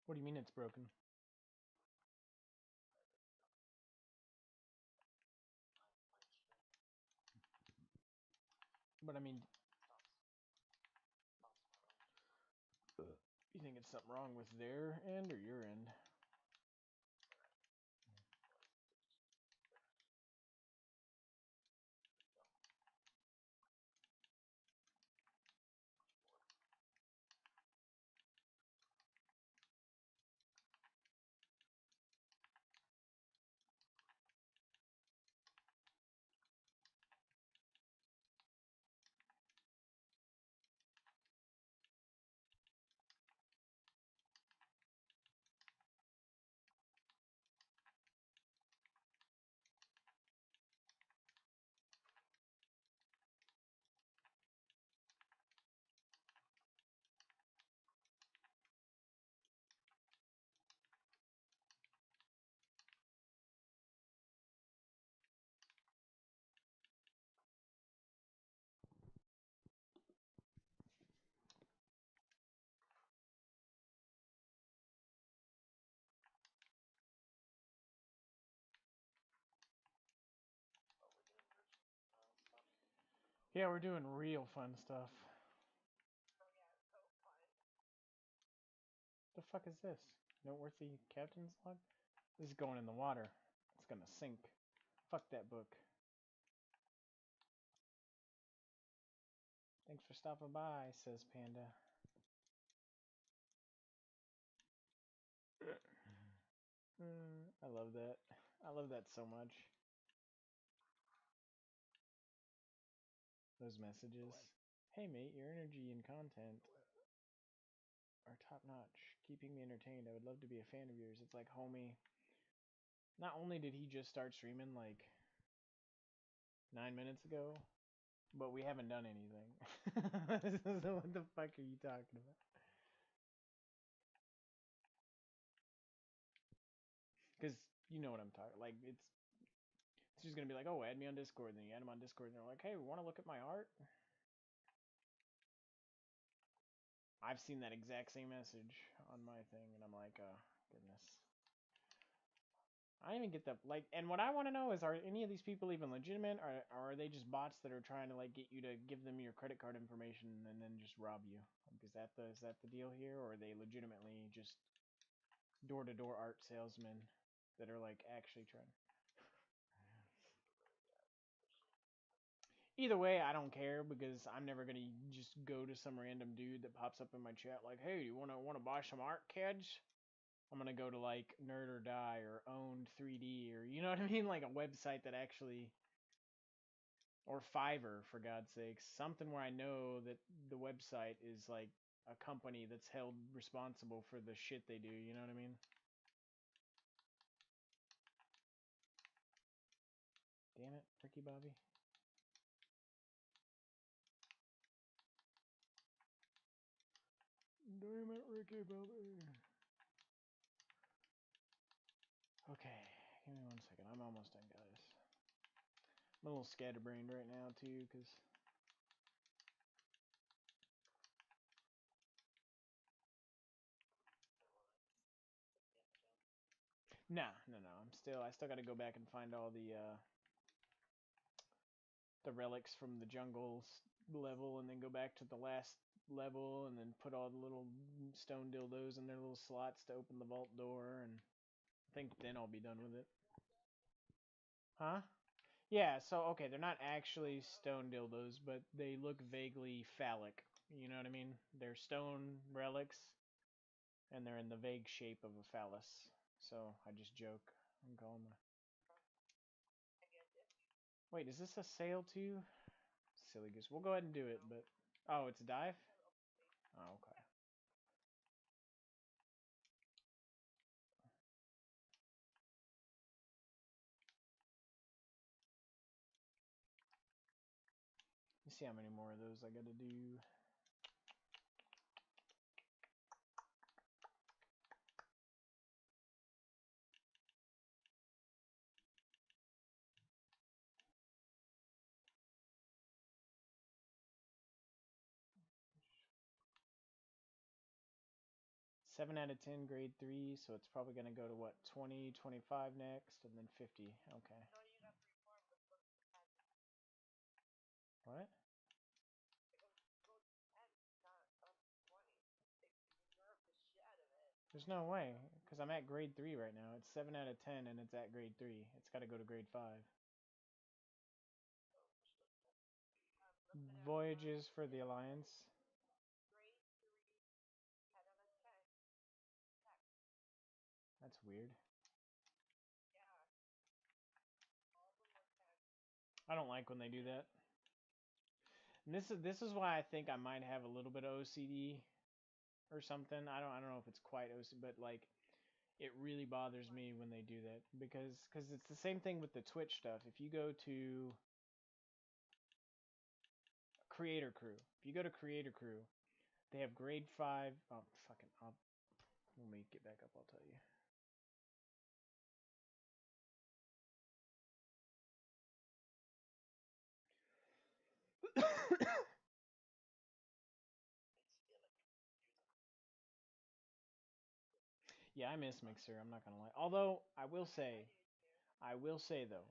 What do you mean it's broken? But I mean, you think it's something wrong with their end or your end? Yeah, we're doing real fun stuff. The fuck is this? Noteworthy captain's log? This is going in the water. It's gonna sink. Fuck that book. Thanks for stopping by, says Panda. I love that. I love that so much. Those messages. Hey mate, your energy and content are top notch, keeping me entertained. I would love to be a fan of yours. It's like, homie, not only did he just start streaming like 9 minutes ago, but we haven't done anything. So what the fuck are you talking about? Because you know what I'm talking. Like it's just gonna be like, oh, add me on Discord, and then you add him on Discord, and they're like, hey, want to look at my art? I've seen that exact same message on my thing, and I'm like, oh, goodness. I don't even get that. Like, and what I want to know is, are any of these people even legitimate, or are they just bots that are trying to like get you to give them your credit card information and then just rob you? Like, is that the deal here, or are they legitimately just door-to-door art salesmen that are like actually trying? Either way, I don't care because I'm never gonna just go to some random dude that pops up in my chat like, "Hey, you wanna buy some art, kids?" I'm gonna go to like Nerd or Die or Owned 3D or you know what I mean, like a website that actually, or Fiverr for God's sakes, something where I know that the website is like a company that's held responsible for the shit they do. You know what I mean? Damn it, Ricky Bobby. Damn it, Ricky Bobby. Okay, give me 1 second. I'm almost done, guys. I'm a little scatterbrained right now, too, because... Nah, no. I still got to go back and find all the relics from the jungle level, and then go back to the last level, and then put all the little stone dildos in their little slots to open the vault door, and I think then I'll be done with it. Huh? Yeah, so, okay, they're not actually stone dildos, but they look vaguely phallic. You know what I mean? They're stone relics, and they're in the vague shape of a phallus. So, I just joke. I'm calling them. Wait, is this a sale too? Silly goose. We'll go ahead and do it, but... Oh, it's a dive? Oh, okay. Let's see how many more of those I gotta do. 7 out of 10, grade 3, so it's probably going to go to what, 20, 25 next, and then 50. Okay. What? There's no way, because I'm at grade 3 right now. It's 7 out of 10, and it's at grade 3. It's got to go to grade 5. Voyages for the Alliance. That's weird. I don't like when they do that. And this is why I think I might have a little bit of OCD or something. I don't know if it's quite OCD, but like it really bothers me when they do that because it's the same thing with the Twitch stuff. If you go to Creator Crew, if you go to Creator Crew, they have grade 5. Oh fucking! Let me get back up. I'll tell you. Yeah, I miss Mixer. I'm not gonna lie. Although I will say though,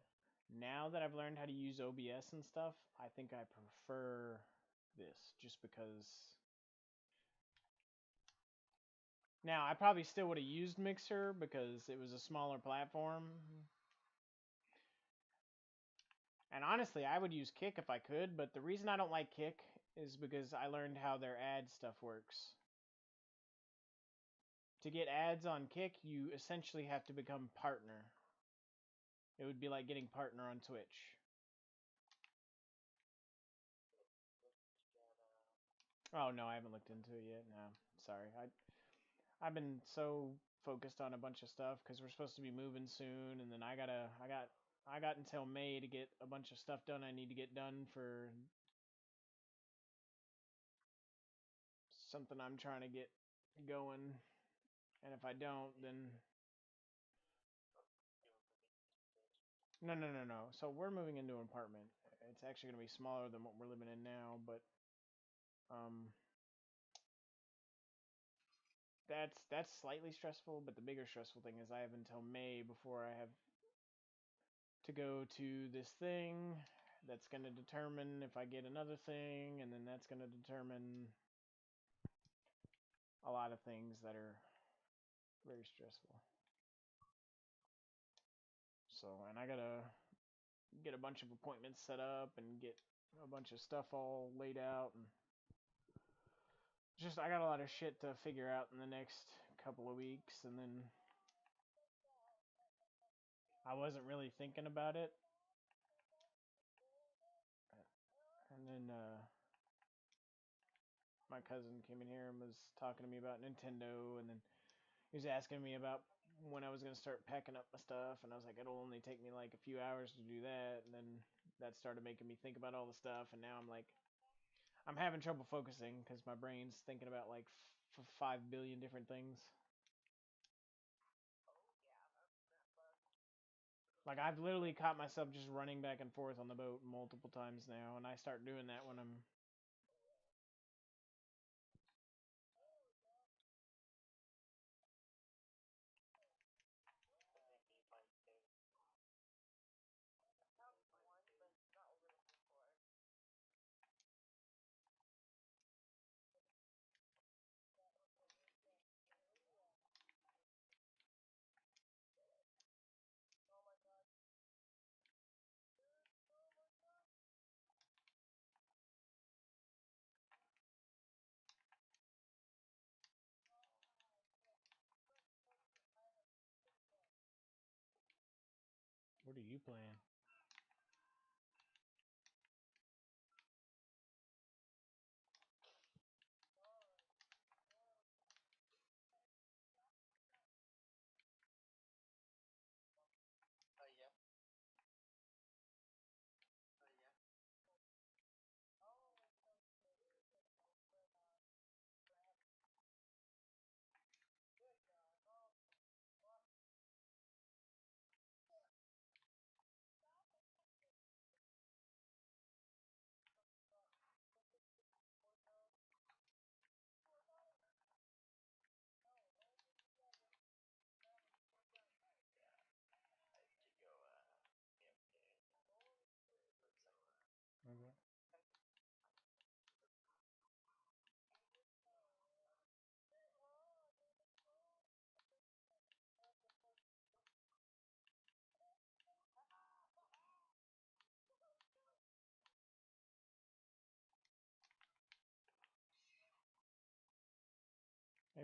now that I've learned how to use OBS and stuff, I think I prefer this just because. Now I probably still would have used Mixer because it was a smaller platform. And honestly, I would use Kick if I could, but the reason I don't like Kick is because I learned how their ad stuff works. To get ads on Kick, you essentially have to become partner. It would be like getting partner on Twitch. Oh no, I haven't looked into it yet. No, sorry. I've been so focused on a bunch of stuff because we're supposed to be moving soon, and then I got until May to get a bunch of stuff done I need to get done for something I'm trying to get going. And if I don't, then no. So we're moving into an apartment. It's actually gonna be smaller than what we're living in now, but um, that's slightly stressful. But the bigger stressful thing is I have until May before I have to go to this thing that's going to determine if I get another thing, and then that's going to determine a lot of things that are very stressful. So, and I gotta get a bunch of appointments set up and get a bunch of stuff all laid out, and just I got a lot of shit to figure out in the next couple of weeks, and then I wasn't really thinking about it, and then my cousin came in here and was talking to me about Nintendo, and then he was asking me about when I was gonna start packing up my stuff, and I was like, it'll only take me like a few hours to do that, and then that started making me think about all the stuff, and now I'm like, I'm having trouble focusing because my brain's thinking about like 5 billion different things. Like I've literally caught myself just running back and forth on the boat multiple times now, and I start doing that when I'm. What are you playing?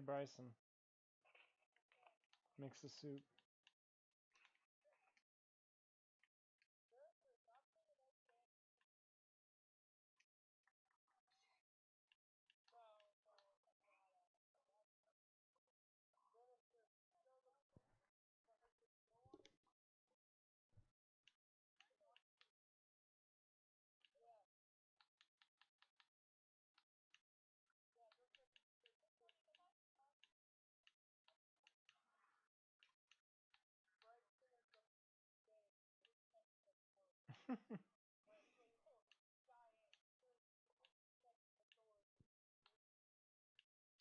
Hey Bryson, mix the soup.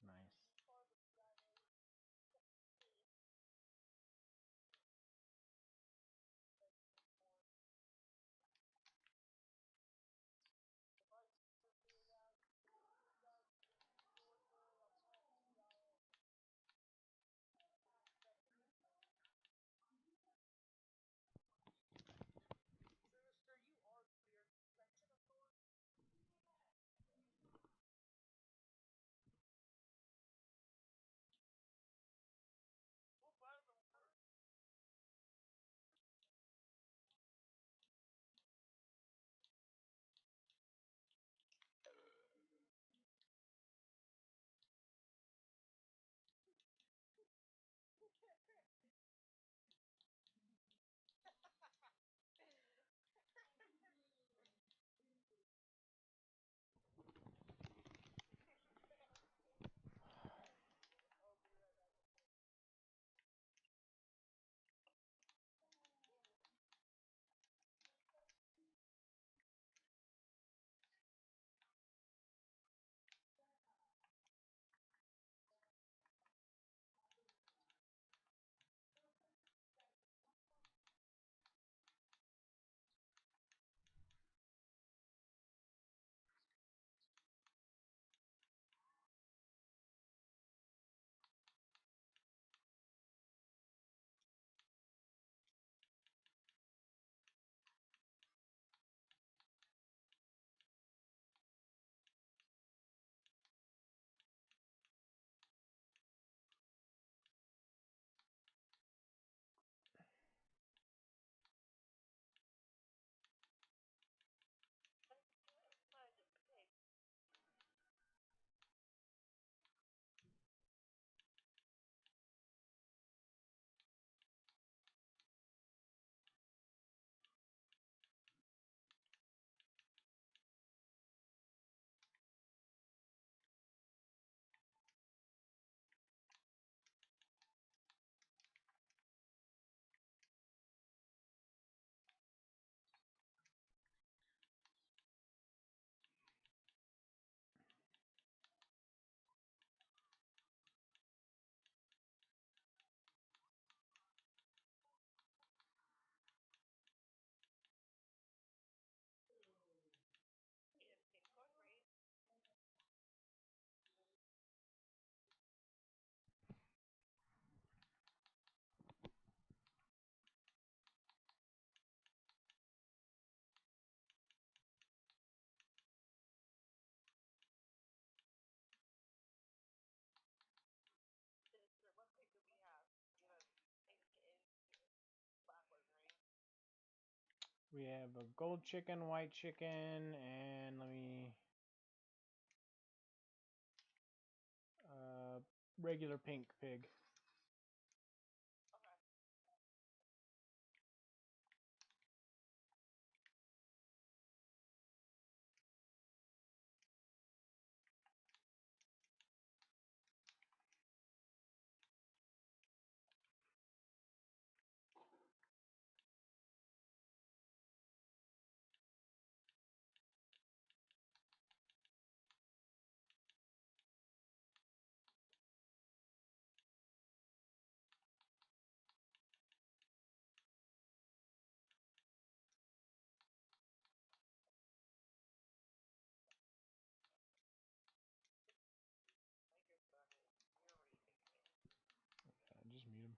Nice. We have a gold chicken, white chicken, and let me regular pink pig. Just mute him.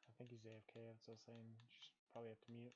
I think he's AFK. That's what I was saying. Just probably have to mute.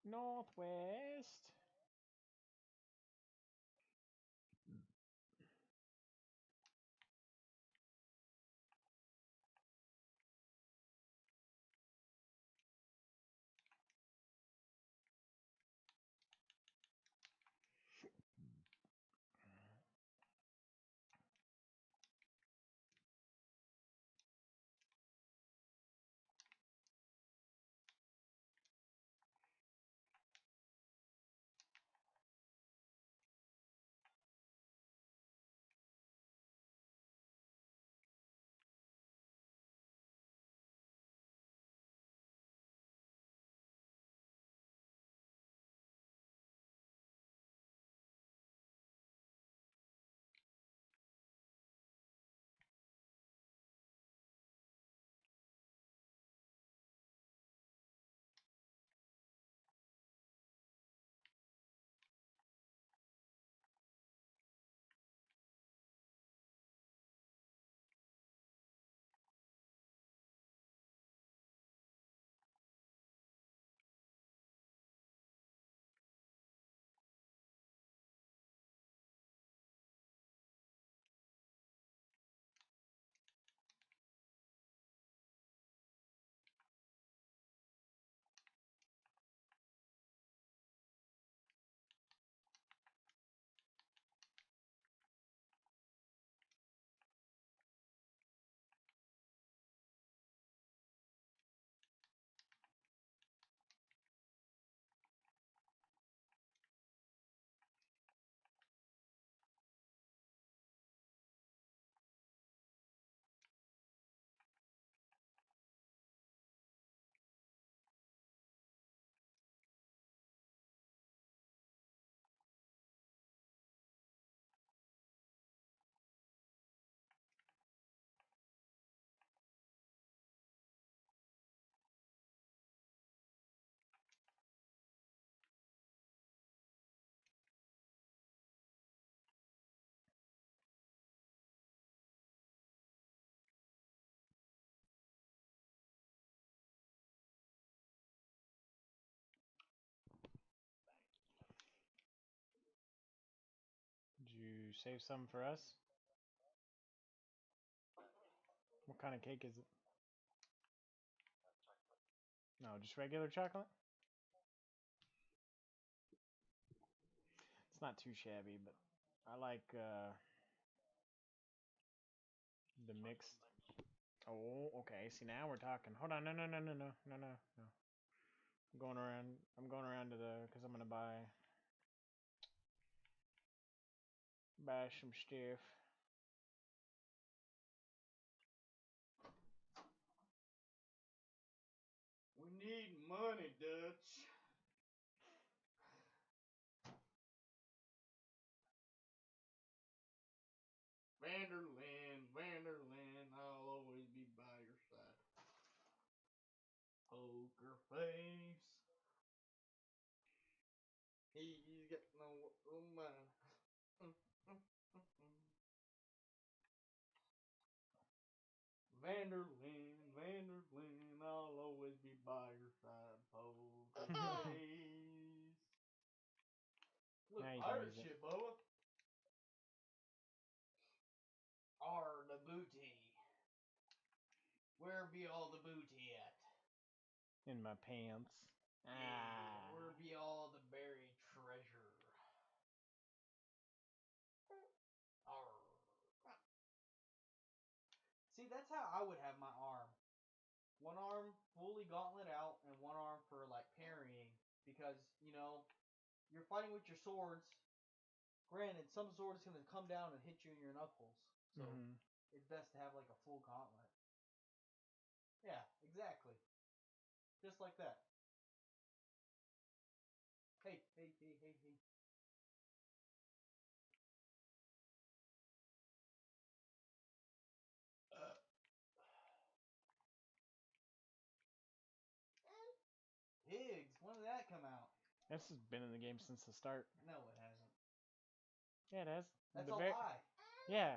Northwest. Did you save some for us? What kind of cake is it? No, just regular chocolate? It's not too shabby, but I like the mixed. Oh, okay. See, now we're talking. Hold on. No, no, no, no, no, no, no, no. I'm going around. I'm going around to the because I'm gonna buy some stuff. We need money, Dutch. Vanderland, Vanderland, I'll always be by your side. Poker face. He's got no mind. Vanderland, Vanderland, I'll always be by your side. Poker face. Look, Now you can pirate use it. shit, Boa. Are the booty. Where be all the booty at? In my pants. Yeah, where be all the buried treasure? Arr. See, that's how I would have my arm. One arm fully gauntlet out, and one arm for like parrying. Because, you know, you're fighting with your swords. Granted, some swords can come down and hit you in your knuckles. So it's best to have like a full gauntlet. Yeah, exactly. Just like that. Hey, hey, hey, hey, hey. Pigs, when did that come out? This has been in the game since the start. No, it hasn't. Yeah, it has. That's a lie. Yeah.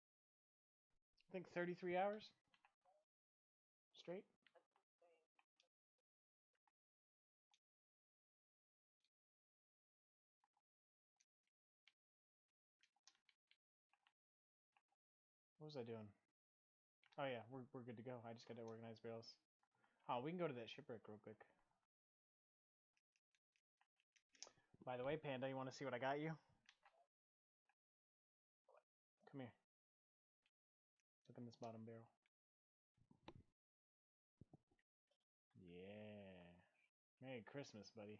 think 33 hours straight. What was I doing? Oh yeah, we're good to go. I just got to organize barrels. Oh, we can go to that shipwreck real quick. By the way, Panda, you want to see what I got you? Come here. Look in this bottom barrel. Yeah. Merry Christmas, buddy.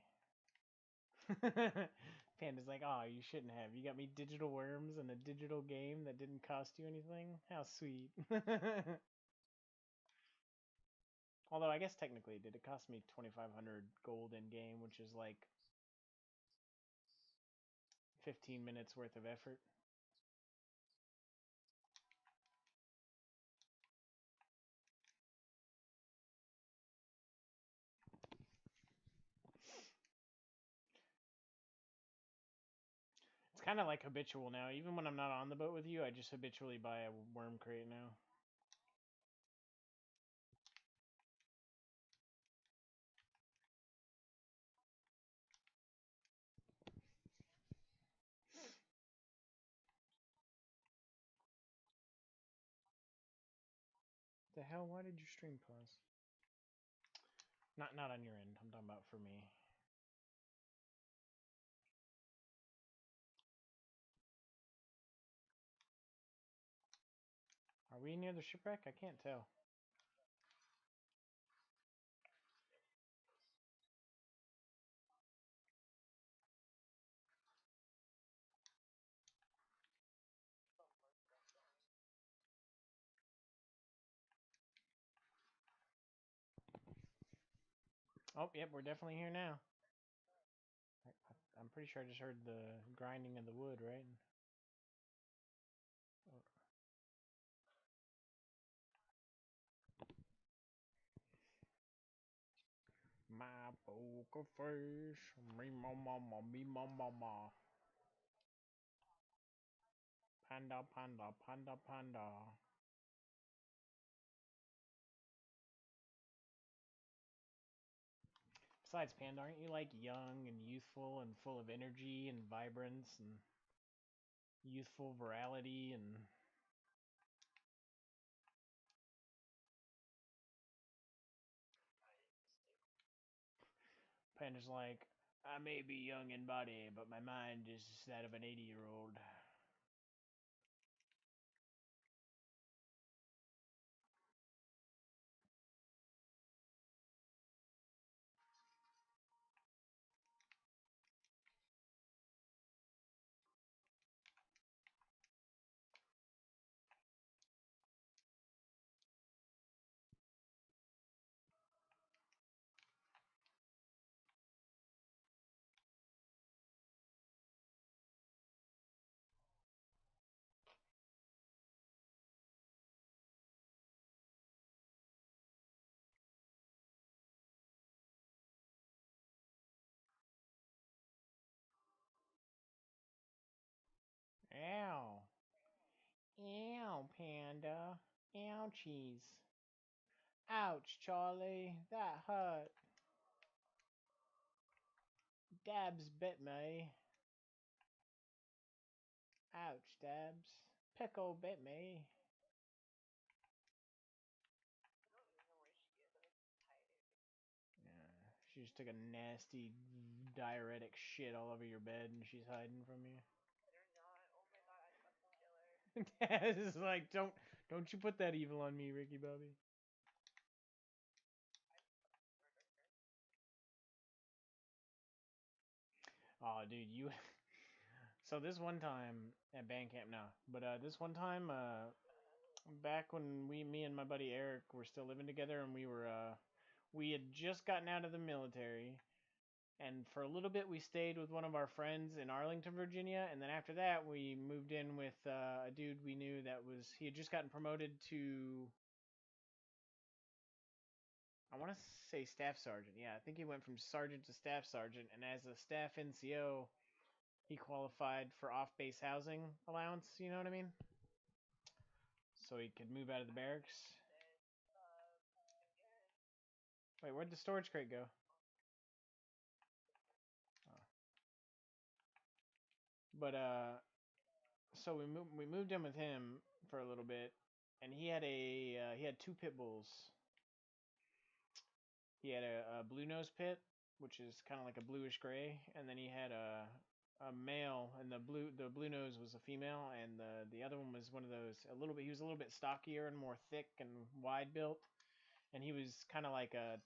Panda's like, oh, you shouldn't have. You got me digital worms and a digital game that didn't cost you anything? How sweet. Although, I guess technically it did. It cost me 2,500 gold in game, which is like 15 minutes worth of effort. It's kind of like habitual now. Even when I'm not on the boat with you, I just habitually buy a worm crate now. The hell? Why did your stream pause? Not on your end. I'm talking about for me. Are we near the shipwreck? I can't tell. Oh, yep, we're definitely here now. I'm pretty sure I just heard the grinding of the wood, right? My poker face, me mama, me mama. Panda, panda, panda, panda. Besides, Panda, aren't you like young and youthful and full of energy and vibrance and youthful virality and Panda's like, I may be young in body, but my mind is that of an 80-year-old. Ow. Ow, Panda. Ouchies. Ouch, Charlie. That hurt. Dabs bit me. Ouch, Dabs. Pickle bit me. Yeah, she just took a nasty diuretic shit all over your bed and she's hiding from you. Dad is like, don't you put that evil on me, Ricky Bobby. Oh, dude, you. So this one time at band camp now, but this one time, back when me and my buddy Eric were still living together, and we had just gotten out of the military, and for a little bit we stayed with one of our friends in Arlington, Virginia, and then after that we moved in with a dude we knew that he had just gotten promoted to, I want to say staff sergeant. Yeah, I think he went from sergeant to staff sergeant, and as a staff NCO, he qualified for off-base housing allowance. You know what I mean? so he could move out of the barracks. Wait, where'd the storage crate go? Oh. But so we moved in with him for a little bit, and he had two pit bulls. He had a blue nose pit, which is kind of like a bluish gray, and then he had a male, and the blue nose was a female, and the other one was one of those he was a little bit stockier and more thick and wide built, and he was kind of like a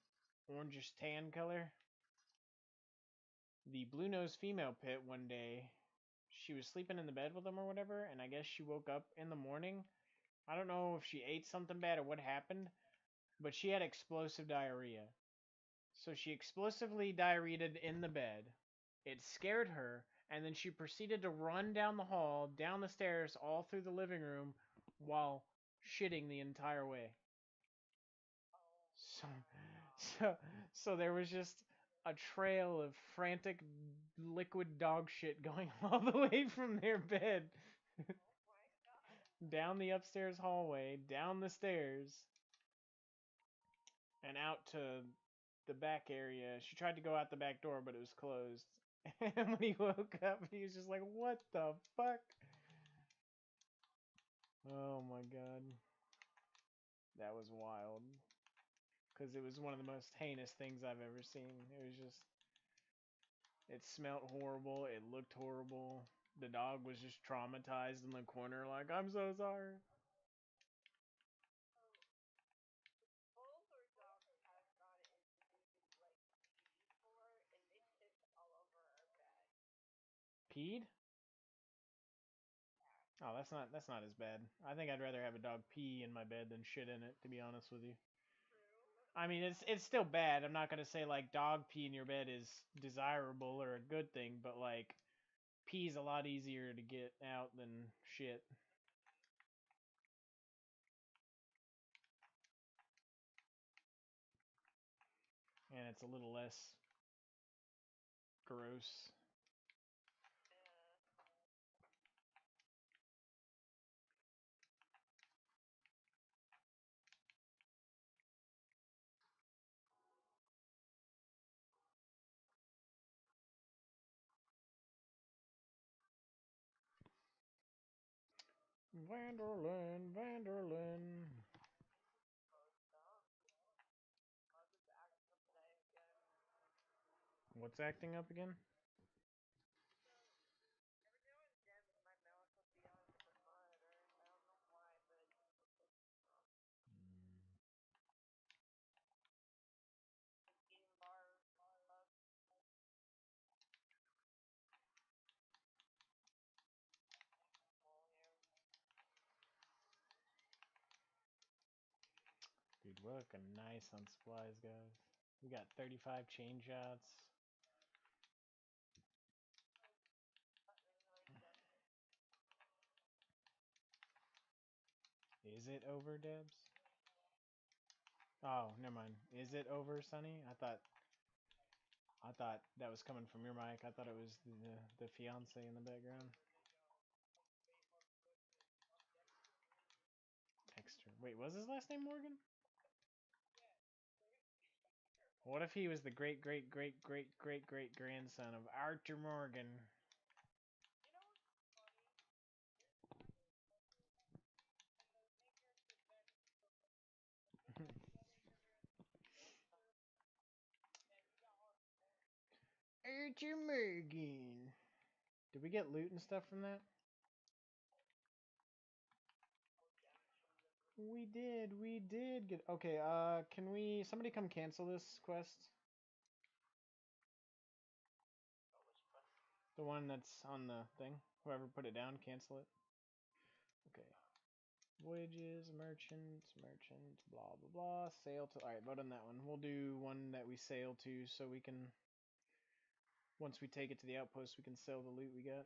orangish tan color. The blue nose female pit one day, she was sleeping in the bed with him or whatever, and I guess she woke up in the morning. I don't know if she ate something bad or what happened, but she had explosive diarrhea. So she explosively diarrheaed in the bed. It scared her, and then she proceeded to run down the hall, down the stairs, all through the living room, while shitting the entire way. So, so there was just a trail of frantic liquid dog shit going all the way from their bed down the upstairs hallway, down the stairs, and out to the back area. She tried to go out the back door, but it was closed. And when he woke up, he was just like, "What the fuck?" Oh my god. That was wild. Because it was one of the most heinous things I've ever seen. It was just. It smelled horrible. It looked horrible. The dog was just traumatized in the corner, like, "I'm so sorry." Both our dogs have gotten into like pee before, and they pissed all over our bed. Peed? Oh, that's not as bad. I think I'd rather have a dog pee in my bed than shit in it, to be honest with you. I mean, it's still bad. I'm not gonna say like dog pee in your bed is desirable or a good thing, but like pee's a lot easier to get out than shit. And it's a little less gross. Vanderlyn, Vanderlyn. What's acting up again? Every now and then, my mouse will be on a different monitor. I don't know why, but game bar love. Dude, we're looking nice on supplies, guys. We got 35 chain shots. Is it over, Debs? Oh, never mind. Is it over, Sonny? I thought that was coming from your mic. I thought it was the fiance in the background. Text her. Wait, was his last name Morgan? What if he was the great great great great great great grandson of Arthur Morgan? Arthur Morgan. Did we get loot and stuff from that? We did get. Okay, can somebody come cancel this quest? The one that's on the thing. Whoever put it down, cancel it. Okay. Voyages, merchant, blah blah blah. Sail to. Alright, vote on that one. We'll do one that we sail to so we can. Once we take it to the outpost, we can sell the loot we got.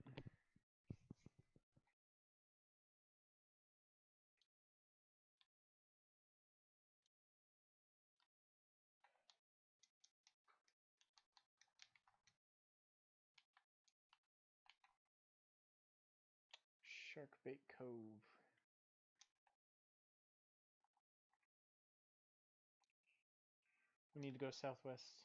Sharkbait Cove. We need to go southwest.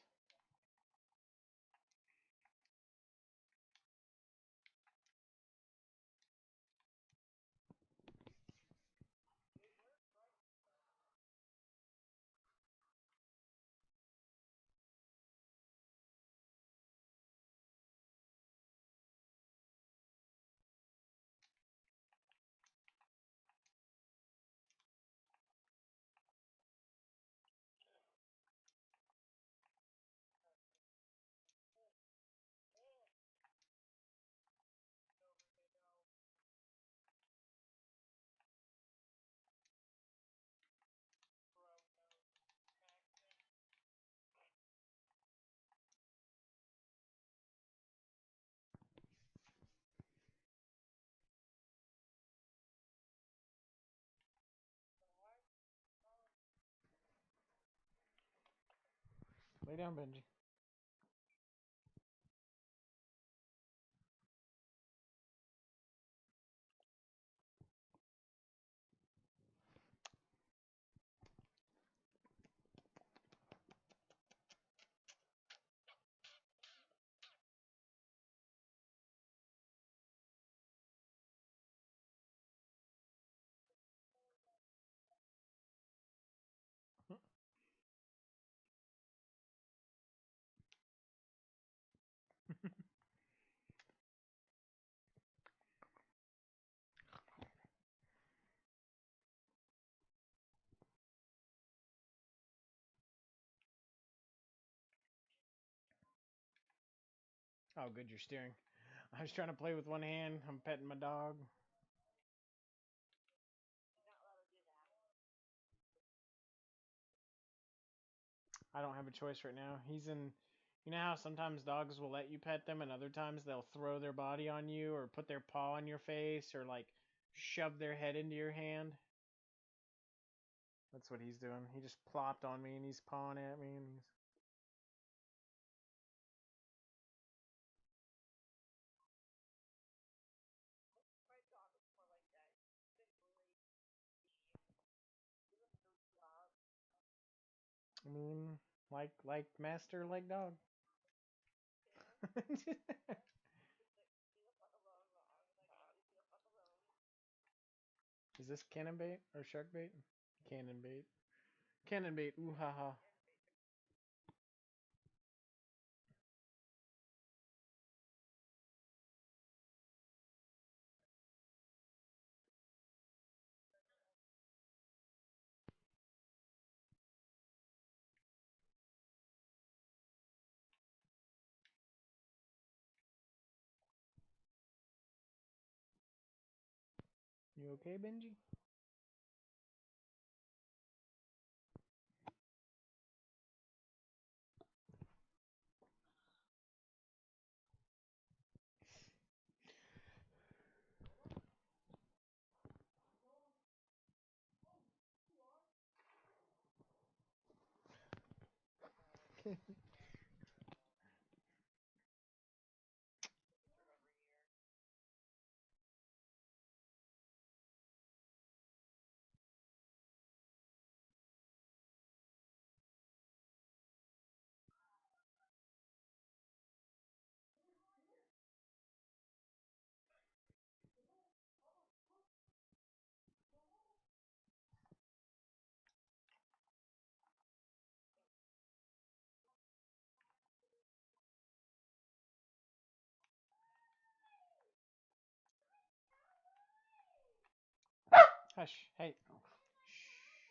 Lay down, Benji. Oh, good, you're steering. I was trying to play with one hand. I'm petting my dog. I don't have a choice right now. He's in. You know how sometimes dogs will let you pet them, and other times they'll throw their body on you, or put their paw on your face, or like shove their head into your hand? That's what he's doing. He just plopped on me, and he's pawing at me, and he's. My dog is more like that. I mean, like master, like dog. Is this cannon bait or shark bait? Cannon bait. Cannon bait. Ooh ha ha. You okay, Benji? Hush. Hey. No cowboy. No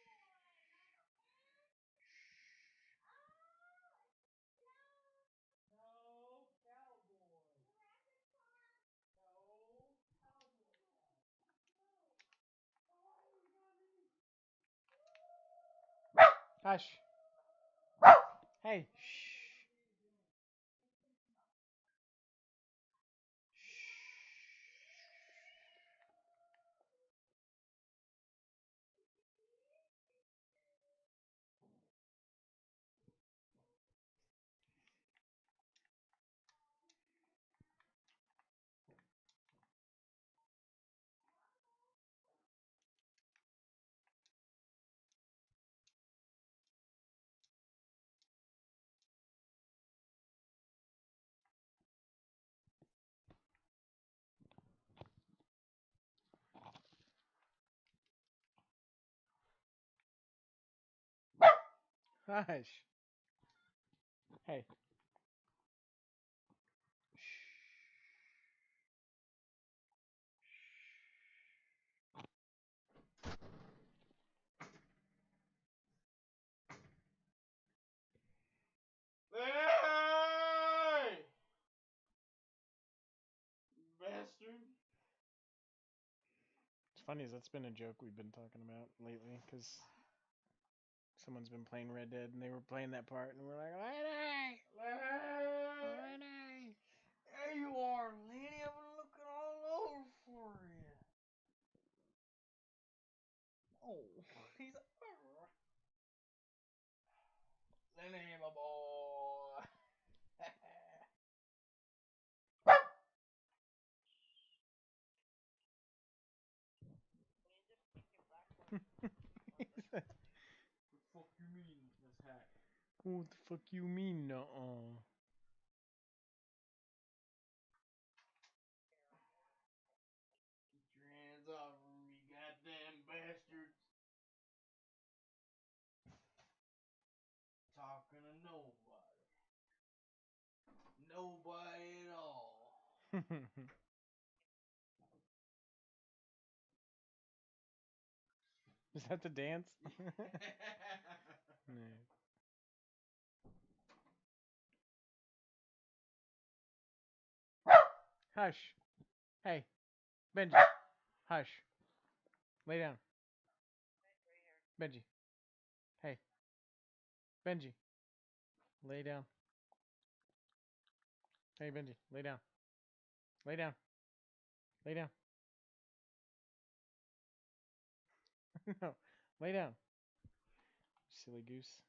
cowboy. Hush. Hey. Shh. Hush. Hey. Hey! Bastard. It's funny as that's been a joke we've been talking about lately, because someone's been playing Red Dead and they were playing that part, and we're like, Lenny! Lenny! There you are, Lenny. I've been looking all over for you. Oh, he's Lenny, my boy. What The fuck you mean, this hack? the fuck you mean, nuh-uh? Get your hands off of me, goddamn bastards. Talking to nobody. Nobody at all. Is that the dance? No. Hush. Hey, Benji. Hush. Lay down. Benji. Hey. Benji. Lay down. Hey, Benji. Lay down. Lay down. Lay down. No. Lay down. Silly goose.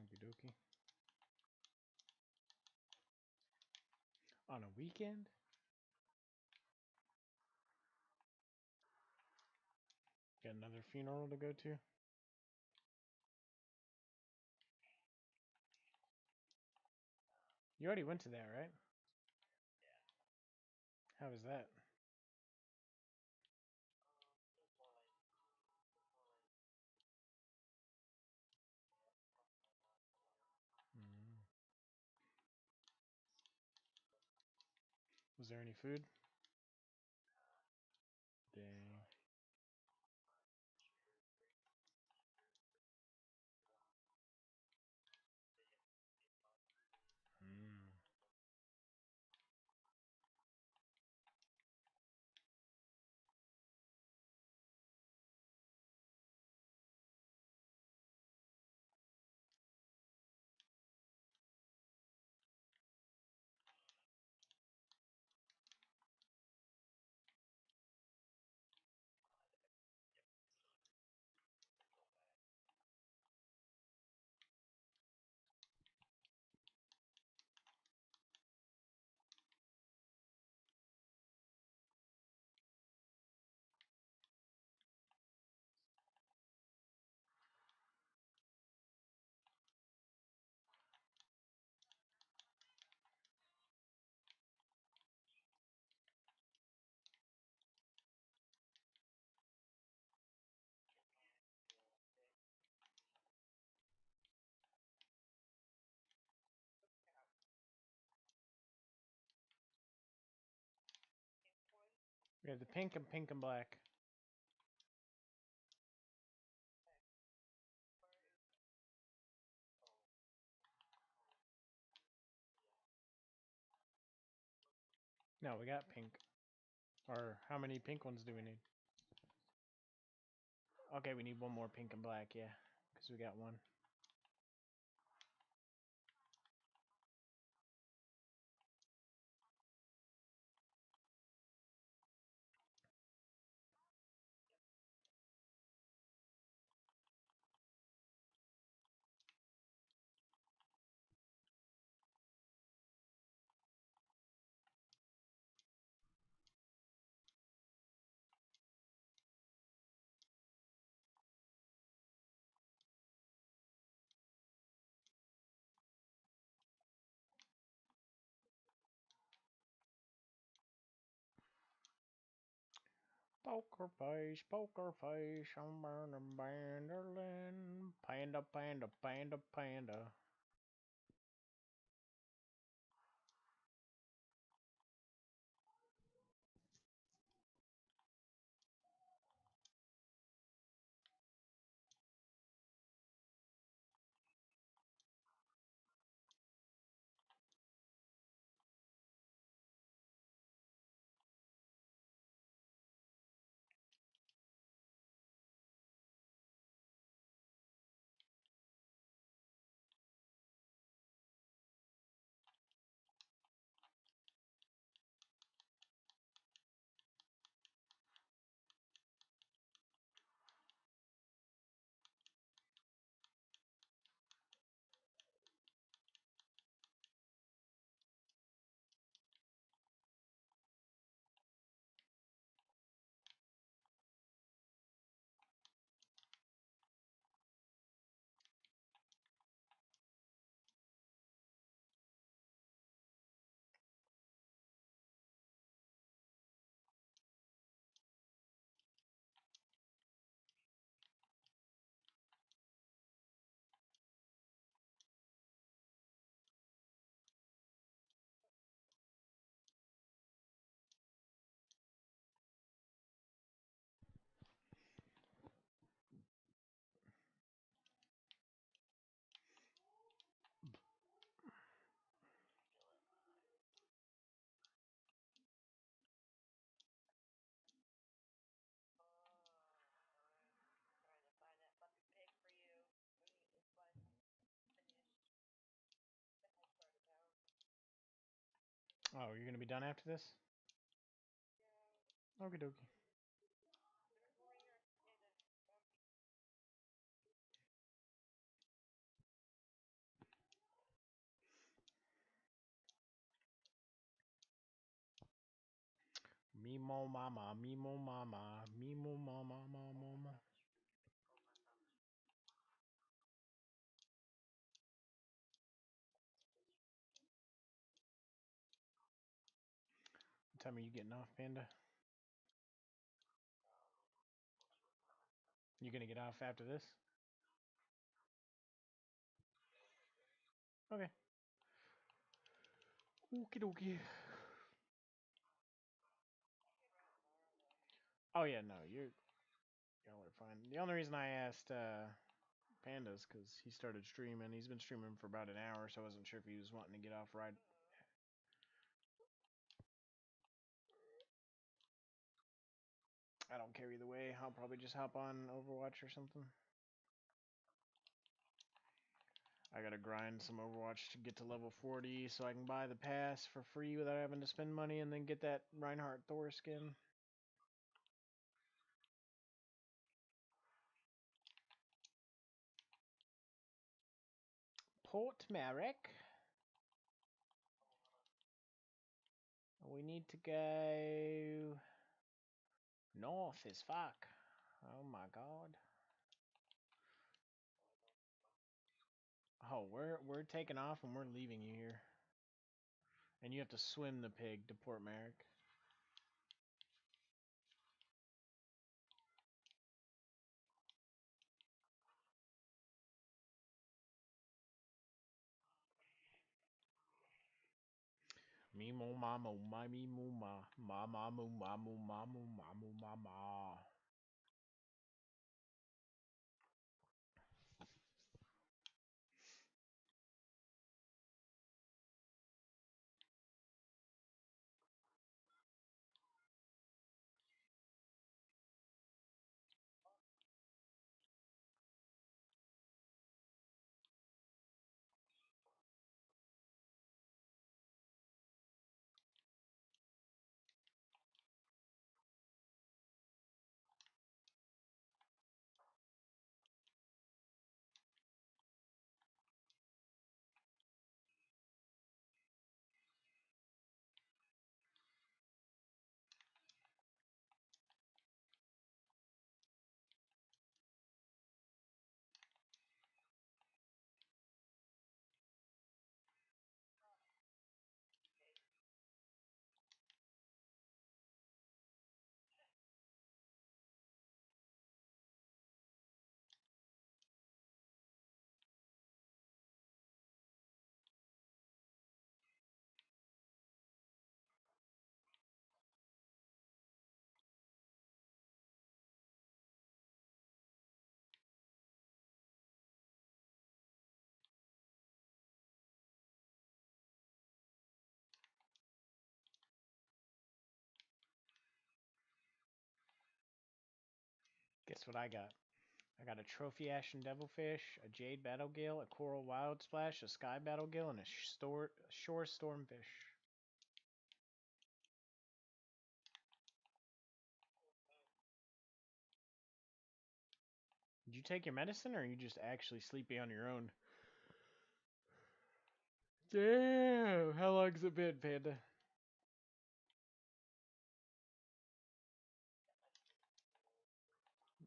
Okie dokie. On a weekend? Got another funeral to go to? You already went to that, right? How was that? Mm. Was there any food? Dang. Mm. We have the pink and black. No, we got pink. Or how many pink ones do we need? Okay, we need one more pink and black, yeah. Because we got one. Poker face, I'm burning Banderlin. Panda, panda, panda, panda. Trying to find that puppy pig for you. It's like finished. The head started out. Oh, you're gonna be done after this? Yeah. Okie dokie. There's ringers in it. Mimo mama, Mimo mama, Mimo mama, mama, mama. What time are you getting off, Panda? You gonna get off after this? Okay. Okie dokie. Oh yeah, no, y'all are fine. The only reason I asked Panda's because he started streaming. He's been streaming for about an hour, so I wasn't sure if he was wanting to get off right. I don't care either way. I'll probably just hop on Overwatch or something. I gotta grind some Overwatch to get to level 40 so I can buy the pass for free without having to spend money and then get that Reinhardt Thor skin. Port Merrick. We need to go north as fuck. Oh my god. Oh, we're taking off and we're leaving you here. And you have to swim the pig to Port Merrick. Me mo ma mo ma me mo ma mo ma mo ma mo ma mo ma ma. Guess what I got? I got a trophy ashen devilfish, a jade battlegill, a coral wild splash, a sky battlegill, and a shore stormfish. Did you take your medicine, or are you just actually sleepy on your own? Damn, how long's it been, Panda?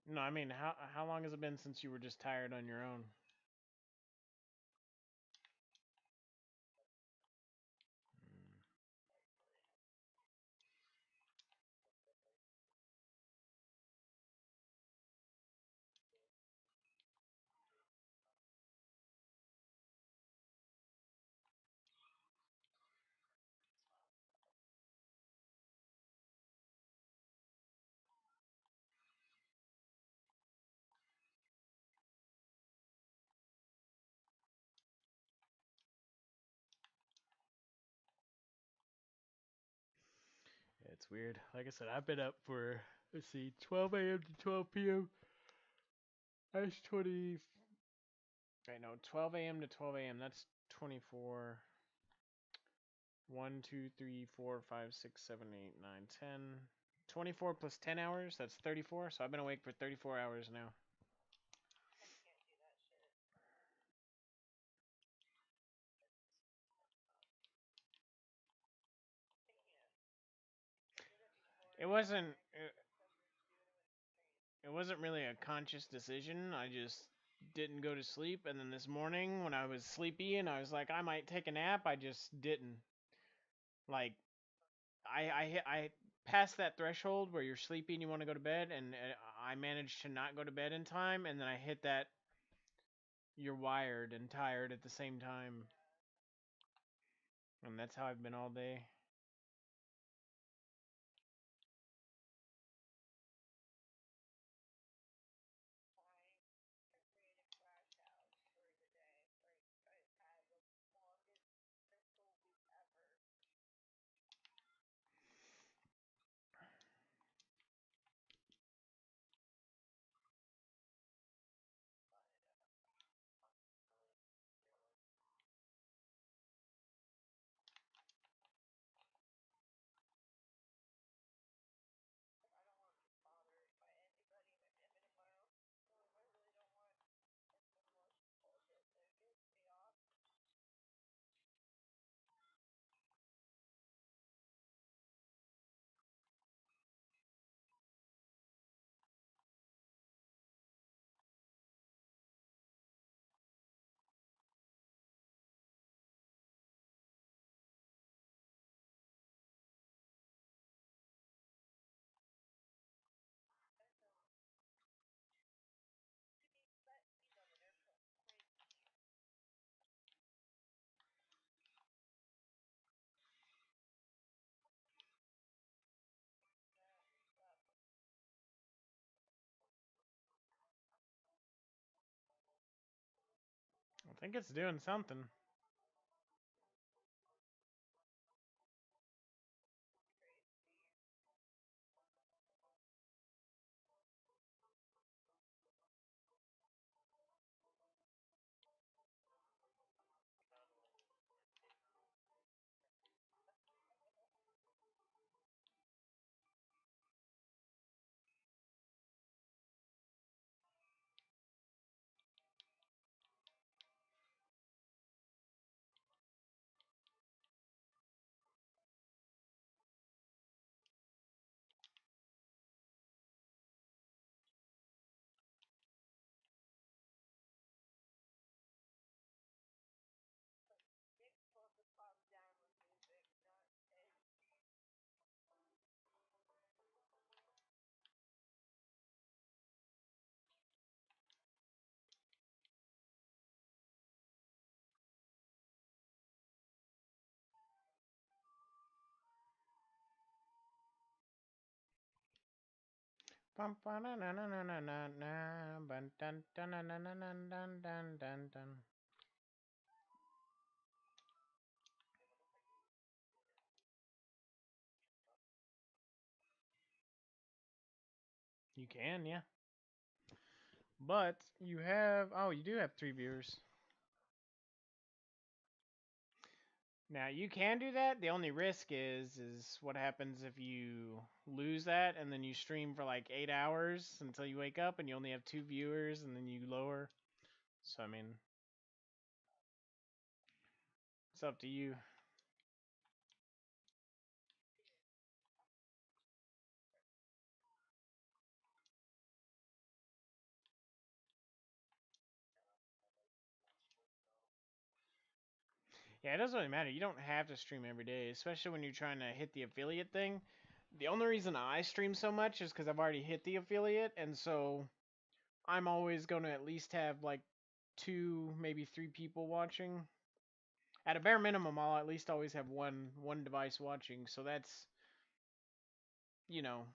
No, I mean, how long has it been since you were just tired on your own? Yeah, it's weird. Like I said, I've been up for, let's see, 12 a.m. to 12 p.m. That's 20. Right, no, 12 a.m. to 12 a.m. That's 24. 1, 2, 3, 4, 5, 6, 7, 8, 9, 10. 24 plus 10 hours, that's 34. So I've been awake for 34 hours now. It wasn't. It wasn't really a conscious decision. I just didn't go to sleep, and then this morning when I was sleepy and I was like, I might take a nap, I just didn't. Like, I passed that threshold where you're sleepy and you want to go to bed, and I managed to not go to bed in time, and then I hit that you're wired and tired at the same time, and that's how I've been all day. think it's doing something. It's supposed to calm down with music, not hey. Bum, ba, na, na, na, na, na, na, na, bun, dun, dun, dun, dun, dun, dun, dun, dun, dun, dun. You can, yeah. But you have, oh, you do have 3 viewers. Now you can do that. The only risk is what happens if you lose that and then you stream for like 8 hours until you wake up and you only have 2 viewers and then you lower. So I mean, it's up to you. Yeah, it doesn't really matter. You don't have to stream every day, especially when you're trying to hit the affiliate thing. The only reason I stream so much is because I've already hit the affiliate, and so I'm always going to at least have like 2, maybe 3 people watching. At a bare minimum, I'll at least always have one device watching. So that's, you know,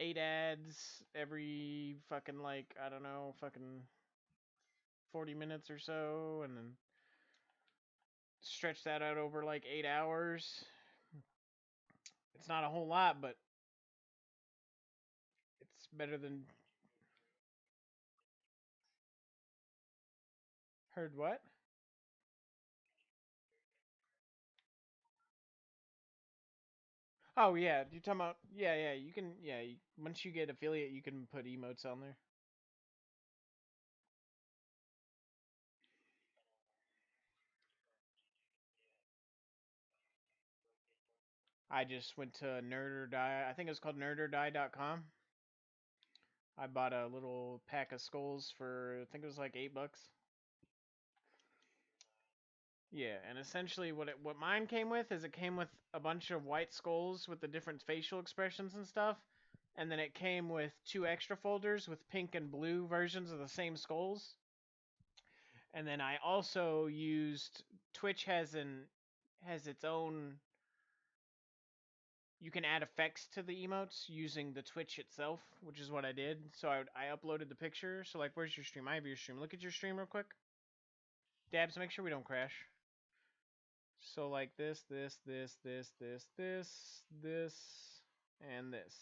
8 ads every fucking like I don't know, fucking 40 minutes or so, and then stretch that out over like 8 hours. It's not a whole lot, but it's better than heard what? Oh yeah, you talking about yeah, you can once you get affiliate you can put emotes on there. I just went to Nerd or Die. I think it's called nerdordie.com. I bought a little pack of skulls for I think it was like $8. Yeah, and essentially what mine came with is it came with a bunch of white skulls with the different facial expressions and stuff, and then it came with 2 extra folders with pink and blue versions of the same skulls. And then I also used Twitch has its own, you can add effects to the emotes using the Twitch itself, which is what I did. So I uploaded the picture. So like, where's your stream? I have your stream. Look at your stream real quick. Dabs, make sure we don't crash. So like this, and this.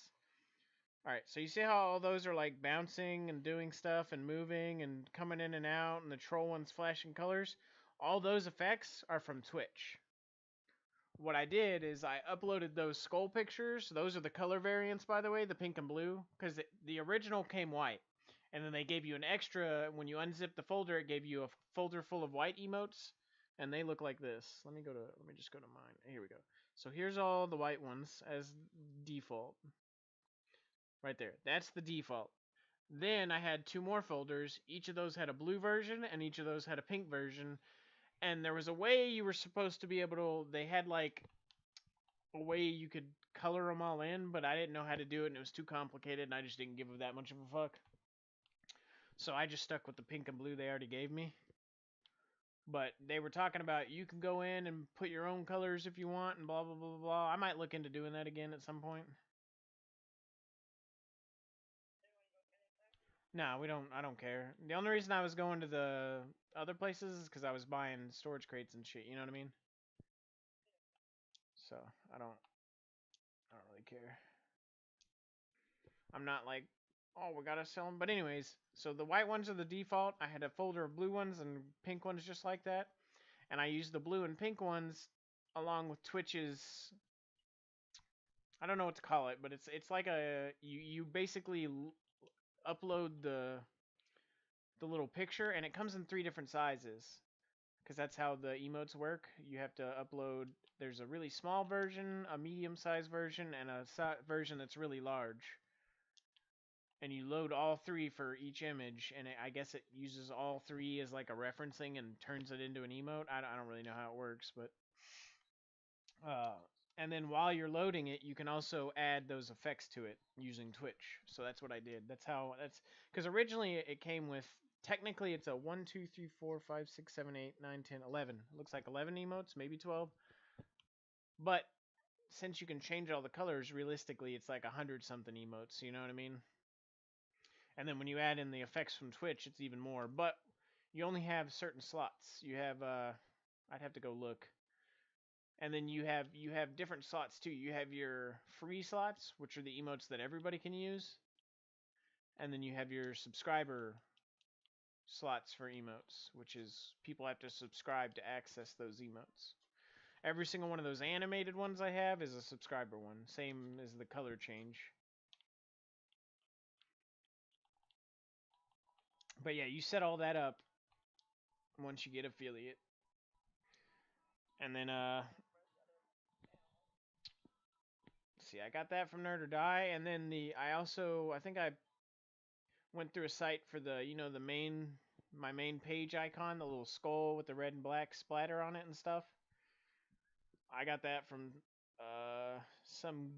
Alright, so you see how all those are like bouncing and doing stuff and moving and coming in and out, and the troll one's flashing colors? All those effects are from Twitch. What I did is I uploaded those skull pictures. Those are the color variants, by the way, the pink and blue, because the original came white. And then they gave you an extra, when you unzip the folder, it gave you a folder full of white emotes, and they look like this. Let me just go to mine. Here we go. So here's all the white ones as default. Right there. That's the default. Then I had 2 more folders. Each of those had a blue version, and each of those had a pink version. And there was a way you were supposed to be able to, they had like a way you could color them all in, but I didn't know how to do it, and it was too complicated, and I just didn't give it that much of a fuck. So I just stuck with the pink and blue they already gave me. But they were talking about you can go in and put your own colors if you want, and blah, blah, blah, blah. I might look into doing that again at some point. No, we don't. I don't care. The only reason I was going to the other places is because I was buying storage crates and shit. You know what I mean? So I don't really care. I'm not like, oh, we gotta sell them. But anyways, so the white ones are the default. I had a folder of blue ones and pink ones just like that, and I used the blue and pink ones along with Twitch's. I don't know what to call it, but it's like a you basically upload the little picture, and it comes in 3 different sizes because that's how the emotes work. You have to upload. There's a really small version, a medium-sized version, and a version that's really large. And you load all 3 for each image, and I guess it uses all 3 as like a referencing and turns it into an emote. I don't really know how it works, but and then while you're loading it, you can also add those effects to it using Twitch. So that's what I did. That's because originally it came with, technically it's a 1, 2, 3, 4, 5, 6, 7, 8, 9, 10, 11. It looks like 11 emotes, maybe 12. But since you can change all the colors, realistically it's like 100 something emotes. You know what I mean? And then when you add in the effects from Twitch, it's even more. But you only have certain slots. You have I'd have to go look. And then you have different slots too. You have your free slots, which are the emotes that everybody can use. And then you have your subscriber slots for emotes, which is people have to subscribe to access those emotes. Every single one of those animated ones I have is a subscriber one, same as the color change. But yeah, you set all that up once you get affiliate. And then see, I got that from Nerd or Die, and then I think I went through a site for the my main page icon, the little skull with the red and black splatter on it and stuff. I got that from some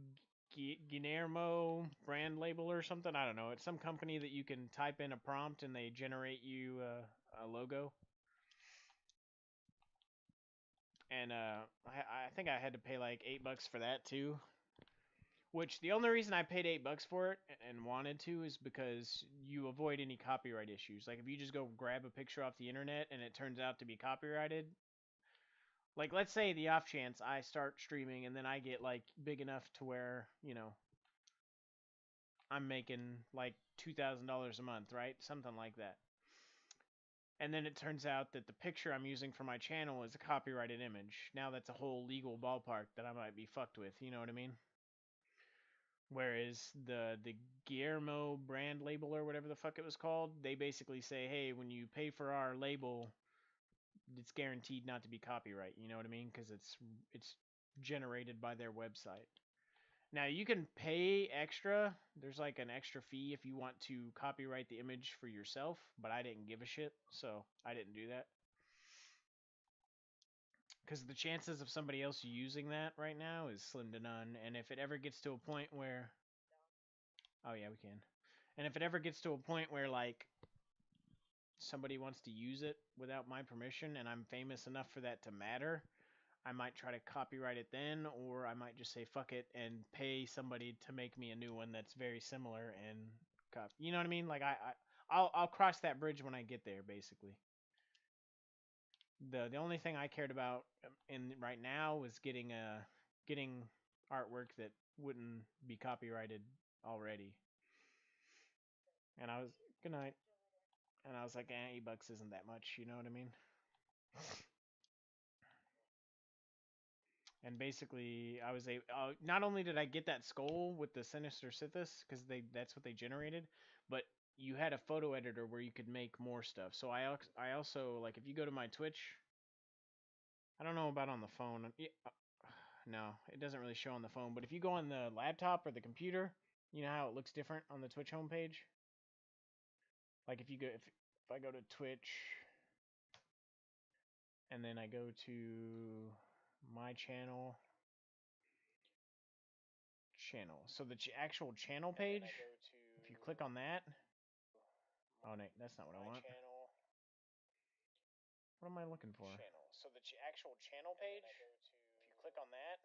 Guillermo brand label or something. I don't know. It's some company that you can type in a prompt and they generate you a logo. And I think I had to pay like $8 for that too. Which the only reason I paid $8 for it and wanted to is because you avoid any copyright issues. Like if you just go grab a picture off the internet and it turns out to be copyrighted, like let's say the off chance I start streaming and then I get like big enough to where, I'm making like $2,000 a month, right? Something like that. And then it turns out that the picture I'm using for my channel is a copyrighted image. Now that's a whole legal ballpark that I might be fucked with, you know what I mean? Whereas the Guillermo brand label or whatever the fuck it was called, they basically say, hey, when you pay for our label, it's guaranteed not to be copyright. You know what I mean? Because it's generated by their website. Now you can pay extra. There's like an extra fee if you want to copyright the image for yourself, but I didn't give a shit, so I didn't do that. Because the chances of somebody else using that right now is slim to none. And if it ever gets to a point where, oh yeah, we can. And if it ever gets to a point where like somebody wants to use it without my permission and I'm famous enough for that to matter, I might try to copyright it then, or I might just say fuck it and pay somebody to make me a new one that's very similar and you know what I mean? Like I'll cross that bridge when I get there, basically. The only thing I cared about in right now was getting artwork that wouldn't be copyrighted already. And I was good night. And I was like, $8 isn't that much, you know what I mean? And basically, I was a not only did I get that skull with the Sinister Sithis because that's what they generated, but you had a photo editor where you could make more stuff. So I also like if you go to my Twitch, I don't know about on the phone. No, it doesn't really show on the phone. But if you go on the laptop or the computer, you know how it looks different on the Twitch homepage. Like if I go to Twitch and then I go to my channel. So the actual channel page, if you click on that, oh no, that's not what I want. What am I looking for? So the actual channel page, if you click on that,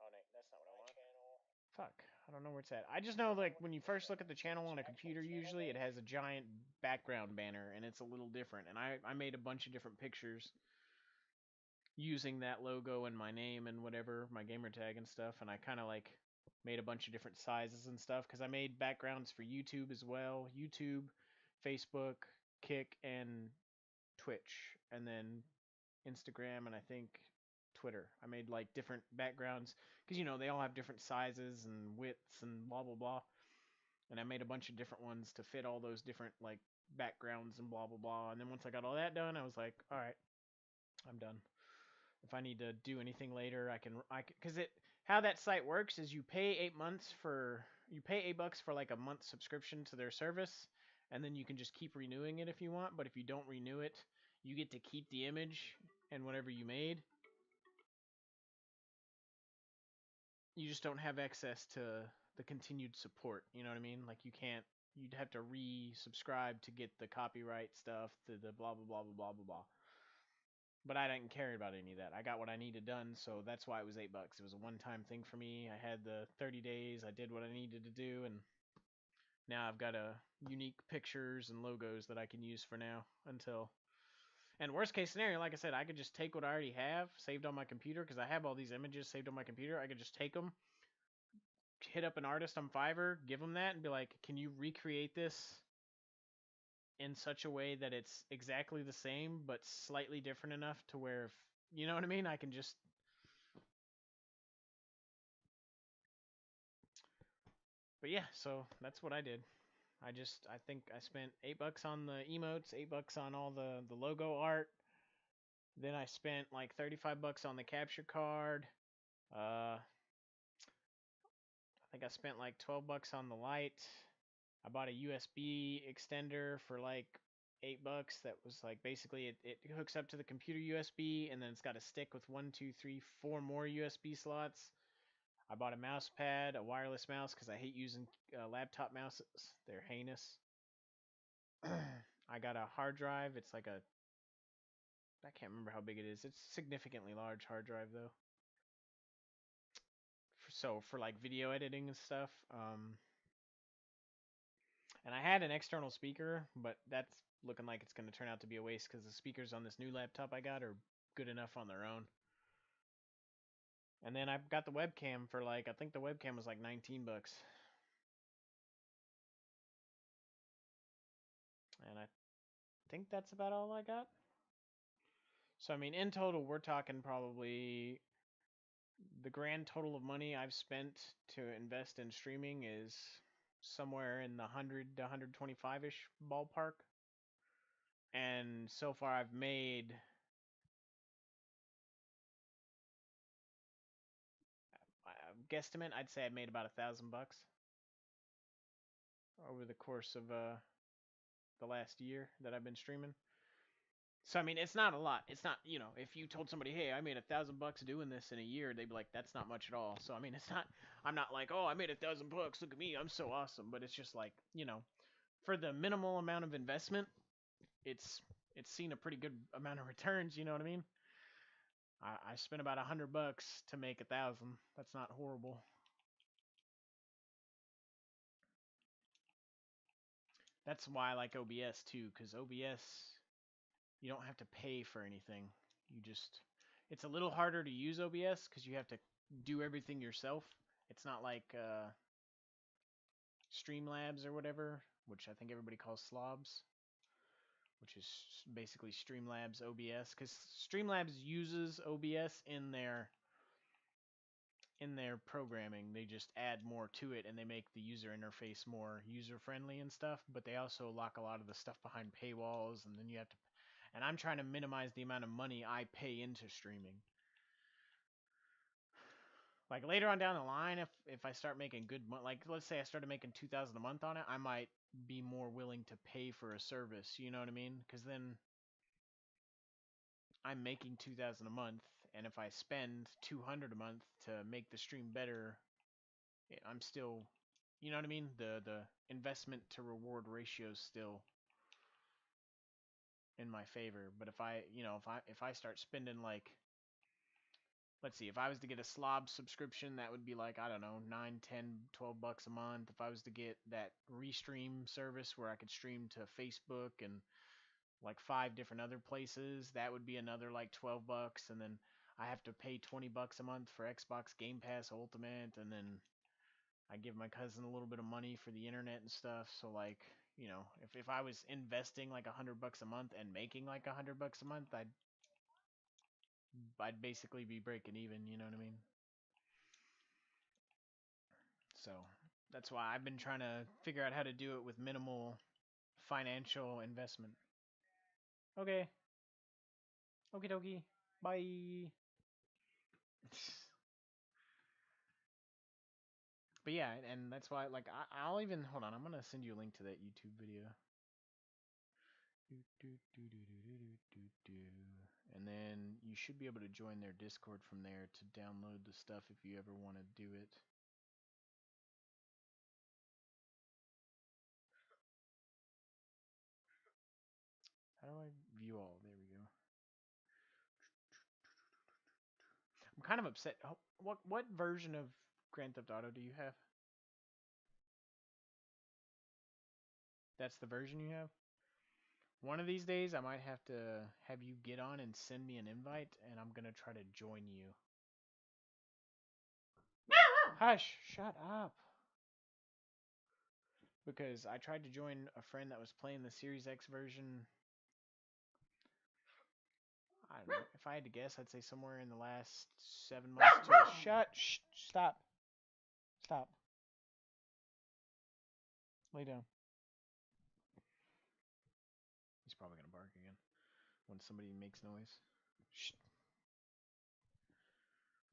oh no, that's not what I want. Fuck, I don't know where it's at. I just know, like, when you first look at the channel on a computer, usually it has a giant background banner, and it's a little different. And I made a bunch of different pictures using that logo and my name and whatever, my gamer tag and stuff, and I kind of, like, made a bunch of different sizes and stuff, because I made backgrounds for YouTube as well. YouTube, Facebook, Kick, and Twitch, and then Instagram, and I think Twitter. I made like different backgrounds because they all have different sizes and widths and blah blah blah. And I made a bunch of different ones to fit all those different like backgrounds and blah blah blah. And then once I got all that done, I was like, all right, I'm done. If I need to do anything later, because it how that site works is you pay $8 for like a month subscription to their service, and then you can just keep renewing it if you want. But if you don't renew it, you get to keep the image and whatever you made. You just don't have access to the continued support. You know what I mean? Like you'd have to resubscribe to get the copyright stuff, to the blah blah blah blah blah blah blah. But I didn't care about any of that. I got what I needed done, so that's why it was $8. It was a one-time thing for me. I had the 30 days. I did what I needed to do, and now I've got unique pictures and logos that I can use for now until. And worst case scenario, like I said, I could just take what I already have saved on my computer, because I have all these images saved on my computer. I could just take them, hit up an artist on Fiverr, give them that, and be like, can you recreate this in such a way that it's exactly the same but slightly different enough to where, if you know what I mean, I can just. But yeah, so that's what I did. I think I spent $8 on the emotes, $8 on all the logo art. Then I spent like $35 on the capture card. I think I spent like $12 on the light. I bought a USB extender for like $8. That was like basically it hooks up to the computer USB, and then it's got a stick with 1, 2, 3, 4 more USB slots. I bought a mouse pad, a wireless mouse, because I hate using laptop mouses. They're heinous. I got a hard drive. It's like I can't remember how big it is. It's a significantly large hard drive though. So for like video editing and stuff. And I had an external speaker, but that's looking like it's going to turn out to be a waste, because the speakers on this new laptop I got are good enough on their own. And then I got the webcam for like, I think the webcam was like $19. And I think that's about all I got. So I mean, in total, we're talking probably the grand total of money I've spent to invest in streaming is somewhere in the 100 to 125-ish ballpark. And so far I've made, guesstimate, I'd say I've made about $1,000 over the course of the last year that I've been streaming. So I mean, it's not a lot. It's not, if you told somebody, hey, I made $1,000 doing this in a year, they'd be like, that's not much at all. So I mean, it's not. I'm not like, oh, I made $1,000. Look at me, I'm so awesome. But it's just like, for the minimal amount of investment, it's seen a pretty good amount of returns. You know what I mean? I spent about $100 to make 1,000. That's not horrible. That's why I like OBS too, because OBS, you don't have to pay for anything. It's a little harder to use OBS because you have to do everything yourself. It's not like Streamlabs or whatever, which I think everybody calls Slobs, which is basically Streamlabs OBS, because Streamlabs uses OBS in their programming. They just add more to it, and they make the user interface more user friendly and stuff, but they also lock a lot of the stuff behind paywalls, and then you have to, and I'm trying to minimize the amount of money I pay into streaming. Like later on down the line, if I start making good money, like let's say I started making $2,000 a month on it, I might be more willing to pay for a service. You know what I mean? Because then I'm making $2,000 a month, and if I spend $200 a month to make the stream better, I'm still, you know what I mean? The investment to reward ratio is still in my favor. But if I start spending like let's see, if I was to get a slob subscription, that would be like, I don't know, 9, 10, 12 bucks a month. If I was to get that restream service where I could stream to Facebook and like 5 different other places, that would be another like 12 bucks. And then I have to pay 20 bucks a month for Xbox Game Pass Ultimate. And then I give my cousin a little bit of money for the internet and stuff. So like, you know, if I was investing like 100 bucks a month and making like 100 bucks a month, I'd basically be breaking even, you know what I mean? So that's why I've been trying to figure out how to do it with minimal financial investment. Okay. Okie dokie. Bye. But yeah, and that's why, like, I'll even, hold on, I'm gonna send you a link to that YouTube video. And then you should be able to join their Discord from there to download the stuff if you ever want to do it. How do I view all? There we go. I'm kind of upset. Oh, what version of Grand Theft Auto do you have? That's the version you have? One of these days, I might have to have you get on and send me an invite, and I'm gonna try to join you. Hush! Shut up! Because I tried to join a friend that was playing the Series X version. I don't know. If I had to guess, I'd say somewhere in the last 7 months to shut. Shh, stop. Stop. Lay down. He's probably gonna bark again when somebody makes noise. Shh.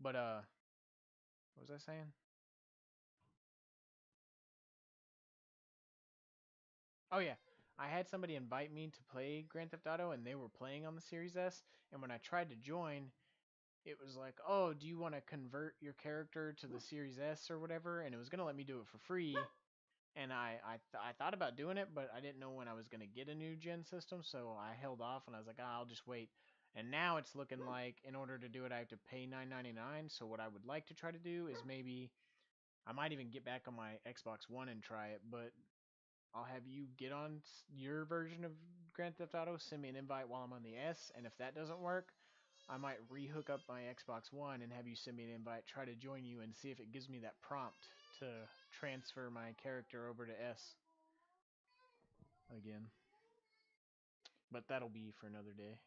But what was I saying? Oh yeah, I had somebody invite me to play Grand Theft Auto, and they were playing on the Series S. And when I tried to join, it was like, "Oh, do you want to convert your character to the Series S or whatever?" And it was gonna let me do it for free. And I thought about doing it, but I didn't know when I was gonna get a new gen system, so I held off. And I was like, I'll just wait. And now it's looking like in order to do it, I have to pay $9.99. So what I would like to try to do is maybe I might even get back on my Xbox One and try it, but I'll have you get on your version of Grand Theft Auto, send me an invite while I'm on the S, and if that doesn't work, I might rehook up my Xbox One and have you send me an invite, try to join you, and see if it gives me that prompt to transfer my character over to S again. But that'll be for another day.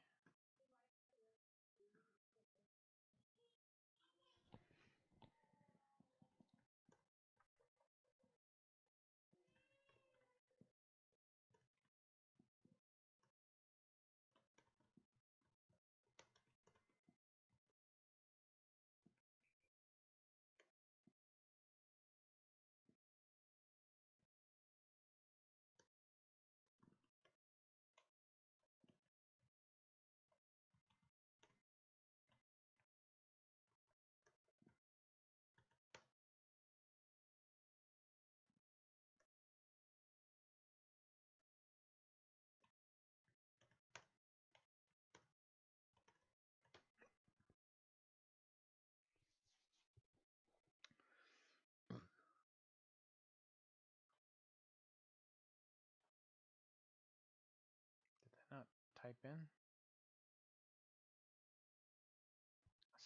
Did that not type in?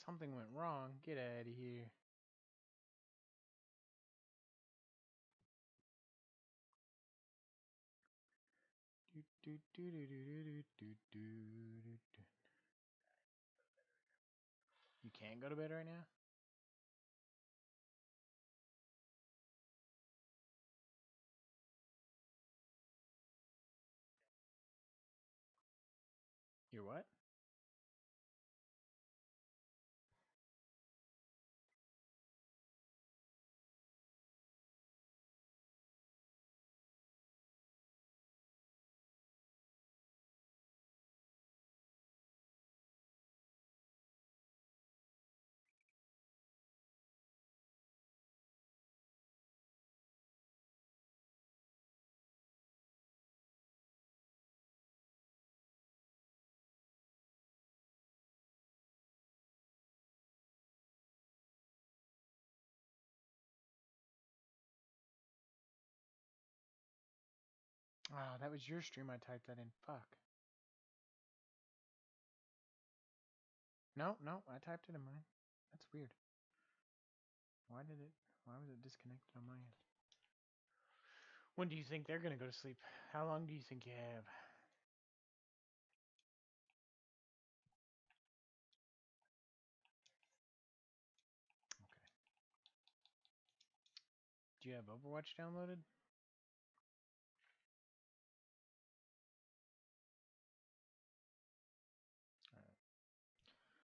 Something went wrong. Get out of here. You can't go to bed right now? You're what? Oh, that was your stream I typed that in. Fuck. No, no, I typed it in mine. That's weird. Why was it disconnected on my end? When do you think they're gonna go to sleep? How long do you think you have? Okay. Do you have Overwatch downloaded?